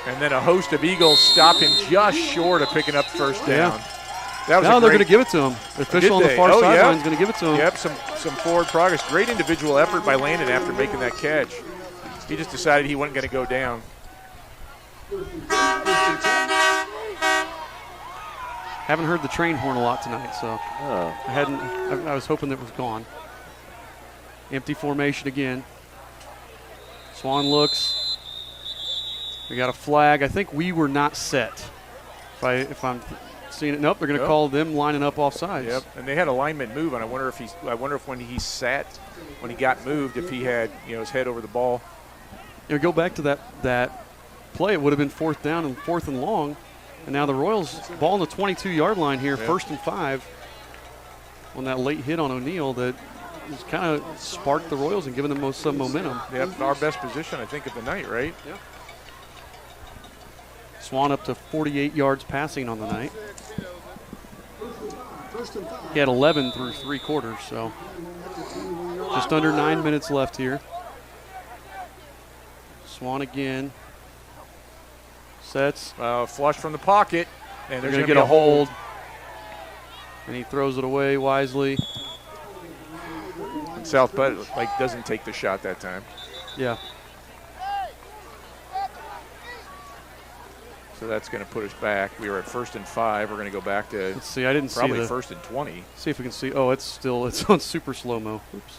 And then a host of Eagles stop him just short of picking up first down. Yeah. That was now they're going to give it to him. The official on the far sideline is going to give it to him. Yep, some forward progress. Great individual effort by Landon after making that catch. He just decided he wasn't going to go down. Haven't heard the train horn a lot tonight, so I was hoping that was gone. Empty formation again. Swan looks. We got a flag. I think we were not set. If I'm seeing it. Nope, they're going to call them lining up off sides. Yep, and they had a lineman move, and I wonder if when he got moved, if he had his head over the ball. Go back to that play. It would have been 4th down and 4th and long, and now the Royals ball on the 22-yard line here, 1st and 5. On that late hit on O'Neal that has kind of sparked the Royals and given them some momentum. Yep, our best position, I think, of the night, right? Yep. Swan up to 48 yards passing on the night. He had 11 through 3 quarters, so just under 9 minutes left here. Swan again. Sets. Flush from the pocket, and they're going to get a hold. And he throws it away wisely. And South Bud doesn't take the shot that time. Yeah. So that's going to put us back. We were at 1st and 5. We're going to go back to Let's see. I didn't probably see 1st and 20. See if we can see. Oh, it's on super slow-mo. Oops.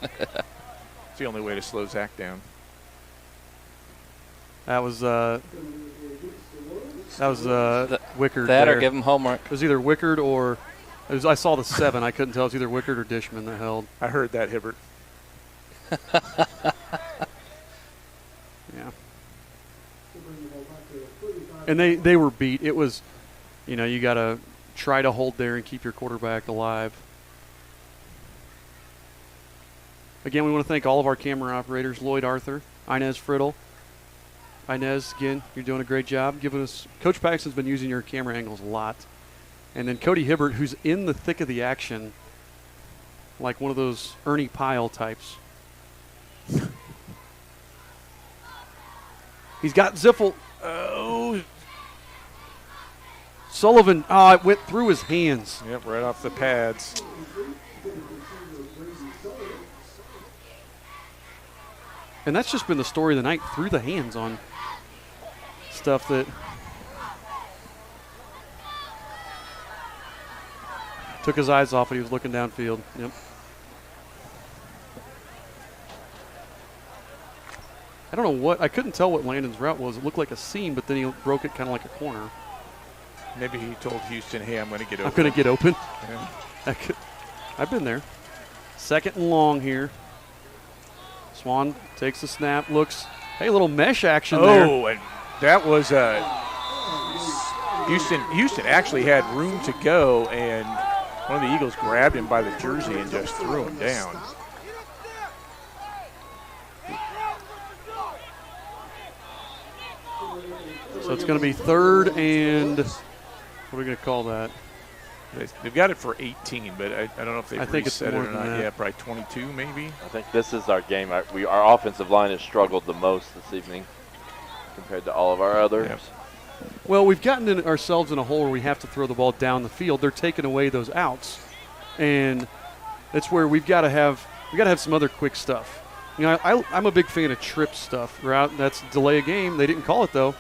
It's the only way to slow Zach down. That was Wickard. That there. or give him homework. It was either Wickard or I saw the 7. I couldn't tell. It was either Wickard or Dishman that held. I heard that, Hibbert. Yeah. And they were beat. It was, you got to try to hold there and keep your quarterback alive. Again, we want to thank all of our camera operators, Lloyd Arthur, Inez Friddle. Inez, again, you're doing a great job giving us. Coach Paxton's been using your camera angles a lot. And then Cody Hibbert, who's in the thick of the action, like one of those Ernie Pyle types. He's got Ziffel. Oh. Sullivan, it went through his hands. Yep, right off the pads. And that's just been the story of the night, through the hands on stuff that took his eyes off it. He was looking downfield. Yep. I don't know what, I couldn't tell what Landon's route was. It looked like a seam, but then he broke it kind of like a corner. Maybe he told Houston, hey, I'm going to get open. I'm going to get open. Yeah. I've been there. 2nd and long here. Swan takes the snap, looks, hey, little mesh action there. Oh, and that was Houston actually had room to go, and one of the Eagles grabbed him by the jersey and just threw him down. So it's going to be 3rd and, what are we going to call that? They've got it for 18, but I don't know if they've reset it or not. That. Yeah, probably 22 maybe. I think this is our game. Our offensive line has struggled the most this evening compared to all of our others. Yep. Well, we've gotten ourselves in a hole where we have to throw the ball down the field. They're taking away those outs, and that's where we've got to have some other quick stuff. I'm a big fan of trip stuff. That's delay a game. They didn't call it though.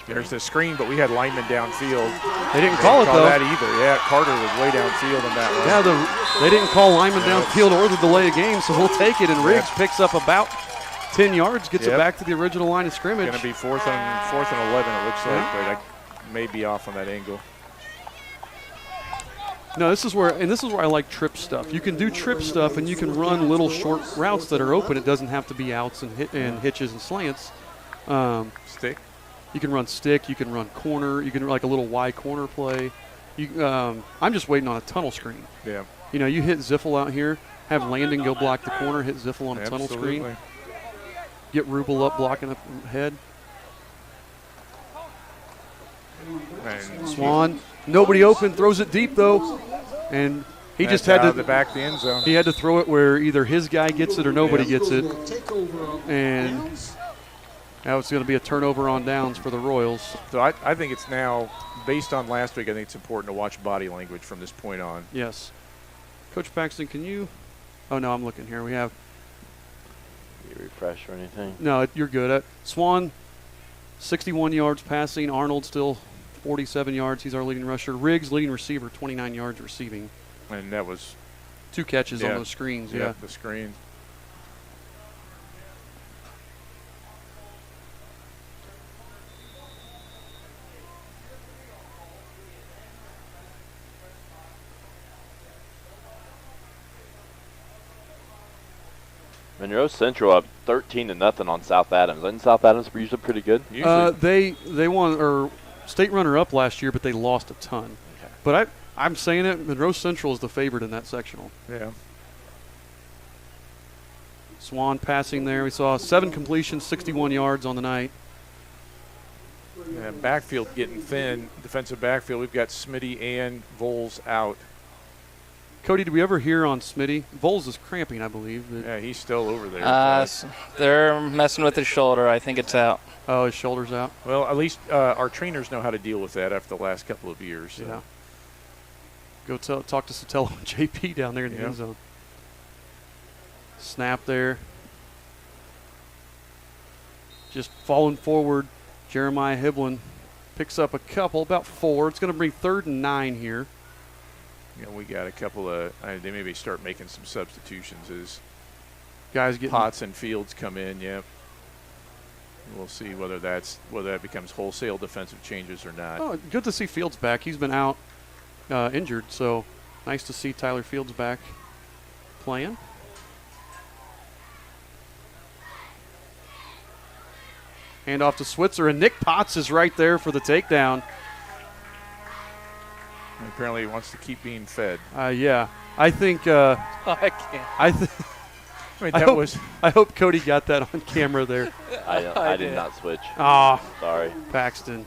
There's the screen, but we had linemen downfield. They didn't call it though. That either. Yeah, Carter was way downfield on that one. Yeah, they didn't call linemen downfield or the delay of game, so we'll take it. And Riggs picks up about 10 yards, gets it back to the original line of scrimmage. Going to be 4th and 11. It looks like, but I may be off on that angle. No, this is where I like trip stuff. You can do trip stuff, and you can run little short routes that are open. It doesn't have to be outs and hitches and slants. Stick. You can run stick. You can run corner. You can like a little Y corner play. I'm just waiting on a tunnel screen. Yeah. You hit Ziffel out here, have Landon go block the corner, hit Ziffel on a tunnel screen. Get Rubel up blocking up head. And Swan, nobody open, throws it deep though, and he just had to the back of the end zone. He had to throw it where either his guy gets it or nobody gets it, and now it's going to be a turnover on downs for the Royals. So I think it's now, based on last week, I think it's important to watch body language from this point on. Yes. Coach Paxton, can you? Oh no, I'm looking here. We have. You refresh or anything? No, you're good. Swan, 61 yards passing. Arnold still 47 yards. He's our leading rusher. Riggs, leading receiver, 29 yards receiving. And that was 2 catches on those screens. Yeah, the screen. Monroe Central up 13-0 on South Adams. Isn't South Adams usually pretty good? They won or state runner-up last year, but they lost a ton. Okay. But I'm saying it, Monroe Central is the favorite in that sectional. Yeah. Swan passing there. We saw 7 completions, 61 yards on the night. Yeah, backfield getting thin. Defensive backfield. We've got Smitty and Voles out. Cody, did we ever hear on Smitty? Voles is cramping, I believe. Yeah, he's still over there. They're messing with his shoulder. I think it's out. Oh, his shoulder's out. Well, at least our trainers know how to deal with that after the last couple of years. So. Yeah. Go talk to Sotelo and JP down there in the end zone. Snap there. Just falling forward. Jeremiah Hiblin picks up a couple, about 4. It's going to bring 3rd and 9 here. Yeah, we got a couple of. They maybe start making some substitutions as Guys getting Potts and Fields come in. Yep. We'll see whether that becomes wholesale defensive changes or not. Oh, good to see Fields back. He's been out injured, so nice to see Tyler Fields back playing. Hand off to Switzer, and Nick Potts is right there for the takedown. And apparently, he wants to keep being fed. Yeah, I think. I can't. I think. I mean, that was. I hope Cody got that on camera there. I did not switch. Sorry, Sorry. Paxton.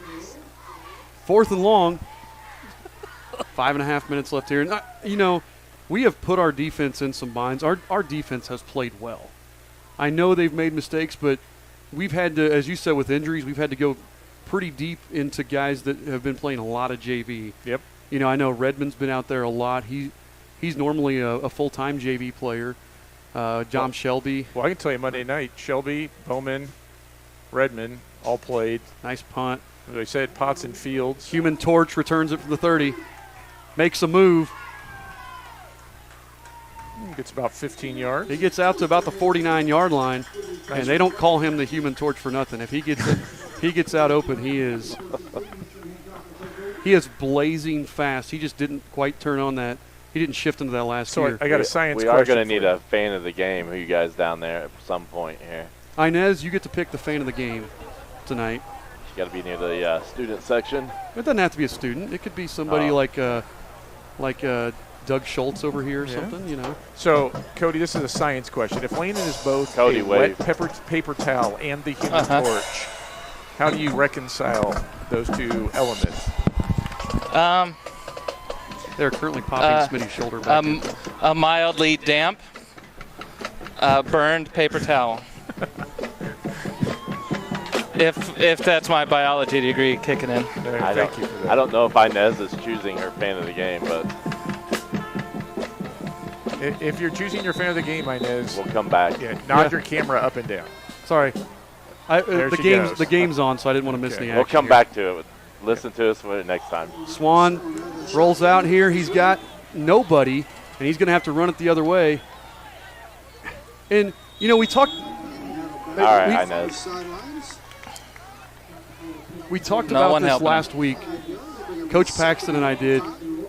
4th and long. 5.5 minutes left here. And, we have put our defense in some binds. Our defense has played well. I know they've made mistakes, but we've had to, as you said, with injuries, we've had to go pretty deep into guys that have been playing a lot of JV. Yep. I know Redmond's been out there a lot. He's normally a full-time JV player. John Shelby. Well, I can tell you Monday night, Shelby, Bowman, Redmond all played. Nice punt. As I said, Potts and Fields. Human Torch returns it from the 30. Makes a move. Gets about 15 yards. He gets out to about the 49-yard line, and they don't call him the Human Torch for nothing. If he gets out open, he is blazing fast. He just didn't quite turn on that. He didn't shift into that last So gear. I got a science We question. are going to need for you. a fan of the game. Who you guys down there at some point here? Inez, you get to pick the fan of the game tonight. You got to be near the student section. It doesn't have to be a student. It could be somebody like Doug Schultz over here or something, So, Cody, this is a science question. If Landon is both Cody, a wave. wet paper towel and the Human Torch, how do you reconcile those two elements? They're currently popping Smitty's shoulder back. A mildly damp, burned paper towel. If that's my biology degree kicking in. Thank you for that. I don't know if Inez is choosing her fan of the game, but If you're choosing your fan of the game, Inez, we'll come back. nod your camera up and down. Sorry. There she goes. The game's on, so I didn't want to miss any action. We'll come here. back to it. Listen to us for it next time. Swan rolls out here. He's got nobody, and he's going to have to run it the other way. And, we talked. All right, Inez. We talked No about one this helping last week. Coach Paxton and I did.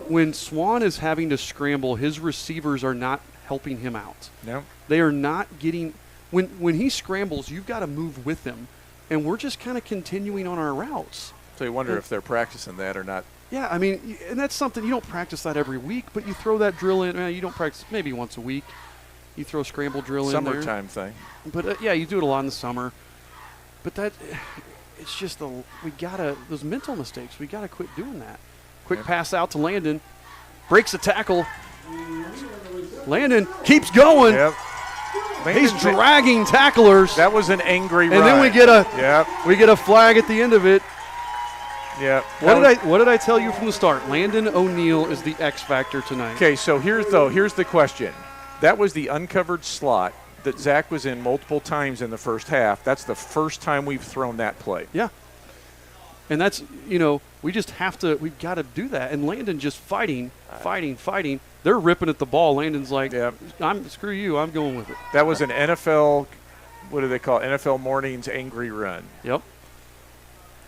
When Swan is having to scramble, his receivers are not helping him out. No. They are not getting – when he scrambles, you've got to move with him. And we're just kind of continuing on our routes. So you wonder if they're practicing that or not. Yeah, I mean, and that's something – you don't practice that every week, but you throw that drill in. You don't practice maybe once a week. You throw a scramble drill in there. Summertime thing. But, you do it a lot in the summer. But that – it's just we got to – those mental mistakes, we got to quit doing that. Quick pass out to Landon. Breaks a tackle. Landon keeps going. Yep. He's dragging tacklers. That was an angry run. And then we get a flag at the end of it. Yeah. What did I tell you from the start? Landon O'Neill is the X factor tonight. Okay, so here's the question. That was the uncovered slot that Zach was in multiple times in the first half. That's the first time we've thrown that play. Yeah. And that's, we've got to do that. And Landon just fighting. They're ripping at the ball. Landon's like, screw you, I'm going with it. That was an NFL, what do they call it? NFL Mornings angry run. Yep.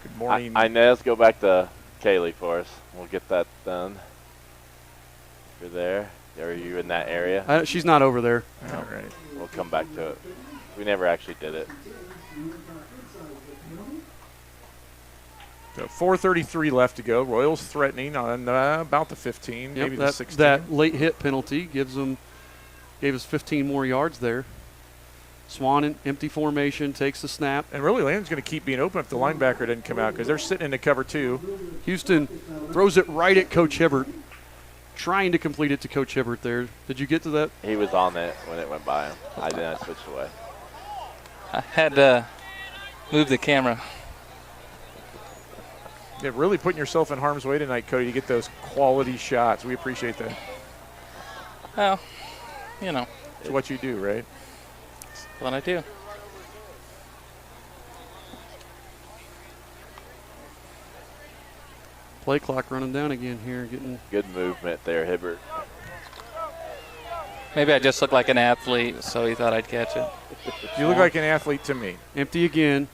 Good morning. Inez, go back to Kaylee for us. We'll get that done. You're there. Are you in that area? She's not over there. All right. We'll come back to it. We never actually did it. So 4:33 left to go. Royals threatening on about the 15, Yep, maybe the 16. that late hit penalty gave us 15 more yards there. Swan in empty formation, takes the snap. And really, Landon's going to keep being open if the linebacker didn't come out because they're sitting in the cover 2. Houston throws it right at Coach Hibbert, trying to complete it to Coach Hibbert there. Did you get to that? He was on it when it went by him. I did not switch away. I had to move the camera. You're really putting yourself in harm's way tonight, Cody, to get those quality shots. We appreciate that. Well, you know, It's what you do, right? it's what I do. Play clock running down again here. Getting Good movement there, Hibbert. Maybe I just look like an athlete, so he thought I'd catch it. You look like an athlete to me. empty again.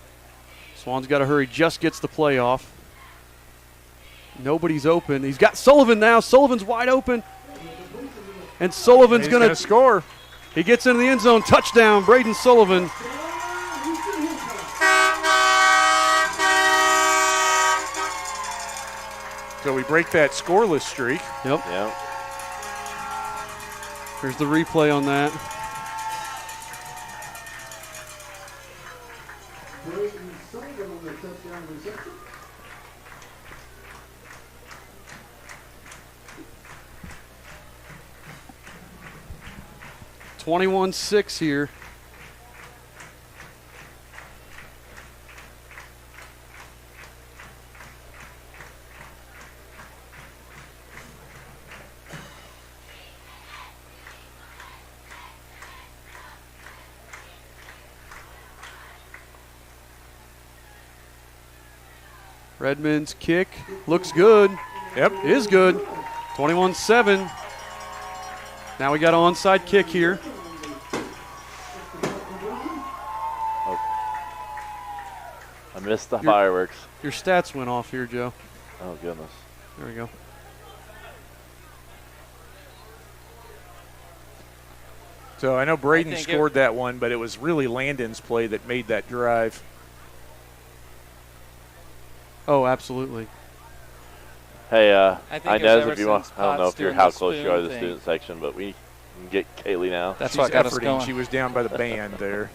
Swan's got to hurry. Just gets the play off. Nobody's open. He's got Sullivan now. Sullivan's wide open. And Sullivan's He's going to score. He gets into the end zone. Touchdown, Braden Sullivan. So we break that scoreless streak. Yep. Yeah. Here's the replay on that. Braden Sullivan on the touchdown reception. $21-6 here. Redmond's kick looks good. Yep. Is good. 21-7. Now we got an onside kick here. I missed the fireworks. Your stats went off here, Joe. Oh, goodness. There we go. So I know Braden think scored that one, but it was really Landon's play that made that drive. Oh, absolutely. Hey, I think I it was know ever if you want. since I don't know Potts if you're doing how the close you are to the spoon student section, but we can get Kaylee now. That's She's what got us efforting. going. She was down by the band there.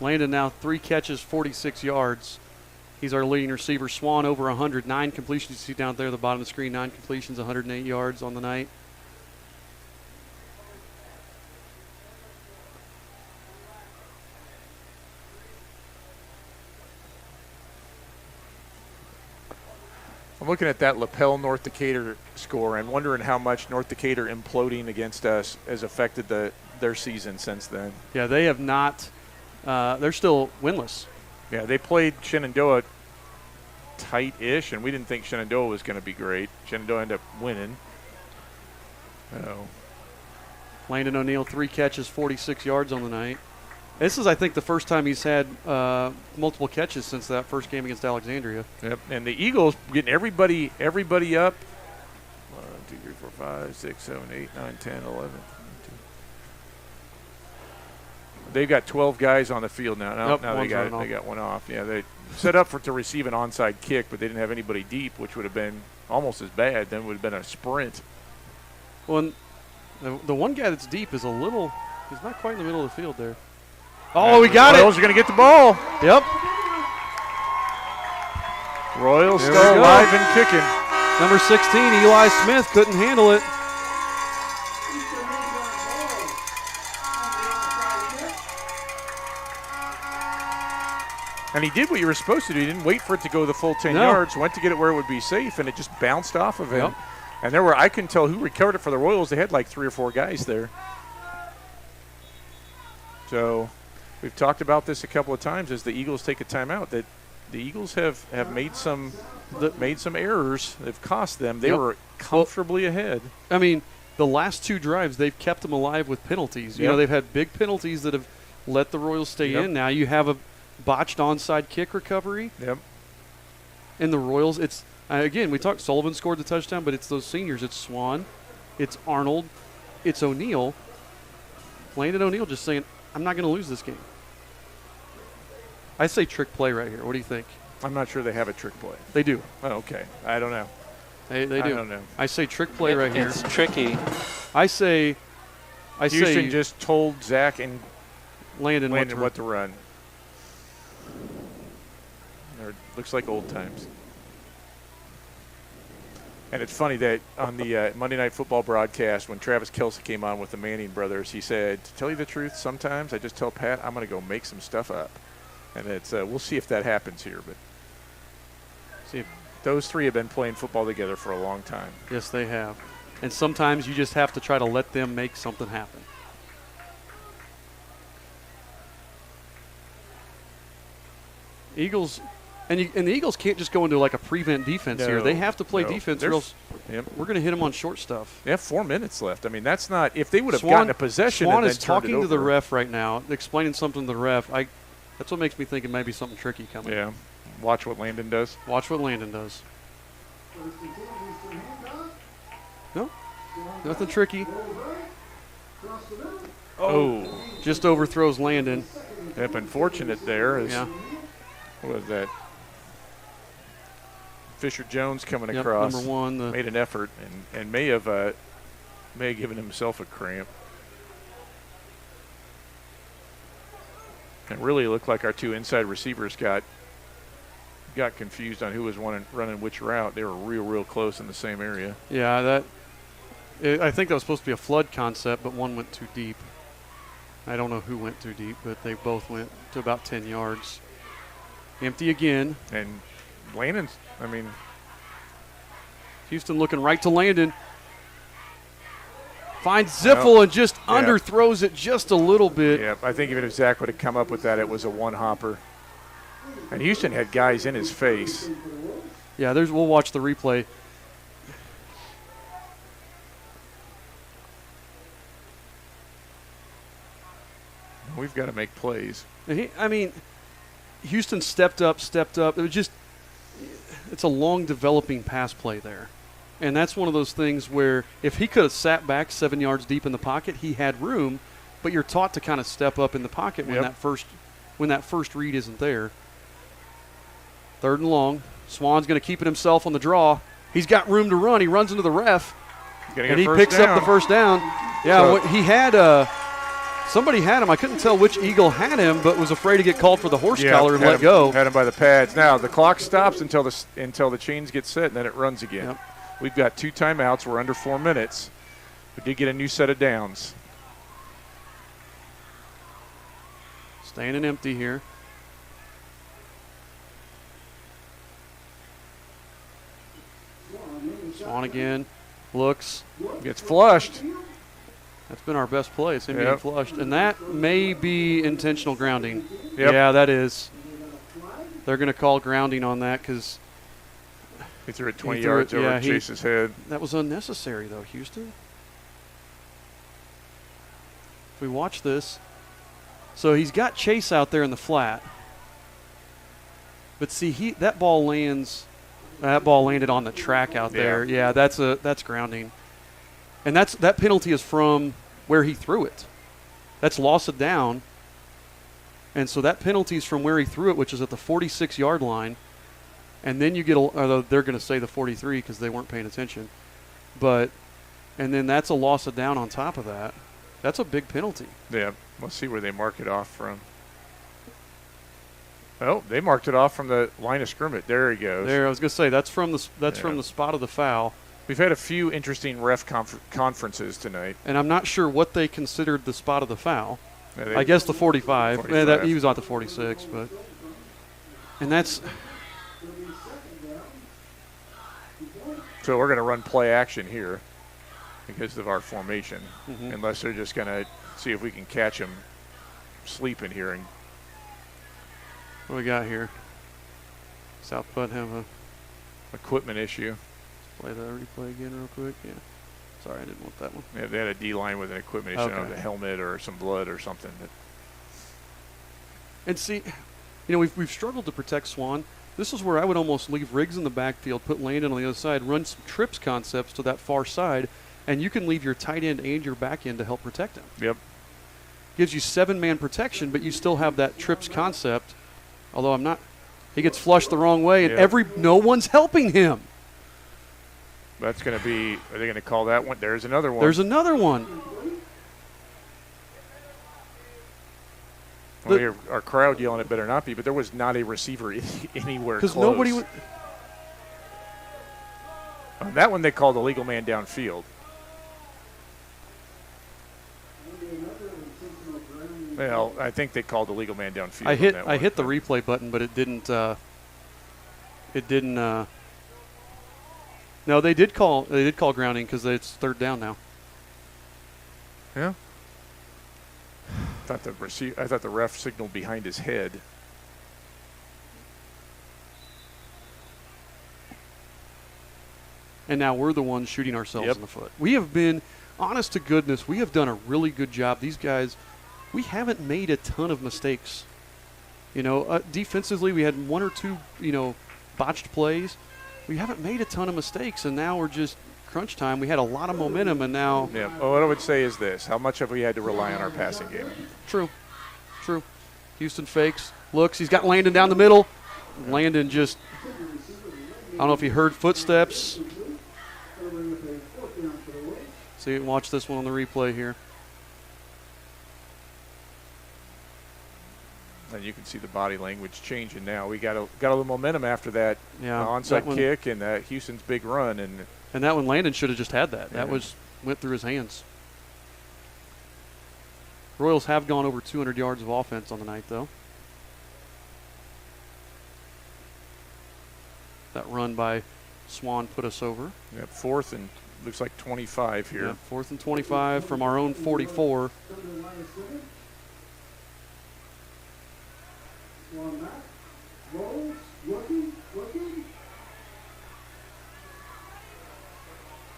Landon now 3 catches, 46 yards. He's our leading receiver. Swan over 100. 9 completions. You see down there at the bottom of the screen, 9 completions, 108 yards on the night. I'm looking at that lapel North Decatur score and wondering how much North Decatur imploding against us has affected their season since then. Yeah, they have not. They're still winless. Yeah, they played Shenandoah tight-ish, and we didn't think Shenandoah was going to be great. Shenandoah ended up winning. Oh. Landon O'Neill, 3 catches, 46 yards on the night. This is, I think, the first time he's had multiple catches since that first game against Alexandria. Yep. And the Eagles getting everybody up. 1, 2, 3, 4, 5, 6, 7, 8, 9, 10, 11. They've got 12 guys on the field now. Nope, Now they got one off. Yeah, they set up to receive an onside kick, but they didn't have anybody deep, which would have been almost as bad. Then it would have been a sprint. Well, the one guy that's deep is a little. He's not quite in the middle of the field there. Oh, we got Royals it. are going to get the ball. Yep. Royals There still we go. alive and kicking. Number 16, Eli Smith, couldn't handle it. And he did what you were supposed to do. He didn't wait for it to go the full 10 No. yards, went to get it where it would be safe, and it just bounced off of him. Yep. And I couldn't tell who recovered it for the Royals. They had like 3 or 4 guys there. So we've talked about this a couple of times as the Eagles take a timeout, that the Eagles have made some errors. They've cost them. They Yep. were comfortably ahead. I mean, the last 2 drives, they've kept them alive with penalties. You Yep. know, they've had big penalties that have let the Royals stay Yep. in. Now you have a botched onside kick recovery. Yep. And the Royals, it's again, we talked Sullivan scored the touchdown, but it's those seniors. It's Swan, it's Arnold, it's O'Neill. Landon O'Neill just saying, I'm not going to lose this game. I say trick play right here. What do you think? I'm not sure they have a trick play. They do. Oh, okay. I don't know. They do. I don't know. I say trick play right here. It's tricky. I say Houston just told Zach and Landon what to run. Looks like old times. And it's funny that on the Monday Night Football broadcast, when Travis Kelce came on with the Manning brothers, he said, to tell you the truth, sometimes I just tell Pat I'm going to go make some stuff up. And it's we'll see if that happens here. But see, those three have been playing football together for a long time. Yes, they have. And sometimes you just have to try to let them make something happen. Eagles, and the Eagles can't just go into like a prevent defense here. They have to play defense, or else we're going to hit them on short stuff. They have 4 minutes left. I mean, that's not – if they would have gotten a possession Swan and then is talking turned it to the over. ref right now, explaining something to the ref. That's what makes me think it may be something tricky coming. Yeah. Watch what Landon does. Watch what Landon does. No, nothing tricky. Oh. Just overthrows Landon. Yep, unfortunate there. Yeah. What was that? Fisher Jones coming Yep, across. number one. Made an effort and may have given himself a cramp. It really looked like our two inside receivers got confused on who was running which route. They were real close in the same area. Yeah, I think that was supposed to be a flood concept, but one went too deep. I don't know who went too deep, but they both went to about 10 yards. Empty again. And Landon's, I mean, Houston looking right to Landon. Finds Ziffel and just underthrows it just a little bit. Yeah, I think if Zach would have come up with that, it was a one-hopper. And Houston had guys in his face. Yeah, we'll watch the replay. We've got to make plays. Houston stepped up. It was just, it's a long developing pass play there. And that's one of those things where if he could have sat back 7 yards deep in the pocket, he had room, but you're taught to kind of step up in the pocket when that first read isn't there. 3rd and long. Swan's going to keep it himself on the draw. He's got room to run. He runs into the ref, and he picks up the first down. Yeah, he had somebody had him. I couldn't tell which Eagle had him, but was afraid to get called for the horse collar and let go. Had him by the pads. Now the clock stops until the chains get set, and then it runs again. Yep. We've got 2 timeouts. We're under 4 minutes. We did get a new set of downs. Standing empty here. Swan again. Looks. Gets flushed. That's been our best play. It's him being flushed. And that may be intentional grounding. Yep. Yeah, that is. They're going to call grounding on that because he threw it 20 yards over Chase's head. That was unnecessary, though, Houston. If we watch this. So he's got Chase out there in the flat. But see, that ball landed on the track out there. Yeah, that's grounding. And that penalty is from where he threw it. That's loss of down. And so that penalty is from where he threw it, which is at the 46-yard line. And then you get, although they're going to say the 43 because they weren't paying attention. And then that's a loss of down on top of that. That's a big penalty. Yeah, let's see where they mark it off from. Oh, they marked it off from the line of scrimmage. There he goes. There, I was going to say that's from the spot of the foul. We've had a few interesting ref conferences tonight. And I'm not sure what they considered the spot of the foul. Yeah, I guess the 45. 45. He was at the 46, but and that's. So we're going to run play action here because of our formation, unless they're just going to see if we can catch him sleeping here. And what we got here? South Putnam have a equipment issue. Play the replay again real quick. Yeah. Sorry, I didn't want that one. Yeah, they had a D-line with an equipment issue on the helmet or some blood or something. And see, we've struggled to protect Swan. This is where I would almost leave Riggs in the backfield, put Landon on the other side, run some trips concepts to that far side, and you can leave your tight end and your back end to help protect him. Yep. gives you 7-man protection, but you still have that trips concept. Although I'm not, he gets flushed the wrong way, and no one's helping him. That's going to be, are they going to call that one? There's another one. There's another one. Well, here, our crowd yelling it better not be, but there was not a receiver anywhere close. Because nobody would. On that one, they called a legal man downfield. Well, I think they called a legal man downfield. I hit on that the replay button, but it didn't. No, they did call grounding because it's third down now. Yeah. I thought the ref signaled behind his head. And now we're the ones shooting ourselves in the foot. We have been, honest to goodness, we have done a really good job. These guys, we haven't made a ton of mistakes. Defensively, we had 1 or 2, botched plays. We haven't made a ton of mistakes, and now we're just crunch time. We had a lot of momentum, and now. Yeah. Well, what I would say is this: how much have we had to rely on our passing game? True. Houston fakes, looks. He's got Landon down the middle. Landon just, I don't know if he heard footsteps. See, watch this one on the replay here. And you can see the body language changing now. We got a little momentum after that onside kick and that Houston's big run, and that one Landon should have just had that. That went through his hands. Royals have gone over 200 yards of offense on the night, though. That run by Swan put us over. Yep, 4th and looks like 25 here. Yeah, 4th and 25 from our own 44.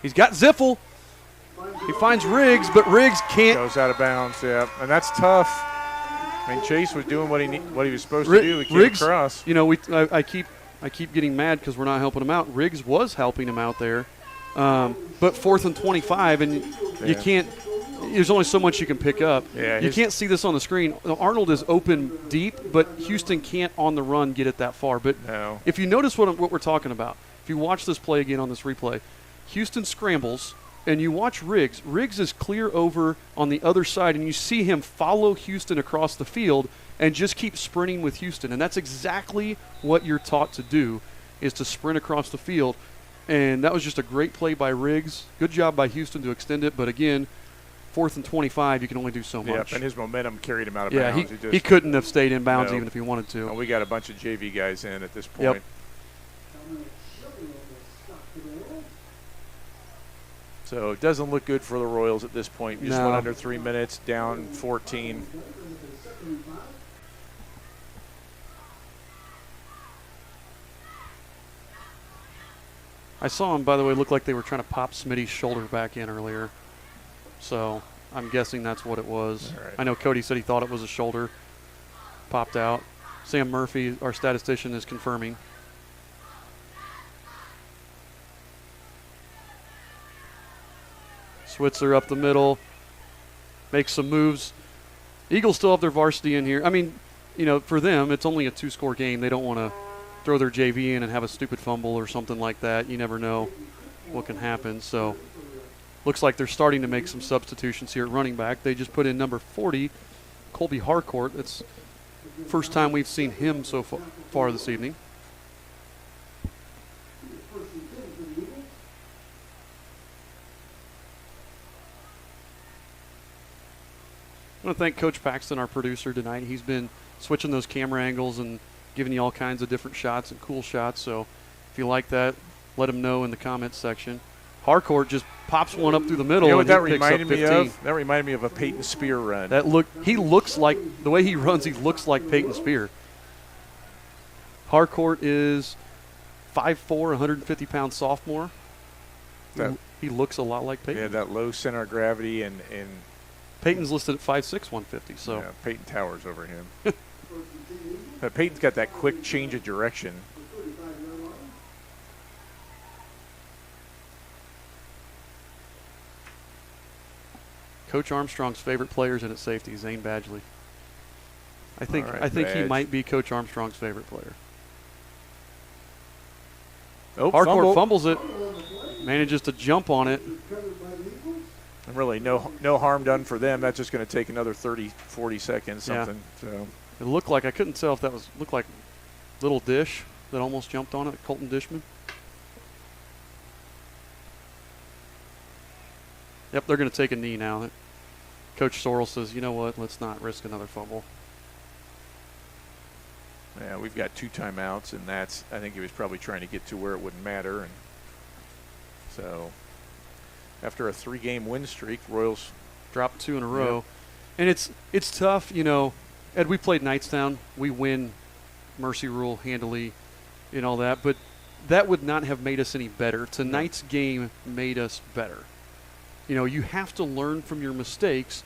He's got Ziffel. He finds Riggs, but Riggs can't. Goes out of bounds, yeah. And that's tough. I mean, Chase was doing what he was supposed to do. He came Riggs, across. I keep getting mad because we're not helping him out. Riggs was helping him out there. But 4th and 25, and you can't – there's only so much you can pick up. Yeah, you can't see this on the screen. Arnold is open deep, but Houston can't on the run get it that far. But if you notice what we're talking about, if you watch this play again on this replay, Houston scrambles, and you watch Riggs. Riggs is clear over on the other side, and you see him follow Houston across the field and just keep sprinting with Houston. And that's exactly what you're taught to do, is to sprint across the field. And that was just a great play by Riggs. Good job by Houston to extend it. But, again, 4th and 25, you can only do so much. Yep, and his momentum carried him out of bounds. He couldn't have stayed in bounds even if he wanted to. We got a bunch of JV guys in at this point. Yep. So it doesn't look good for the Royals at this point. We just went under 3 minutes, down 14. I saw him, by the way, look like they were trying to pop Smitty's shoulder back in earlier. So I'm guessing that's what it was. Right. I know Cody said he thought it was a shoulder. Popped out. Sam Murphy, our statistician, is confirming. Switzer up the middle. Makes some moves. Eagles still have their varsity in here. I mean, for them, it's only a 2-score game. They don't want to throw their JV in and have a stupid fumble or something like that. You never know what can happen. So looks like they're starting to make some substitutions here at running back. They just put in number 40, Colby Harcourt. That's the first time we've seen him so far this evening. I want to thank Coach Paxton, our producer, tonight. He's been switching those camera angles and giving you all kinds of different shots and cool shots. So if you like that, let him know in the comments section. Harcourt just pops one up through the middle. You know what and that reminded me of? That reminded me of a Peyton Spear run. He looks like, the way he runs, he looks like Peyton Spear. Harcourt is 5'4", 150-pound sophomore. He looks a lot like Peyton. Yeah, that low center of gravity and Peyton's listed at 5'6", 150. So yeah, Peyton towers over him. But Peyton's got that quick change of direction. Coach Armstrong's favorite players in at safety, Zane Badgley. I think All right, I think he Badge. might be Coach Armstrong's favorite player. Oh, Hardcore fumbles it, manages to jump on it. And really, no harm done for them. That's just going to take another 30, 40 seconds, something. So It looked like, I couldn't tell if that looked like Little Dish that almost jumped on it, Colton Dishman. Yep, they're going to take a knee now. Coach Sorrell says, you know what, let's not risk another fumble. yeah, we've got 2 timeouts, and I think he was probably trying to get to where it wouldn't matter. And so after a 3-game win streak, Royals Dropped 2 in a row. And it's tough, Ed, we played Knightstown. We win Mercy Rule handily and all that, but that would not have made us any better. Tonight's game made us better. You have to learn from your mistakes,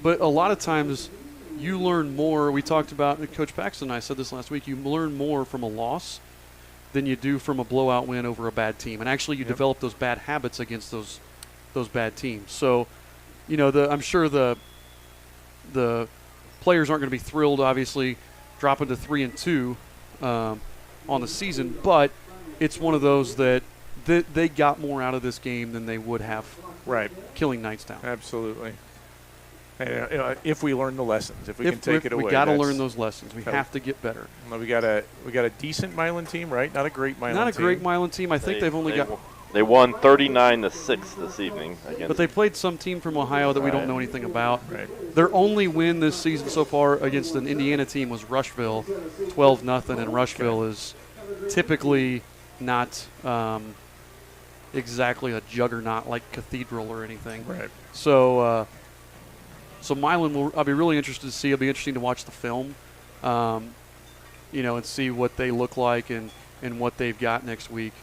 but a lot of times you learn more. We talked about, Coach Paxton and I said this last week, you learn more from a loss than you do from a blowout win over a bad team. And actually you develop those bad habits against those bad teams. So, I'm sure the players aren't going to be thrilled, obviously, dropping to 3-2 on the season, but it's one of those that they got more out of this game than they would have killing Knightstown. Absolutely. And, if we learn the lessons, if we can take it away. We got to learn those lessons. We have to get better. We got a decent Milan team, right? Not a great Milan team. Not a great Milan team. I think they've only got. They won 39-6 this evening against. But they played some team from Ohio that we don't know anything about. Right. Their only win this season so far against an Indiana team was Rushville, 12-0, and Rushville is typically not exactly a juggernaut like Cathedral or anything. Right. So Milan, I'll be really interested to see. It'll be interesting to watch the film, and see what they look like and what they've got next week.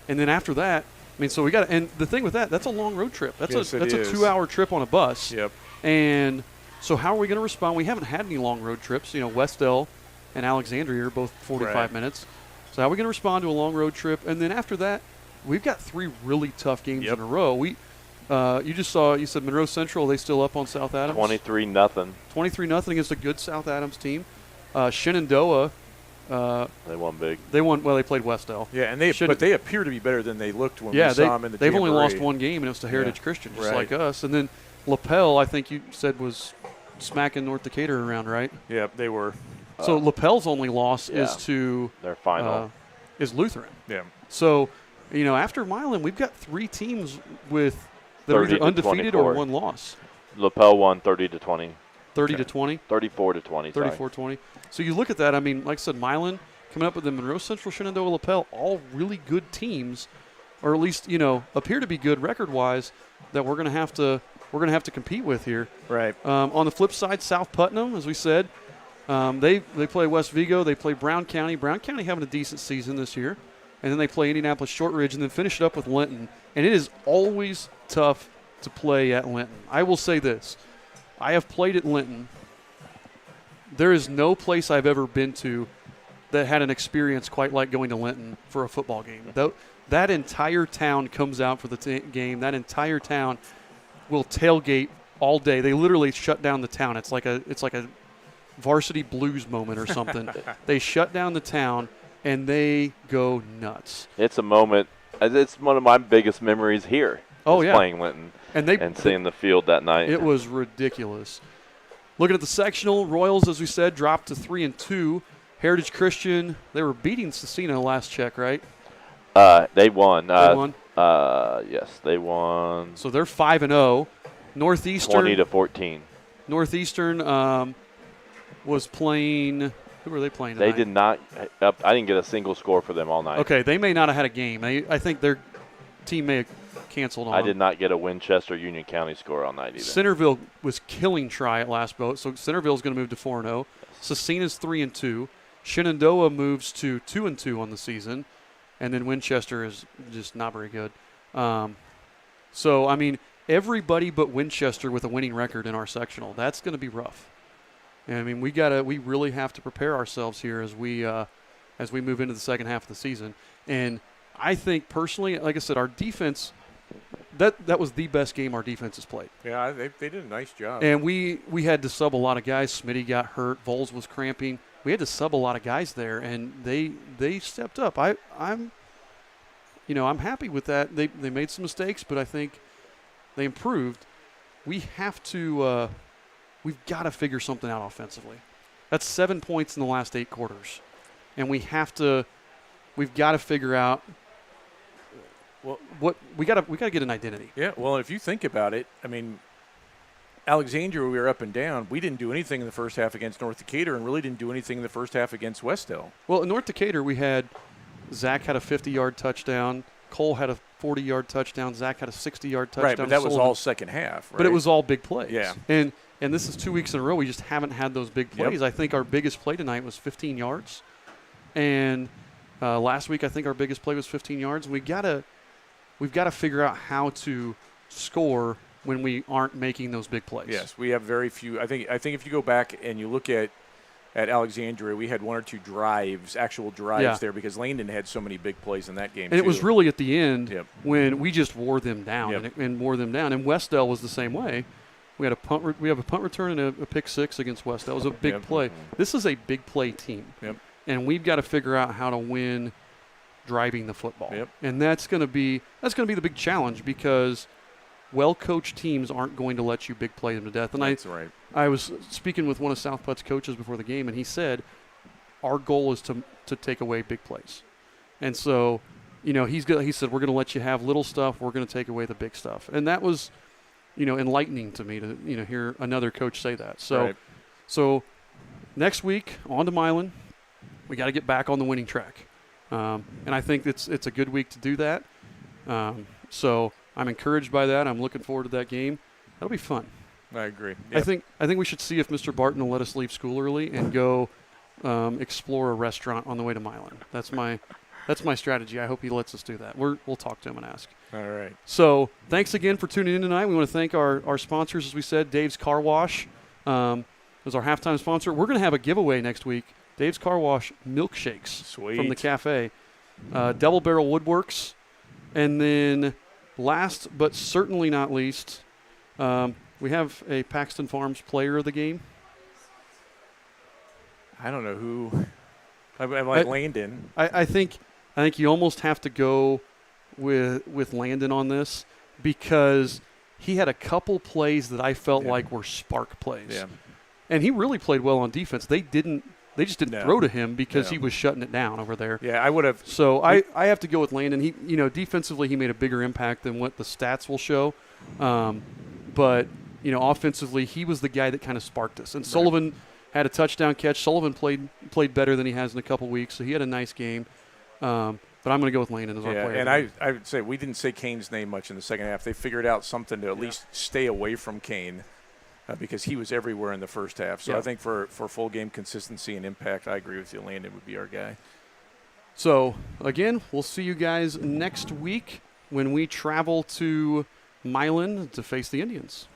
And then after that, so we got, and the thing with that's a long road trip. That's a 2-hour trip on a bus. Yep. And so how are we going to respond? We haven't had any long road trips. Westell and Alexandria are both 45 minutes. So how are we going to respond to a long road trip? And then after that, we've got 3 really tough games in a row. You just saw, you said Monroe Central, they still up on South Adams? 23-0. 23-0 against a good South Adams team. Shenandoah. They won big. They played Westell. Yeah, but they appear to be better than they looked when we saw them in the they've only Jamboree. lost 1 game, and it was to Heritage Christian, just like us. And then LaPel, I think you said, was smacking North Decatur around, right? Yeah, they were. So LaPel's only loss is to their final is Lutheran. Yeah. So, after Milan, we've got 3 teams that are either undefeated 24. or 1 loss. LaPel won 30-20. 30-20? 34-20. 34-20. So you look at that, like I said, Milan coming up with the Monroe Central, Shenandoah, LaPel, all really good teams, or at least, appear to be good record-wise, that we're going to have to compete with here. Right. On the flip side, South Putnam, as we said, they play West Vigo, they play Brown County. Brown County having a decent season this year. And then they play Indianapolis Shortridge and then finish it up with Linton. And it is always tough to play at Linton. I will say this. I have played at Linton. There is no place I've ever been to that had an experience quite like going to Linton for a football game. That entire town comes out for the game. That entire town will tailgate all day. They literally shut down the town. It's like a Varsity Blues moment or something. They shut down the town and they go nuts. It's a moment. It's one of my biggest memories here. Oh yeah, playing Linton and seeing the field that night. It was ridiculous. Looking at the sectional, Royals, as we said, dropped to 3-2. Heritage Christian, they were beating Cecina last check, right? They won. They won? Yes, they won. So they're 5-0. Northeastern 20-14. Northeastern was playing. Who were they playing tonight? They did not. I didn't get a single score for them all night. Okay, they may not have had a game. I think their team may have canceled on I them. did not get a Winchester Union County score all night either. Centerville was killing Tri at last boat, so Centerville's going to move to 4-0. Cecina's 3-2. Shenandoah moves to 2-2 on the season, and then Winchester is just not very good. So I mean, everybody but Winchester with a winning record in our sectional. That's going to be rough. And I mean, we really have to prepare ourselves here as we move into the second half of the season. And I think personally, like I said, our defense that was the best game our defense has played. Yeah, they did a nice job. And we had to sub a lot of guys. Smitty got hurt. Vols was cramping. We had to sub a lot of guys there, and they stepped up. I'm happy with that. They made some mistakes, but I think they improved. We have to we've got to figure something out offensively. That's 7 points in the last 8 quarters, and we've got to figure out. Well, what we got to get an identity. Yeah, well, if you think about it, I mean, Alexandria, we were up and down. We didn't do anything in the first half against North Decatur, and really didn't do anything in the first half against Westdale. Well, in North Decatur, we had Zach had a 50-yard touchdown. Cole had a 40-yard touchdown. Zach had a 60-yard touchdown. Right, but that was all second half, right? But it was all big plays. Yeah. And this is 2 weeks in a row. We just haven't had those big plays. Yep. I think our biggest play tonight was 15 yards. And last week, I think our biggest play was 15 yards. We've got to figure out how to score when we aren't making those big plays. Yes, we have very few. I think if you go back and you look at Alexandria, we had 1 or 2 actual drives there, because Langdon had so many big plays in that game. And it was really at the end when we just wore them down and wore them down. And Westdale was the same way. We had we have a punt return and a pick 6 against Westdale. It was a big play. This is a big play team. Yep. And we've got to figure out how to win driving the football. Yep. And that's going to be the big challenge, because well-coached teams aren't going to let you big play them to death. And that's right. I was speaking with one of South Putt's coaches before the game, and he said our goal is to take away big plays. And so, he said we're going to let you have little stuff. We're going to take away the big stuff. And that was, enlightening to me to hear another coach say that. So, so next week on to Milan, we got to get back on the winning track. And I think it's a good week to do that. So I'm encouraged by that. I'm looking forward to that game. That'll be fun. I agree. Yep. I think we should see if Mr. Barton will let us leave school early and go explore a restaurant on the way to Milan. That's my strategy. I hope he lets us do that. We'll talk to him and ask. All right. So thanks again for tuning in tonight. We want to thank our sponsors, as we said. Dave's Car Wash is our halftime sponsor. We're going to have a giveaway next week. Dave's Car Wash milkshakes from the cafe. Double Barrel Woodworks. And then last but certainly not least, we have a Paxton Farms player of the game. I don't know who. I like Landon. I think you almost have to go with Landon on this, because he had a couple plays that I felt like were spark plays. Yeah. And he really played well on defense. They just didn't throw to him because he was shutting it down over there. Yeah, I would have. So I have to go with Landon. He, defensively he made a bigger impact than what the stats will show. But, offensively he was the guy that kind of sparked us. And Sullivan had a touchdown catch. Sullivan played better than he has in a couple weeks, so he had a nice game. But I'm going to go with Landon as our player. And I would say we didn't say Kane's name much in the second half. They figured out something to at least stay away from Kane, because he was everywhere in the first half. So I think for full game consistency and impact, I agree with you. Landon would be our guy. So, again, we'll see you guys next week when we travel to Milan to face the Indians.